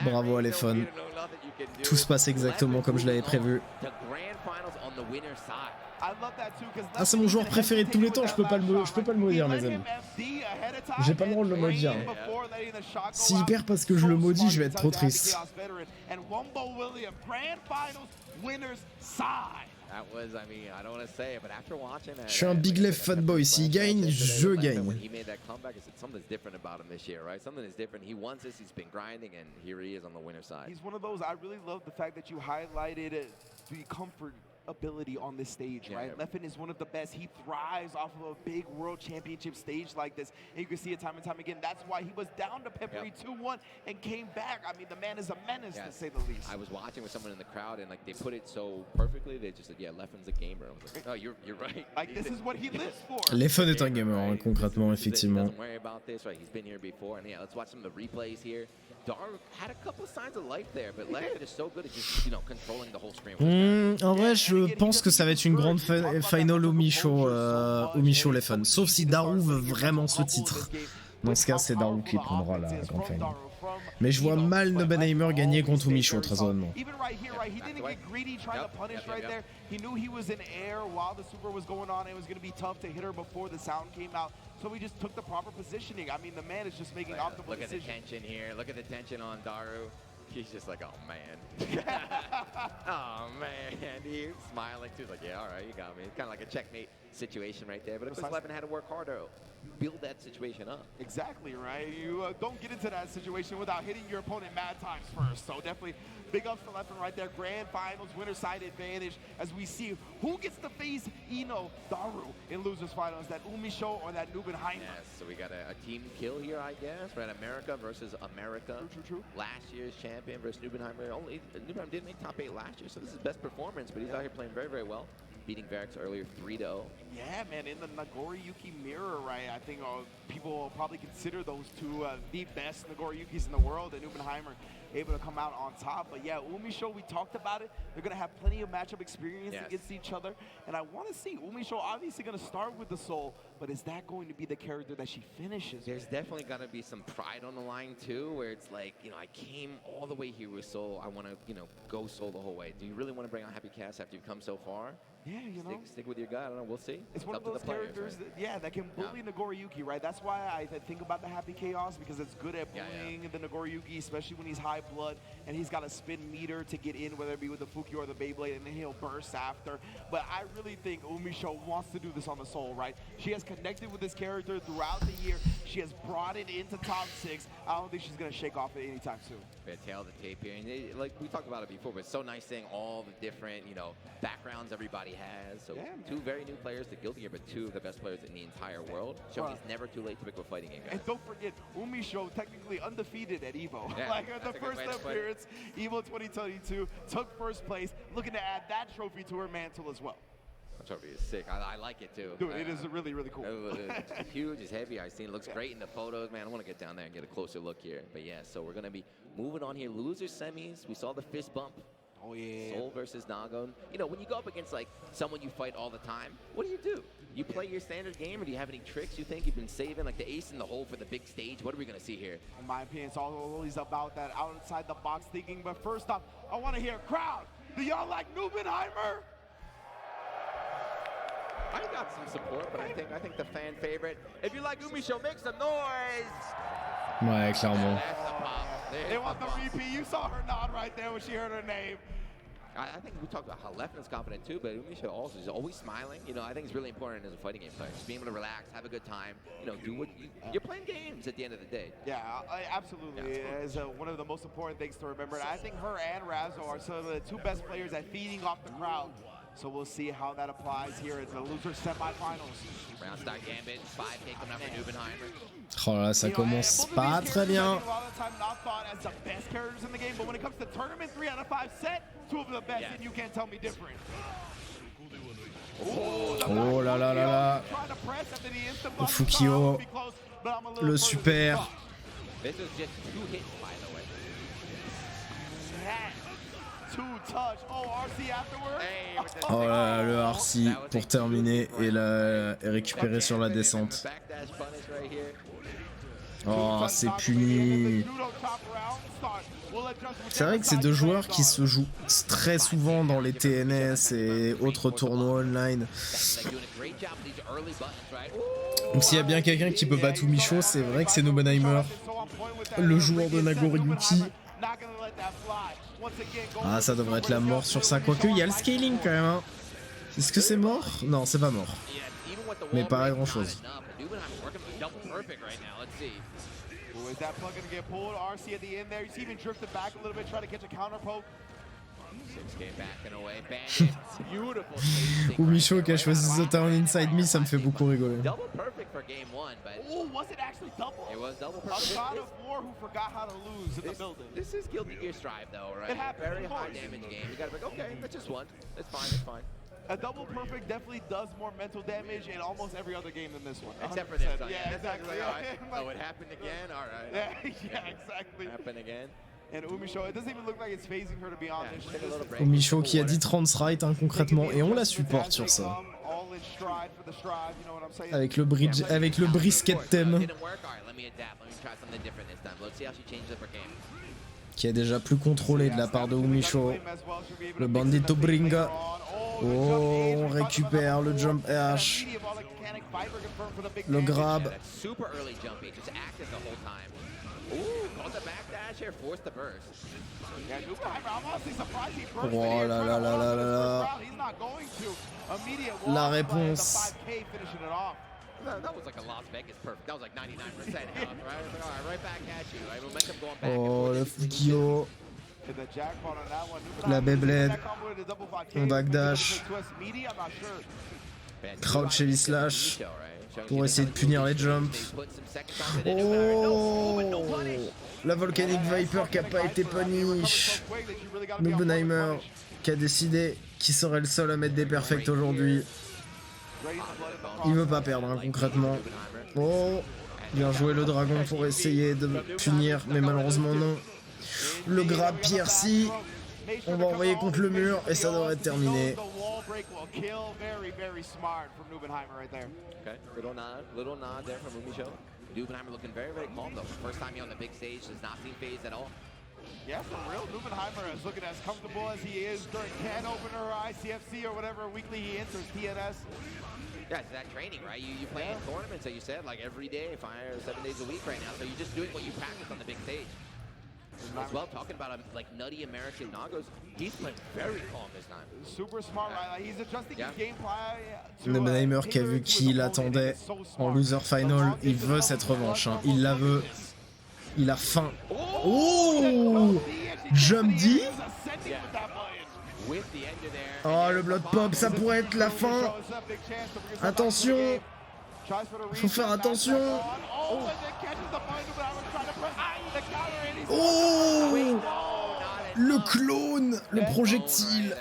Bravo à Leff. Tout se passe exactement comme je l'avais prévu. Ah, c'est mon joueur préféré de tous les temps, je peux pas le maudire, mes amis. J'ai pas le droit de le maudire. S'il perd parce que je le maudis, je vais être trop triste. Je suis un big Leff fanboy, s'il gagne, je gagne. Ability on this stage, right? Leff is one of the best. He thrives off of a big world championship stage like this. And you can see it time and time again. That's why he was down to Peppery 2-1 and came back. I mean, the man is a menace, to say the least. I was watching with someone in the crowd, and like they put it so perfectly. They just said, "Yeah, Leffen's a gamer." I was like, "Oh, you're right." Like this is what he lives for. Leff est un gamer, hein, concrètement, effectivement. Don't worry about this, right? He's been here before, and yeah, let's watch some of the replays here. Daru had a couple of signs of life there, but Leff is so good at just, you know, controlling the whole screen. En vrai, je pense que ça va être une grande final au Michaud Leff. Sauf si Daru veut vraiment ce titre. Dans ce cas, c'est Daru qui prendra la grande final. Mais je vois mal Neubenheimer gagner contre Michaud, très honnêtement. He knew he was in air while the super was going on. It was going to be tough to hit her before the sound came out. So he just took the proper positioning. I mean, the man is just making optimal decisions. Look at the tension here. Look at the tension on Daru. He's just like, oh man. Oh man. He's smiling too. Like, yeah, all right, you got me. It's kind of like a checkmate situation right there. But of course, Leff had to work harder. Build that situation up. Exactly, right? You don't get into that situation without hitting your opponent mad times first. So definitely big ups for Leff right there. Grand finals, winner side advantage as we see who gets to face Ino, Daru in losers finals, that Umisho or that Nubenheimer. Yes, so we got a team kill here, I guess. Right, America versus America. True. Last year's champion versus Nubenheimer. Nubenheimer didn't make top 8 last year, so this is his best performance, but he's out here playing very, very well. Beating Varix earlier 3-0. Yeah, man, in the Nagoriyuki mirror, right? I think people will probably consider those two the best Nagoriyukis in the world, and Nubenheimer able to come out on top. But yeah, Umisho, we talked about it. They're going to have plenty of matchup experience against each other. And I want to see Umisho obviously going to start with the Soul, but is that going to be the character that she finishes? There's definitely going to be some pride on the line too, where it's like, you know, I came all the way here with Soul. I want to, you know, go Soul the whole way. Do you really want to bring on Happy Cass after you've come so far? Yeah, you know. Stick with your guy. I don't know. We'll see. It's one of those characters that can bully Nagoriyuki, right? That's why I think about the Happy Chaos, because it's good at bullying the Nagoriyuki, especially when he's high dry blood, and he's got a spin meter to get in, whether it be with the Fuki or the Beyblade, and then he'll burst after. But I really think Umisho wants to do this on the Soul, right? She has connected with this character throughout the year. She has brought it into top 6. I don't think she's going to shake off it anytime soon. Tail of the tape here, and like we talked about it before, but it's so nice seeing all the different, backgrounds everybody has. So two very new players to Guilty Gear, but two of the best players in the entire world. Showing it's never too late to pick up a fighting game, guys. And don't forget, Umisho technically undefeated at EVO. Yeah, like the first appearance, EVO 2022, took first place, looking to add that trophy to her mantle as well. That trophy is sick. I like it too. Dude, it is really, really cool. It's huge, it's heavy. I've seen it looks great in the photos, man. I want to get down there and get a closer look here. But yeah, so we're going to be moving on here. Loser semis. We saw the fist bump. Oh, yeah. Soul versus Nago. When you go up against like someone you fight all the time, what do? You play your standard game, or do you have any tricks you think you've been saving, like the ace in the hole for the big stage? What are we going to see here? In my opinion, it's always about that outside the box thinking. But first off, I want to hear, crowd, do y'all like Nubenheimer? I got some support, but I think the fan favorite. If you like Umisho, make some noise. Ouais, clairement. They want the repeat. You saw her nod right there when she heard her name. I think we talked about how Leff is confident too, but Umisho also is always smiling. I think it's really important as a fighting game player. Just being able to relax, have a good time. Do what you're playing games at the end of the day. Yeah, absolutely. It is one of the most important things to remember. And I think her and Razo are some of the two best players at feeding off the crowd. So we'll see how that applies here in the loser semifinals. Round start gambit, 5K coming up for Nubenheimer. Oh là, ça commence pas très bien. A lot of the time not thought as the best characters in the game, but when it comes to tournament 3 out of 5 set, 2 of the best, and you can't tell me different. Oh là là là là. Le Fukio. Le super. This is just 2 hits, by the way. Oh là là, le RC pour terminer et récupérer sur la descente. Oh, c'est puni. C'est vrai que c'est deux joueurs qui se jouent très souvent dans les TNS et autres tournois online. Donc s'il y a bien quelqu'un qui peut battre Umisho, c'est vrai que c'est Nubenheimer, le joueur de Nagoriyuki. Ah, ça devrait être la mort sur ça. Quoique, il y a le scaling quand même. Hein. Est-ce que c'est mort? Non, c'est pas mort. Mais pas grand chose. Umisho qui a choisi The Town Inside Me, ça me fait beaucoup rigoler. This is Guilty Gear Strive though, right? Very high damage game. You gotta be like, okay, that's just one. That's fine, that's fine. A double perfect definitely does more mental damage in almost every other game than this one. 100%. Except for this one. Yeah, exactly. Oh, it happened again? Alright. Yeah, exactly. Happened again. And Umisho, it doesn't even look like it's phasing her to be honest. Umisho qui a dit 30 right concrètement et on la supporte sur ça. Avec le bridge, avec le brisket thème. Qui est déjà plus contrôlé de la part de Umisho. Le bandito bringa. Oh, on récupère le jump H. Le grab. Oh là là là là là là. La réponse. Oh, le Fukio. La Beyblade. On backdash. Crouch heavy slash. Pour essayer de punir les jumps. Oh, la Volcanic Viper qui a pas été punish. Nubenheimer qui a décidé qu'il serait le seul à mettre des perfects aujourd'hui. Il veut pas perdre concrètement. Oh, bien joué le dragon pour essayer de punir, mais malheureusement non. Le grab Piercy. On va envoyer contre le mur et ça devrait être terminé. Okay, little nod there from Umisho. Nubenheimer looking very, very calm though. First time here on the big stage, does not seem phased at all. Yeah, for real, Nubenheimer is looking as comfortable as he is during can opener or ICFC or whatever weekly he enters TNS. Yeah, it's that training, right? You play in tournaments, like you said, like every day, 5 or 7 days a week right now. So you're just doing what you practice on the big stage. as well, talking about him like nutty American Nagos. He's playing very calm this time. Super smart, right? Like he's adjusting his gameplay. Oppenheimer qui a vu qui l'attendait en loser final, il veut cette revanche, hein. Il la veut. Il a faim. Oh, Jump D. Oh, le blood pop, ça pourrait être la fin. Attention. Faut faire attention. Oh, le clone, le projectile.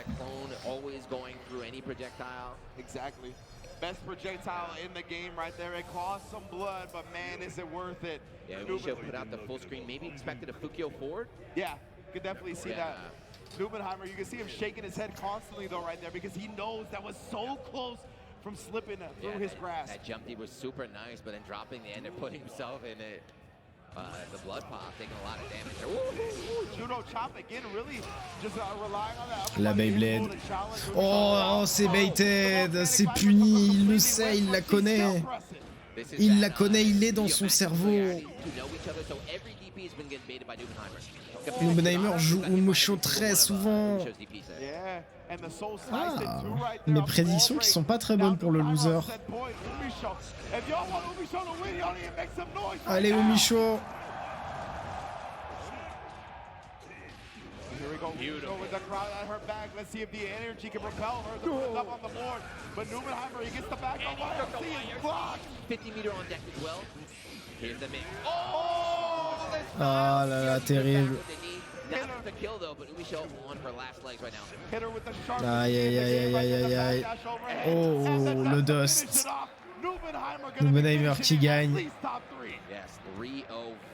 Exactly. Best projectile in the game right there. It cost some blood, but man, is it worth it. Yeah, we should put out the full screen. Maybe expected a Fukio forward. Yeah, you could definitely see that. Nubenheimer, you can see him shaking his head constantly though right there because he knows that was so close from slipping through his grasp. That jump D was super nice, but then dropping the end and putting himself in it. The blood pop, taking a lot of damage. Ooh, Judo chop again, really just relying on that. La Beyblade. Oh, c'est baited, c'est puni, il le sait, il la connaît. Il la connaît, il est dans son cerveau. Nubenheimer joue Umusho très souvent. Ah, mes prédictions qui sont pas très bonnes pour le loser. Allez, Umisho. Here we go. Beautiful. With the crowd at her back. Let's see if the energy can propel her to put up on the board. But Nubenheimer, he gets the back on YFC and blocked. 50-meter on deck as well. Here's the mix. Oh! Ah là là, terrible. Not the kill though, but Umisho on her last legs right now. Hit her with the sharp. Aïe aïe aïe aïe aïe aïe. Oh, le dust. Nubenheimer qui gagne. Yes, 3-0,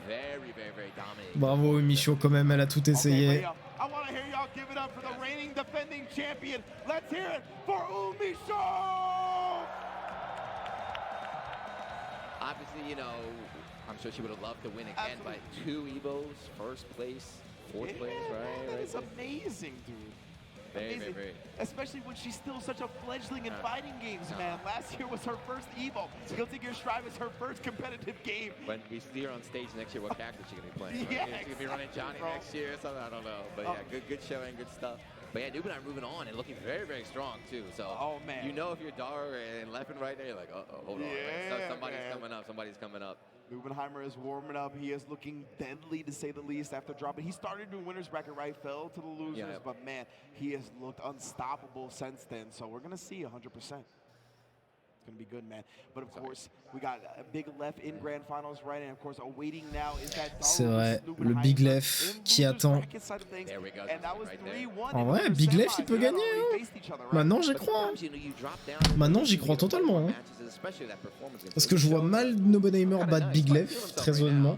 very dominant. Bravo Umisho quand même, elle a tout essayé. I want to hear y'all give it up for the reigning defending champion. Let's hear it for Umisho! Obviously, you know, I'm sure she would have loved to win again, but 2 Evos, first place, 4th place, right? That is amazing, dude. Amazing. Very. Especially when she's still such a fledgling in fighting games, man. Last year was her first Evo. Guilty Gear Strive is her first competitive game. When we see her on stage next year, what character is she going to be playing? Yeah, She's going to be running Johnny next year or something, I don't know. But yeah, good showing, good stuff. But yeah, Nubenheimer moving on and looking very strong too. So man. You know if you're Dar and Leff right there, you're like, hold on. So somebody's coming up. Nubenheimer is warming up. He is looking deadly, to say the least, after dropping. He started doing winner's bracket, right? Fell to the losers, but man, he has looked unstoppable since then. So we're going to see 100%. It's going to be good, man. But of course, we got a big Leff in grand finals, right? And of course, awaiting now is that C'est vrai, le Big Leff qui attend. En vrai, Big Leff il peut gagner, hein. Maintenant j'y crois. Maintenant j'y crois totalement, hein. Parce que je vois mal Nubenheimer battre Big Leff, très honnêtement.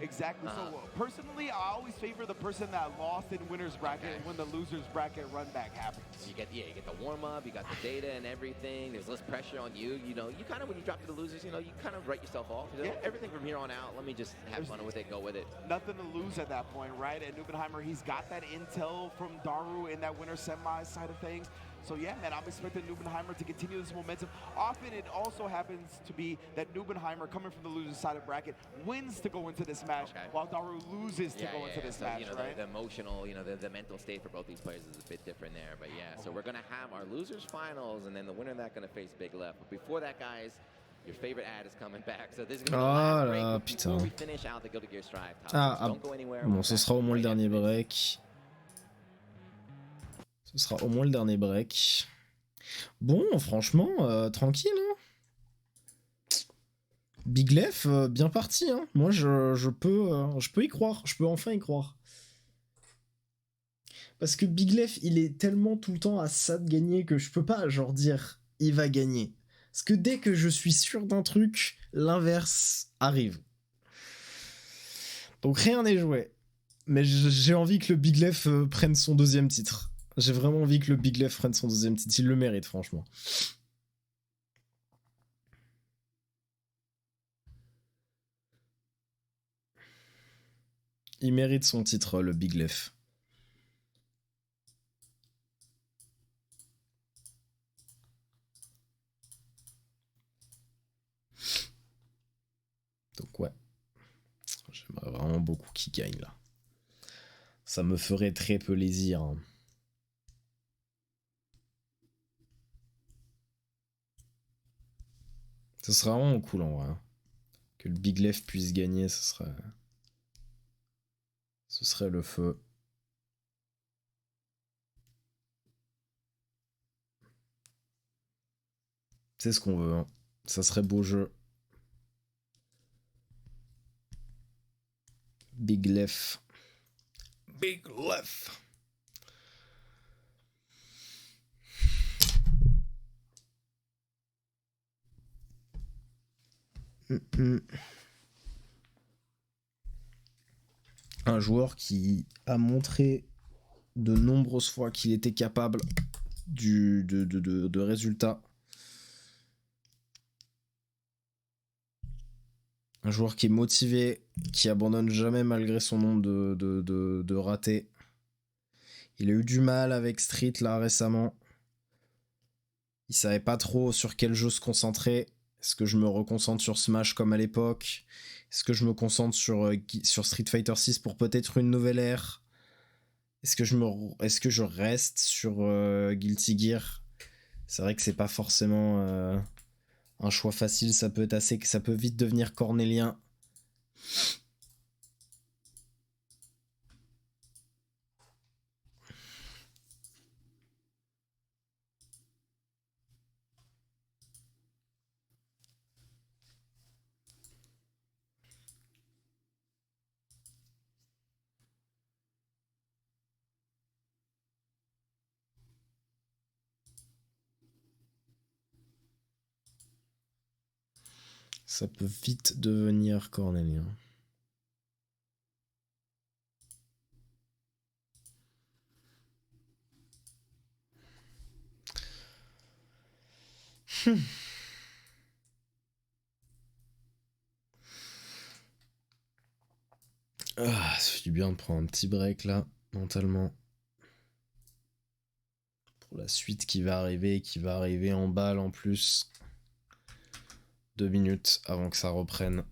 Personally, I always favor the person that lost in winner's bracket when the loser's bracket run back happens. You get the warm up, you got the data and everything. There's less pressure on you. You know, you kind of when you drop to the losers, you know, you kind of write yourself off. You know, everything from here on out. Let me just have fun with it, go with it. Nothing to lose at that point, right? And Nubenheimer, he's got that intel from Daru in that winner semi side of things. So yeah, man, I'm expecting Nubenheimer to continue this momentum. Often it also happens to be that Nubenheimer, coming from the loser's side of bracket, wins to go into this match, while Daru loses to go into this match, you know, right? The emotional, you know, the mental state for both these players is a bit different there. But yeah, so we're going to have our losers finals, and then the winner of that going to face Big Leff. But before that, guys, your favorite ad is coming back. So this is going to be the last break before we finish out the Guilty Gear Strive. Don't go anywhere. Bon, ce sera au moins le dernier break. Ce sera au moins le dernier break. Bon, franchement, tranquille, hein. Big Leff, bien parti, hein. Moi, je peux y croire. Je peux enfin y croire. Parce que Big Leff, il est tellement tout le temps à ça de gagner que je peux pas, genre, dire il va gagner. Parce que dès que je suis sûr d'un truc, l'inverse arrive. Donc rien n'est joué. Mais j'ai envie que le Big Leff prenne son 2e titre. J'ai vraiment envie que le Big Leff prenne son 2e titre. Il le mérite, franchement. Il mérite son titre, le Big Leff. Donc ouais. J'aimerais vraiment beaucoup qu'il gagne, là. Ça me ferait très plaisir. Ce serait vraiment cool en vrai. Que le Big Leff puisse gagner, ce serait le feu. C'est ce qu'on veut, hein. Ça serait beau jeu. Big Leff. Big Leff. Un joueur qui a montré de nombreuses fois qu'il était capable de résultats. Un joueur qui est motivé, qui abandonne jamais malgré son nombre de ratés. Il a eu du mal avec Street là récemment. Il savait pas trop sur quel jeu se concentrer. Est-ce que je me reconcentre sur Smash comme à l'époque? Est-ce que je me concentre sur Street Fighter 6 pour peut-être une nouvelle ère? Est-ce que je reste sur Guilty Gear? C'est vrai que c'est pas forcément un choix facile, ça peut vite devenir cornélien. Ça peut vite devenir cornélien. Ah, ça fait du bien de prendre un petit break là, mentalement. Pour la suite qui va arriver en balle en plus. 2 minutes avant que ça reprenne.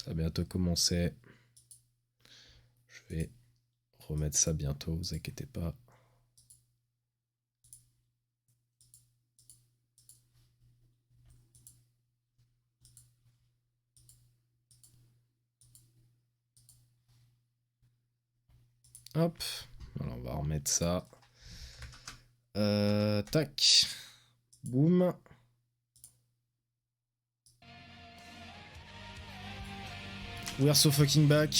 Ça va bientôt commencer. Je vais remettre ça bientôt, vous inquiétez pas. Hop, voilà, on va remettre ça. Tac. Boum. We're so fucking back.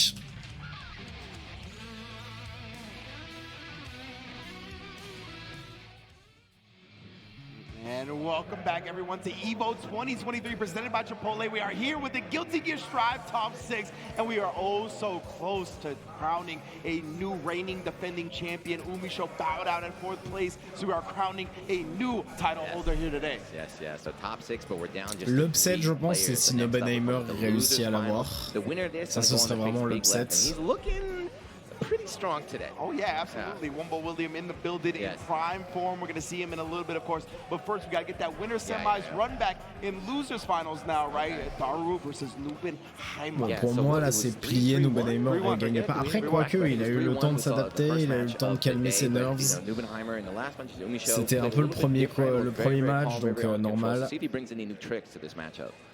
And welcome back, everyone, to EVO 2023, presented by Chipotle. We are here with the Guilty Gear Strive Top 6, and we are oh so close to crowning a new reigning defending champion. Umisho bowed out at 4th place, so we are crowning a new title holder here today. Yes. So top 6, but we're down just l'upset, je pense, c'est si Nobenheimer réussit à l'avoir. Ça, ce serait vraiment l'upset. pretty strong today. Oh yeah, absolutely. Wumbo William in the building in prime form. We're going to see him in a little bit, of course. But first, we got to get that winner semis run back in losers finals now, right? Daru versus Nubenheimer. Bon, pour moi, là, c'est plié. Nubenheimer ne gagne pas. Après, quoique, il a eu le temps de s'adapter, il a eu le temps de calmer ses nerves. C'était un peu le premier match, donc normal.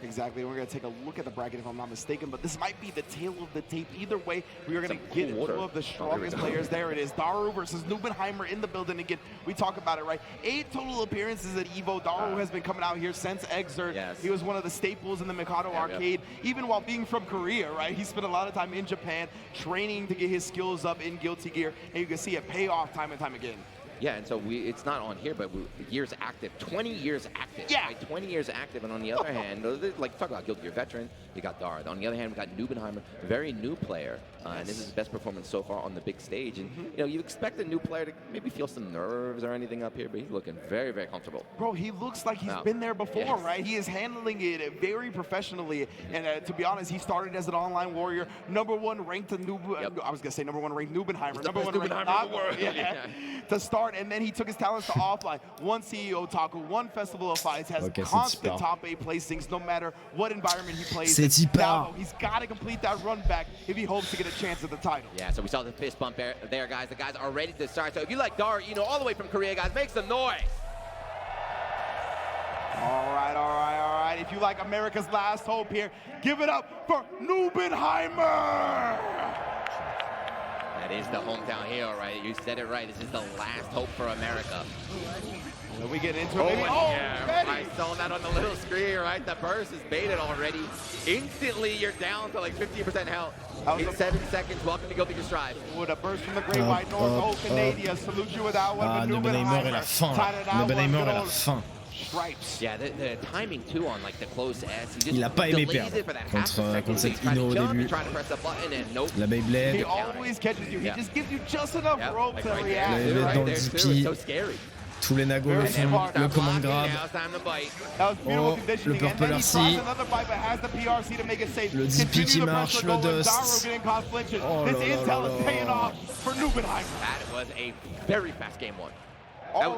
Exactly. We're going to take a look at the bracket if I'm not mistaken, but this might be the tail of the tape. Either way, we are going to get two of the strongest players. There it is. Daru versus Nubenheimer in the building again. We talk about it, right? 8 total appearances at EVO. Daru has been coming out here since Ggst. He was one of the staples in the Mikado arcade, even while being from Korea, right? He spent a lot of time in Japan training to get his skills up in Guilty Gear, and you can see it pay off time and time again. Yeah, and so it's not on here, but years active, 20 years active. Yeah. Right? 20 years active, and on the other hand, like talk about Guilty Gear veteran, you got Dara. On the other hand, we got Nubenheimer, very new player, and this is his best performance so far on the big stage. And you know, you expect a new player to maybe feel some nerves or anything up here, but he's looking very, very comfortable. Bro, he looks like he's been there before, right? He is handling it very professionally, and to be honest, he started as an online warrior, #1 ranked I was gonna say #1 ranked Nubenheimer, #1 ranked Nago, to start, and then he took his talents to offline. One CEO Taku, one Festival of Fights, has constant top 8 placings no matter what environment he plays. Now, he's got to complete that run back if he hopes to get a chance at the title. Yeah, so we saw the fist bump there, guys. The guys are ready to start. So if you like Dara, you know, all the way from Korea, guys, make some noise. All right. If you like America's last hope here, give it up for Nubenheimer. That is the hometown hero, right? You said it right. This is the last hope for America. When we get into it, I saw that on the little screen, right? The burst is baited already. Instantly, you're down to like 50% health. In 7 seconds, welcome to Guilty Gear Strive. With a burst from the Great White North, oh Canada, salute you with that one. Ah, Nubenheimer est la fin. Nubenheimer est la fin. Yeah, the timing too on like the close S. Il a pas aimé perdre contre cette Ino au début. La Beyblade. He always catches you. He just gives you just enough rope to react. La Beyblade dans le DP. Tous les nagos le font, le command grab. Oh, le purple RC. Le DP qui marche, le dust. Oh là là là. That was a very fast game one.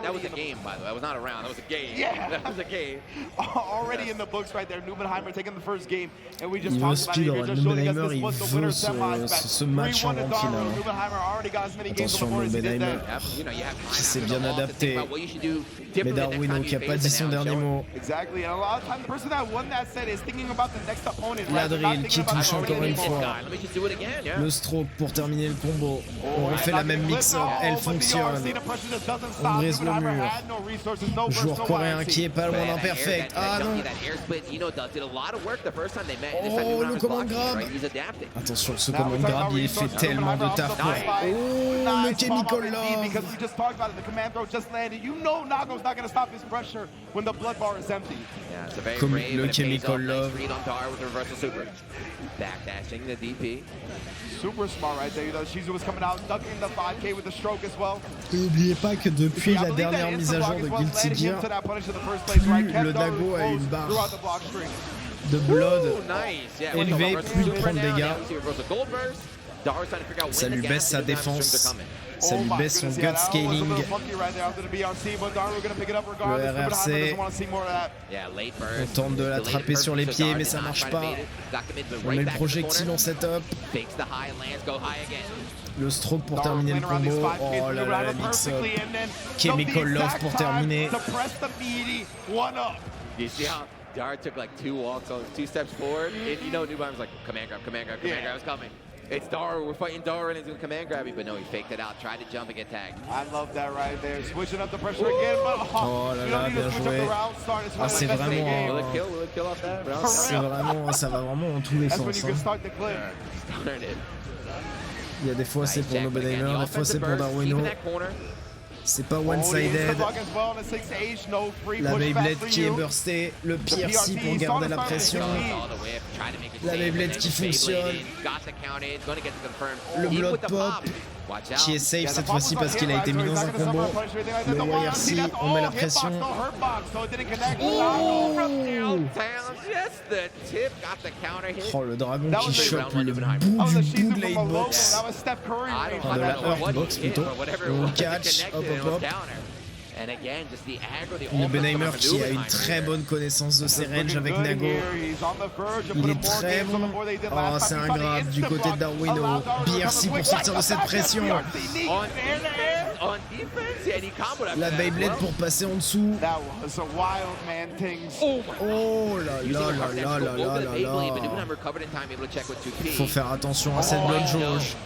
That was a game, by the way. That was not a round. That was a game. Yeah. That was a game. Already in the books right there. Nubenheimer taking the first game. And we just talked about it. You're just showing us this was the winner semis. Ce match en rang final. Attention, Nubenheimer qui s'est bien adapté. Mais Darwino qui n'a pas dit son dernier mot. La drill qui touche encore une fois. Le stroke pour terminer le combo. On refait la même mix-up. Elle fonctionne. On brise le mur. Joueur coréen qui est pas loin d'un perfect. Ah non. Oh, le command grab. Attention, ce command grab, il fait tellement de taf pour... Oh, le chemical love. Comme le chemical love. Backdashing the DP. Super smart right there. Shizu was coming out, ducking the 5K with the stroke as well. N'oubliez pas que depuis la dernière mise à jour de Guilty Gear, plus le Dago a une barre de blood élevée, plus il prend de dégâts. Ça lui baisse sa défense. Ça lui baisse son gut scaling. Le RRC. On tente de l'attraper sur les pieds, mais ça marche pas. On met le projectile en setup. Le stroke pour terminer le combo. Oh là là, la mix-up. Chemical Love pour terminer. Dara took like 2 steps forward, and you know, Nubenheimer's like, command grab, it's coming. It's Dara, we're fighting Dara, and he's gonna command grab me, but no, he faked it out, tried to jump and get tagged. I love that right there, switching up the pressure again, but oh là là, bien joué. Ah, c'est vraiment... C'est vraiment, ça va vraiment en tous les sens. Il y a des fois c'est pour Nubenheimer, des fois c'est pour Darwino. C'est pas one-sided. La Beyblade qui est burstée. Le PRC pour garder la pression. La Beyblade qui fonctionne. Le blood pop. qui est safe cette fois-ci parce qu'il a été mis dans un combo. Le YRC, on met la pression. Oh, le dragon qui chope le bout du bout de la hitbox. Enfin, de la heartbox plutôt. On catch, hop hop hop. Le Benheimer qui a une très bonne connaissance de ses ranges avec Nago. Il est très bon. Oh, c'est ingrat du côté de Darwino. BRC pour sortir de cette pression. La Beyblade pour passer en dessous. Oh là là là là là là là là. Faut faire attention à cette blood jauge.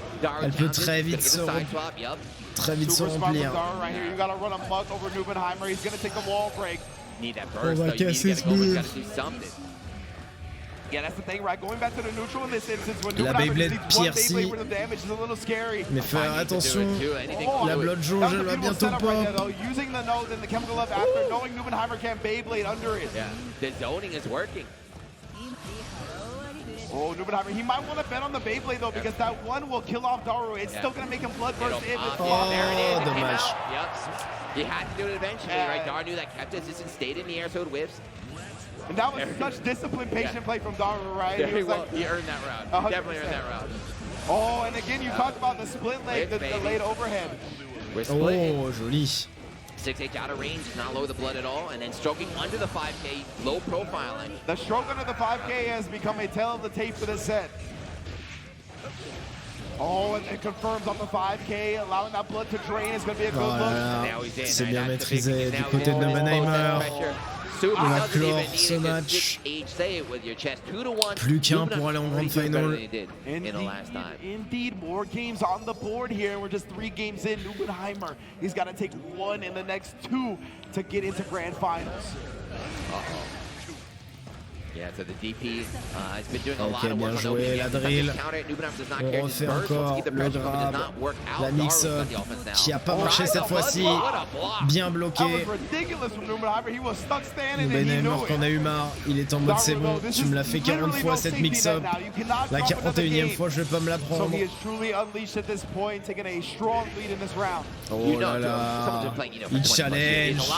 Elle peut très vite se remplir. On va casser ce mur. La Beyblade piercy. Mais faire attention. La blood jauge elle va bientôt pop. Oh, Nubenheimer, he might want to bet on the Beyblade though because that one will kill off Daru. It's still going to make him bloodburst if it's there it is. Dommage. Yep. He had to do it eventually, right? Daru knew that kept his distance, stayed in the air, so it whiffs. And that was such disciplined, patient play from Daru, right? Very well. He earned that round. He definitely earned that round. Oh, and again, you talked about the split leg, the late overhead. Oh, joli. 6H out of range, does not lower the blood at all, and then stroking under the 5K, low profiling. The stroke under the 5K has become a tale of the tape for this set. Oh, and it confirms on the 5K, allowing that blood to drain is going to be a good look. C'est bien maîtrisé du côté de Benheimer. On va clore ce match. Plus qu'un pour aller en Grand Final. Indeed, more games on the board here. We're just 3 games in. Nubenheimer, he's got to take 1 in the next 2 to get into Grand Finals. Yeah, so the DP has been doing a lot of bien work joué, on la drill. On refait encore le grab, la mix-up qui a pas marché cette fois-ci. Bien bloqué. Le Benheimer qu'on a eu marre, il est en mode c'est bon, tu me l'as fait 40 fois cette mix-up. La 41e fois, je vais pas me la prendre. Oh là là, il challenge.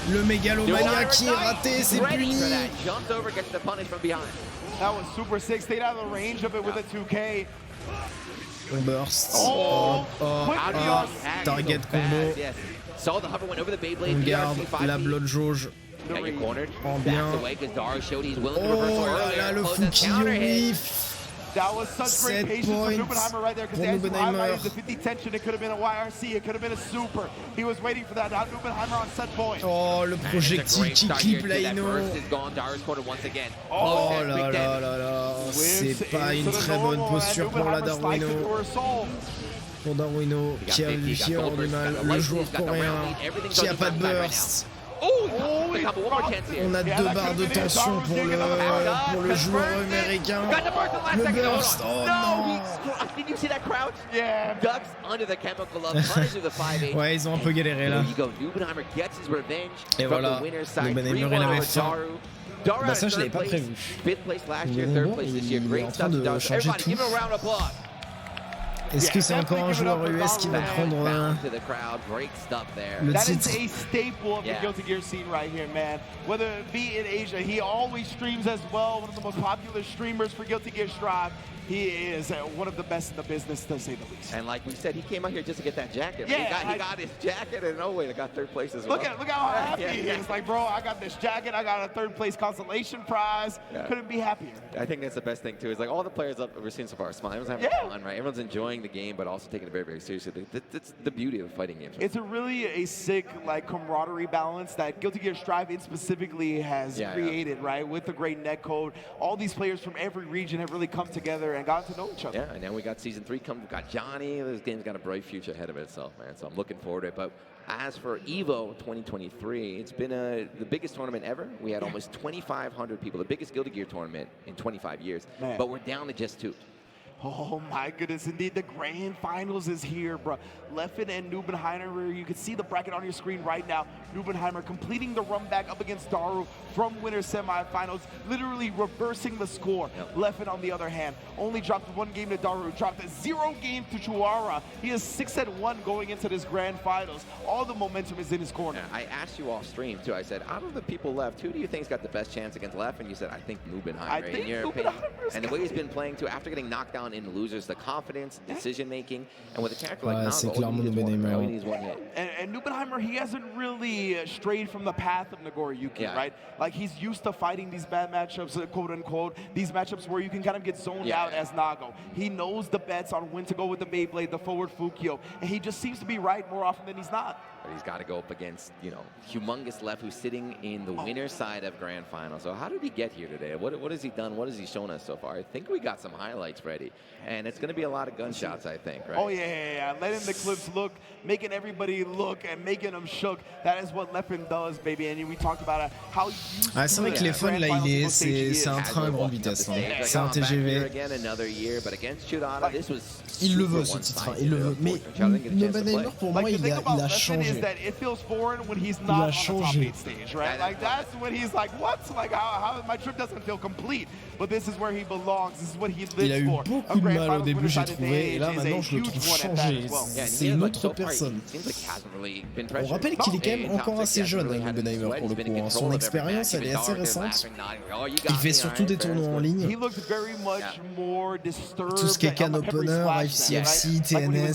Le mégalomania qui est raté, c'est puni. The punish from behind. That was super sick. Stayed out of the range of it with a 2K. On burst. Target combo. On garde la blood jauge. En bien. Oh là là, le Fukio whiff. That was such great patience from Nubenheimer right there because as you highlighted the 50 tension, it could have been a YRC, it could have been a super. He was waiting for that. Now Nubenheimer on set point. Oh, le projectile qui clip Laino. Oh là là là là. C'est pas une très bonne posture pour la Darwino. Pour Darwino qui a hors du mal. Le joueur coréen qui a pas de burst. On a 2 barres de tension pour le joueur américain. Le burst, oh non. Ouais, ils ont un peu galéré là. Et voilà, le Benheimer il avait faim. Bah ça je l'avais pas prévu. Bon, il est en train de changer tout. Est-ce que c'est encore un joueur US qui va prendre le titre? That is a staple of the Guilty Gear scene right here, man. Whether it be in Asia, he always streams as well. One of the most popular streamers for Guilty Gear Strive. He is one of the best in the business, to say the least. And like we said, he came out here just to get that jacket. Yeah, he got his jacket, and oh wait, I got 3rd place as well. Look how happy he is. Like, bro, I got this jacket. I got a 3rd place consolation prize. Couldn't be happier. I think that's the best thing too. Is like all the players up we're seeing so far are smiling. Everyone's having fun, right? Everyone's enjoying the game, but also taking it very, very seriously. That's the beauty of fighting games. Right? It's really a sick like camaraderie balance that Guilty Gear Strive specifically has created, right? With the great netcode, all these players from every region have really come together and gotten to know each other. Yeah, and now we got Season 3 coming. We've got Johnny. This game's got a bright future ahead of itself, man. So I'm looking forward to it. But as for EVO 2023, it's been the biggest tournament ever. We had almost 2,500 people, the biggest Guilty Gear tournament in 25 years. Man. But we're down to just 2. Oh my goodness, indeed, the grand finals is here, bro. Leffen and Nubenheimer, you can see the bracket on your screen right now. Nubenheimer completing the run back up against Daru from winner semifinals, literally reversing the score. Leffen, on the other hand, only dropped 1 game to Daru, dropped 0 games to Chuara. He is 6-1 going into this grand finals. All the momentum is in his corner. Yeah, I asked you off stream too. I said, out of the people left, who do you think's got the best chance against Leff? And you said, I think Nubenheimer. In your opinion, and the way he's been playing too, after getting knocked down in losers, the confidence, decision making, and with a character like Nago, all he needs one hit. And Nubenheimer, he hasn't really strayed from the path of Nagoriyuki, right? Like, he's used to fighting these bad matchups, quote unquote, these matchups where you can kind of get zoned out as Nago. He knows the bets on when to go with the Beyblade, the forward Fukyo, and he just seems to be right more often than he's not. But he's got to go up against, you know, humongous Leff, who's sitting in the winner's side of Grand Final. So how did he get here today? What has he done? What has he shown us so far? I think we got some highlights ready. And it's going to be a lot of gunshots, I think, right? Oh, yeah. Letting the clips look, making everybody look, and making them shook. That is what Leffen does, baby. And we talked about how used c'est vrai que Leffen, là, c'est un train à grande vitesse. C'est un TGV. Il le veut, ce titre. Il le veut. Mais Nubenheimer, pour moi, il a changé. Il a changé. Like, that's when he's like, what? Like, how my trip doesn't feel complete. But this is where he belongs. This is what he lives for. Il a eu beaucoup de mal au début, j'ai trouvé, et là maintenant je le trouve changé. C'est une autre personne. On rappelle qu'il est quand même encore assez jeune, Nubenheimer, pour le coup. Son expérience, elle est assez récente. Il fait surtout des tournois en ligne. Tout ce qui est Can Opener, IFCFC, TNS,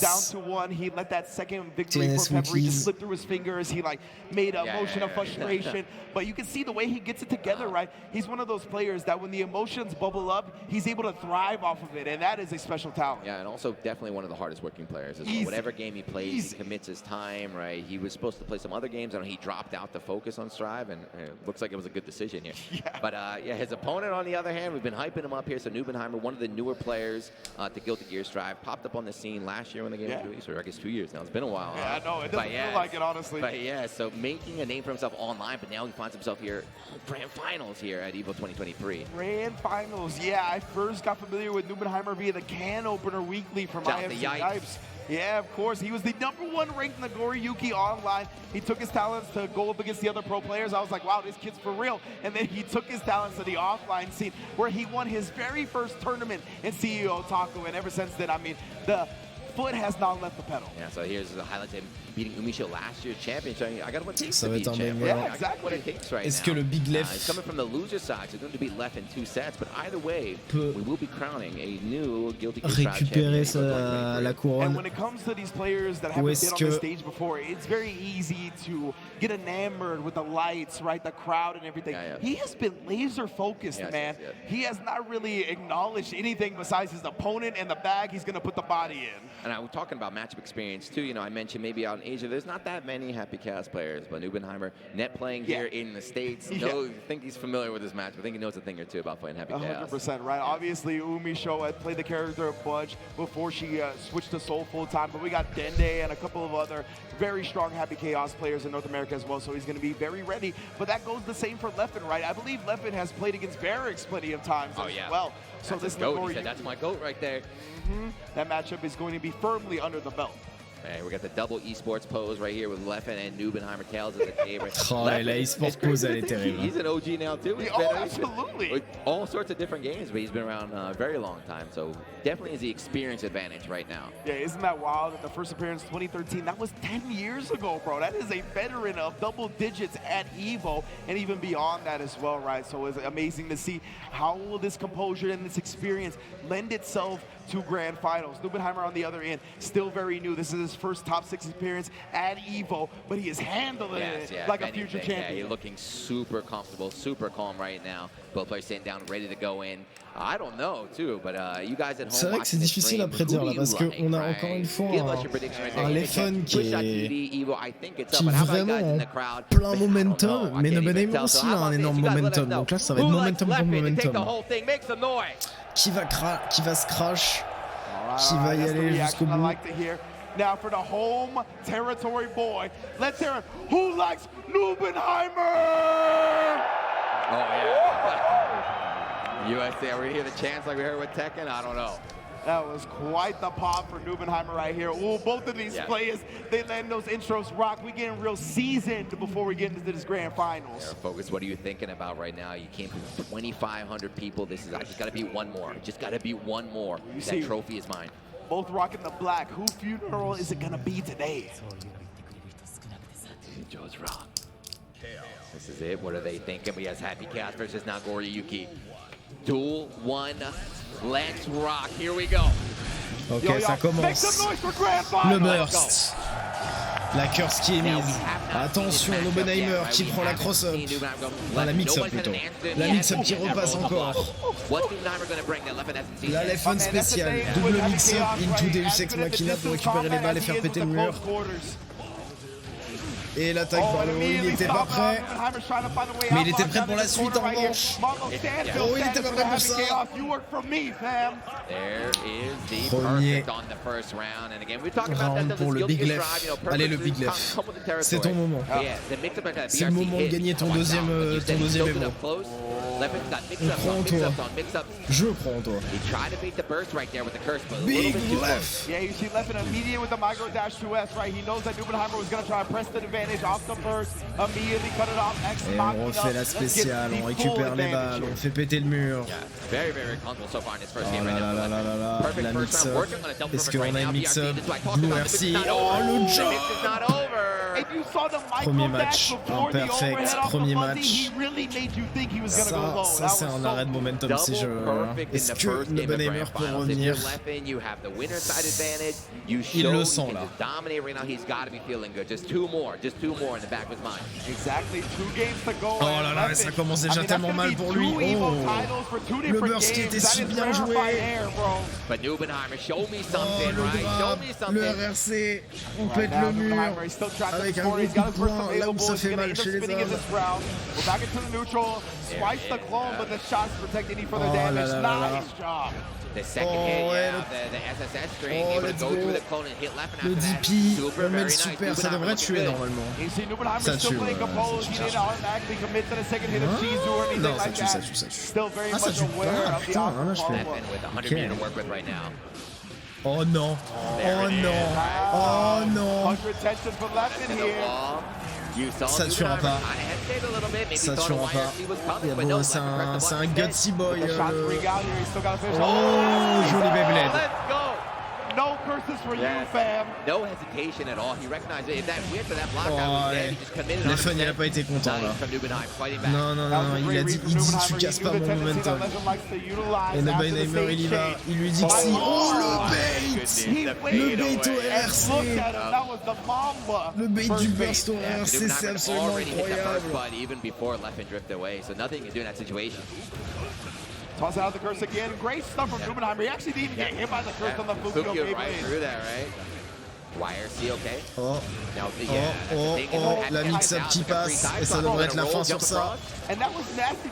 TNS Weeklies. He like made a motion of frustration, but you can see the way he gets it together, right? He's one of those players that when the emotions bubble up, he's able to thrive off of it, and that is a special talent. Yeah, and also definitely one of the hardest working players as well. Whatever game he plays, he commits his time, right? He was supposed to play some other games, and he dropped out to focus on Strive, and it looks like it was a good decision here. But yeah, his opponent, on the other hand, we've been hyping him up here. So Nubenheimer, one of the newer players to Guilty Gear Strive, popped up on the scene last year when the game was released, or I guess 2 years now. It's been a while. Yeah, I know. It doesn't feel like it, honestly. But yeah, so making a name for himself online, but now he finds himself here, Grand Finals here at EVO 2023. Grand Finals, yeah. I first got familiar with Nubenheimer via the Can Opener Weekly from IFC Yipes. Yeah, of course. He was the #1 ranked Nagoriyuki online. He took his talents to go up against the other pro players. I was like, wow, this kid's for real. And then he took his talents to the offline scene where he won his very first tournament in CEO Otaku. And ever since then, I mean, the foot has not left the pedal. Yeah, so here's the highlight of him beating Umisho last year's champion, showing I got what it takes to be a champion. Yeah, exactly what it takes right Est-ce now. que le Big Leff He's coming from the loser side, so he's going to beat Leff in 2 sets, but either way, we will be crowning a new Guilty Gear récupérer la couronne? And when it comes to these players that haven't been on the stage before, it's very easy to get enamored with the lights, right, the crowd and everything. He has been laser focused, man. He has not really acknowledged anything besides his opponent and the bag he's going to put the body in. And I was talking about matchup experience too. You know, I mentioned maybe out in Asia, there's not that many Happy Chaos players, but Nubenheimer net playing here in the States. I think he's familiar with this match. I think he knows a thing or two about playing Happy Chaos. 100%, right? Obviously, Umisho had played the character a bunch before she switched to Soul full time, but we got Dende and a couple of other very strong Happy Chaos players in North America as well, so he's going to be very ready. But that goes the same for Leffen, right? I believe Leffen has played against Barracks plenty of times as well. So that's this goat. He said, that's my GOAT right there. That matchup is going to be firmly under the belt. Hey, we got the double esports pose right here with Leffen and Nubenheimer tails as a favorite. La esports pose, elle est terrible. He's an OG now too. Absolutely. All sorts of different games, but he's been around a very long time. So definitely is the experience advantage right now. Yeah, isn't that wild? That the first appearance 2013, that was 10 years ago, bro. That is a veteran of double digits at EVO and even beyond that as well, right? So it's amazing to see how will this composure and this experience lend itself to Grand Finals. Nubenheimer on the other end, still very new. This is his first top 6 appearance at EVO, but he is handling it like a future champion. Yeah, he's looking super comfortable, super calm right now. Both players sitting down, ready to go in. I don't know, too, but you guys at home. C'est vrai que c'est difficile à prédire là, parce qu'on a encore une fois un Leffen qui est vraiment en plein momentum, mais Nubenheimer aussi a un énorme momentum. Donc là, ça va être momentum pour momentum. Qui va se crash, qui va y aller jusqu'au bout. Now for the home territory boy, let's hear it. Who likes Nubenheimer? Oh yeah. USA, are we hear the chants like we heard with Tekken? I don't know. That was quite the pop for Nubenheimer right here. Ooh, both of these players, they letting those intros rock. We getting real seasoned before we get into this grand finals. Focus, what are you thinking about right now? You came through 2,500 people. This is, I just got to beat one more. Just got to beat one more. That trophy is mine. Both rocking the black. Who funeral is it going to be today? Joe's wrong. This is it. What are they thinking? We have Happy Cat versus Nagori Yuki. Duel 1. Let's rock. Here we go. Ok, ça commence. Le burst. La curse qui est mise. Attention, Nubenheimer qui prend la cross-up. Enfin, la mix-up plutôt. La mix-up qui repasse encore. La Leff spéciale. Double mix-up into Deus Ex Machina pour récupérer les balles et faire péter le mur. Et l'attaque par le haut, il n'était pas prêt. Mais il était prêt pour la suite en revanche. Oh, il n'était pas prêt pour ça. Premier round pour le Big Leff. Allez, le Big Leff. C'est ton moment. C'est le moment de gagner ton deuxième événement. On croit en toi. Je crois en toi. Big Leff. Yeah, you see Leff in immediate with the micro dash 2S, right? He knows that Nubenheimer was going to try to press the advantage off the burst, immediately cut it off. Et on refait la spéciale, on récupère les balles, on fait péter le mur. Oh là là là là là là, la mix-up. Est-ce qu'on a une mix-up? Blue RC. Oh, le jump! Premier match, imperfect, premier match. Ça c'est un arrêt de momentum si je veux. Est-ce que Nubenheimer peut revenir? Il le sent là. Oh là là, ça commence déjà tellement mal pour lui. Oh, le burst qui était si bien joué. Oh, le RRC, on pète le mur avec un gros coup de poing là où ça fait mal chez les hommes. Oh là là là là. Oh ouais, le DP, le mec super, ça devrait tuer normalement. Ça tue, non, ça tue. Ah, ça tue pas, putain, là je fais... Oh non, oh non, oh non. Ça tuera pas. Ça tuera pas. Bon, c'est un gutsy boy. Oh, joli Beyblade. No curses for you, fam. No hesitation at all. He recognized it. If that went for that block, he just committed. Leff, il a pas été content là. Non, il a dit, tu casses pas mon momentum. Et Nubenheimer, il y va. Il lui dit que si. Oh, le bait au RRC. Le bait du burst au RRC, c'est absolument incroyable. Even before Leff and drift away, so nothing you can do in that situation. Toss out the curse again. Great stuff from Nubenheimer. He actually didn't even get hit by the curse on the Fukio right through that, right? YRC, okay? Oh, la mix-up qui passe, et ça devrait être la fin sur ça.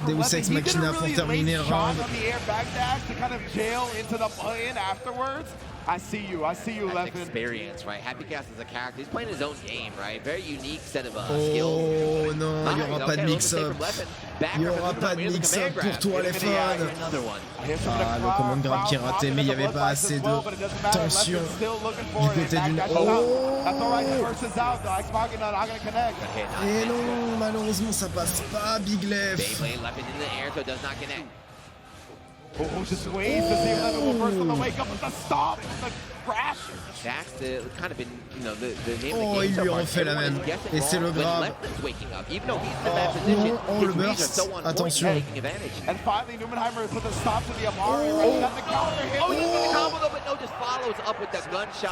Deus Ex Machina pour terminer le round. I see you, Leff. Experience, right? Happy Ggst is a character. He's playing his own game, right? Very unique set of skills. Oh non, il n'y aura pas de mix-up. Il n'y aura pas de mix-up pour toi, les fans. Ah, le command grab qui est raté, mais il n'y avait pas assez de tension du côté du... Oh! Et non, malheureusement, ça passe pas, Big Leff. Oh, just waves to see if Leff will burst on the wake up with the stop, the crash. That's kind of been, you know, the name of the game. Il lui refait la même. Et c'est le grave. Oh, le burst. Attention. And finally, Nubenheimer put the stop to the Amari.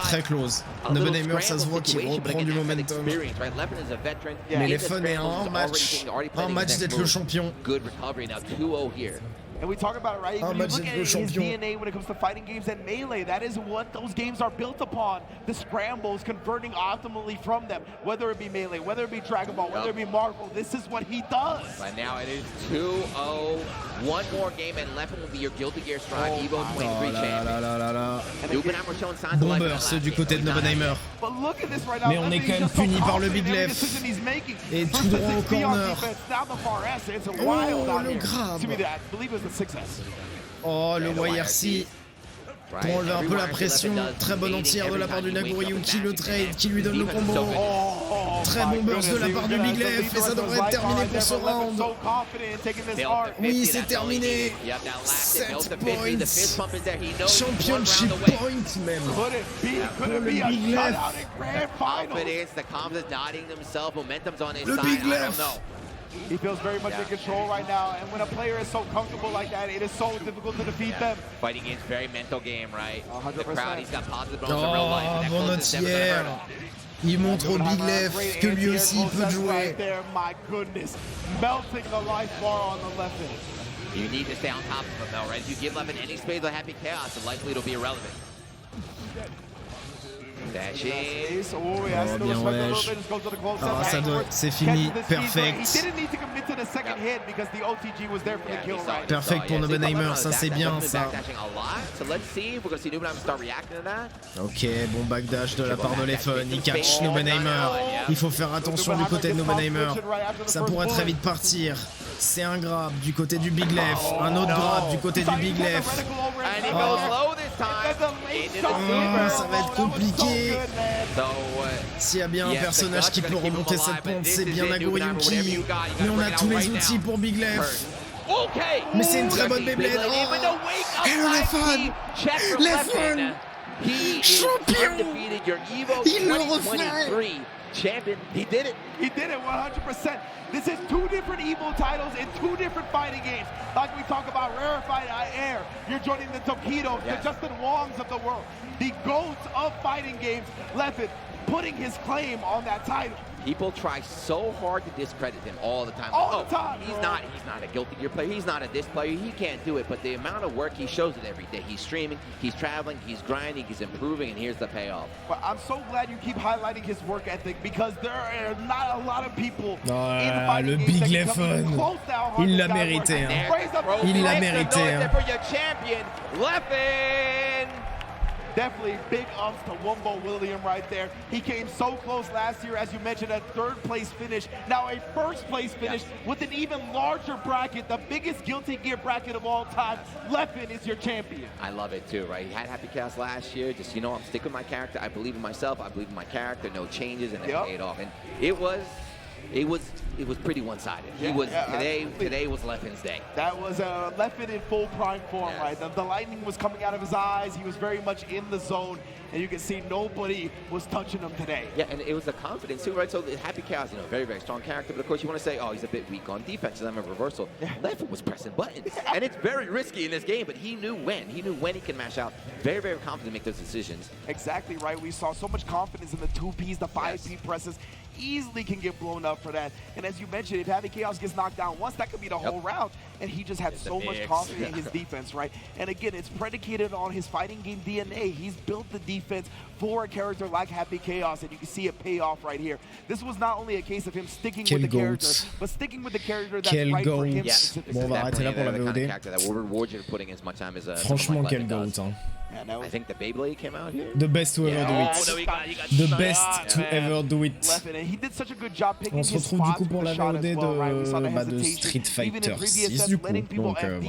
Très close. Nubenheimer, ça se voit qu'il reprend du momentum. Mais les fun est un match d'être le champion. Good recovery now, 2-0 here. And we talk about it, right? You look at his DNA when it comes to fighting games and melee. That is what those games are built upon. The scrambles, converting optimally from them. Whether it be melee, whether it be Dragon Ball, whether it be Marvel, this is what he does. But now it is 2-0. One more game and Leff will be your Guilty Gear Strive Evo 23 champion. Nubenheimer showing signs of life. Bomber, du côté de Nubenheimer. Mais on est quand même puni par le Big Leff. Et tout droit au corner. Oh, le grab. Oh, le YRC. pour enlever un peu la pression. Très bonne entière de la part du Nagoriyuki, le trade qui lui donne le combo. Très bon burst de la part du Big Leff et ça devrait être terminé pour ce round. Oui, c'est terminé. 7 points. Championship point même. Pour le Big Leff. Le Big Leff. He feels very much in control right now, and when a player is so comfortable like that, it is so difficult to defeat them. Fighting is very mental game, right? 100%. The crowd, he's got positive moments in real life. Oh, bon entière. Il montre au Big Leff que lui aussi il peut jouer. My goodness, melting the life bar on the left end. You need to stay on top of him though, right? If you give Leff any space of Happy Chaos, then likely it'll be irrelevant. Dash in. Oh bien wesh. Ah ça doit, c'est fini, perfect. Perfect pour Numenheimer, ça c'est bien ça. Ok, bon backdash de la part de Leffen, il catch Numenheimer. Il faut faire attention du côté de Numenheimer. Ça pourrait très vite partir. C'est un grab du côté du Big Leff, un autre grab du côté du Big Leff. Ça va être compliqué. S'il y a bien un personnage qui peut remonter cette pente, c'est bien Nagoriyuki. Mais on a tous les outils pour Big Leff. Mais c'est une très bonne Beyblade. Oh. Et le Leffen, champion. Il le refait. Champion, he did it 100%. This is 2 different Evo titles in 2 different fighting games. Like we talk about rarefied air, you're joining the Tokidos, the Justin Wongs of the world, the GOATs of fighting games. Leffen putting his claim on that title. People try so hard to discredit him all the time. All the time. He's not a Guilty Gear player. He's not a this player. He can't do it. But the amount of work he shows it every day. He's streaming. He's traveling. He's grinding. He's improving. And here's the payoff. But I'm so glad you keep highlighting his work ethic because there are not a lot of people in fighting le games Big that can Leffen. come close to how hard Il this l'a guy mérité. works. Il l'a mérité. For your champion, Leffen. Definitely big ups to Wumbo William right there. He came so close last year, as you mentioned, a 3rd place finish. Now a 1st place finish with an even larger bracket, the biggest Guilty Gear bracket of all time. Leffen is your champion. I love it too, right? He had Happy Chaos last year. Just, you know, I'm sticking with my character. I believe in myself. I believe in my character. No changes, and it paid off. And it was pretty one-sided. Today was Leffen's day. That was Leffen in full prime form, right? The lightning was coming out of his eyes. He was very much in the zone, and you can see nobody was touching him today. Yeah, and it was the confidence too, right? So Happy Chaos, you know, very, very strong character, but of course you want to say, oh, he's a bit weak on defense, and then a reversal. Leffen was pressing buttons, and it's very risky in this game, but he knew when. He knew when he can mash out. Very, very confident to make those decisions. Exactly right. We saw so much confidence in the 2Ps, the 5P presses. Easily can get blown up for that. And as you mentioned, if Happy Chaos gets knocked down once, that could be the whole round. And he just had so much confidence in his defense, right? And again, it's predicated on his fighting game DNA. He's built the defense for a character like Happy Chaos, and you can see it pay off right here. This was not only a case of him sticking with the character, but sticking with the character that's right for him specifically. Bon, on va arrêter là pour la VOD. Franchement, quel goat, hein. I think the Beyblade came out here. The best to ever do it. The best to ever do it. On se retrouve du coup pour la VOD de Street Fighter 6 du coup. Donc voilà.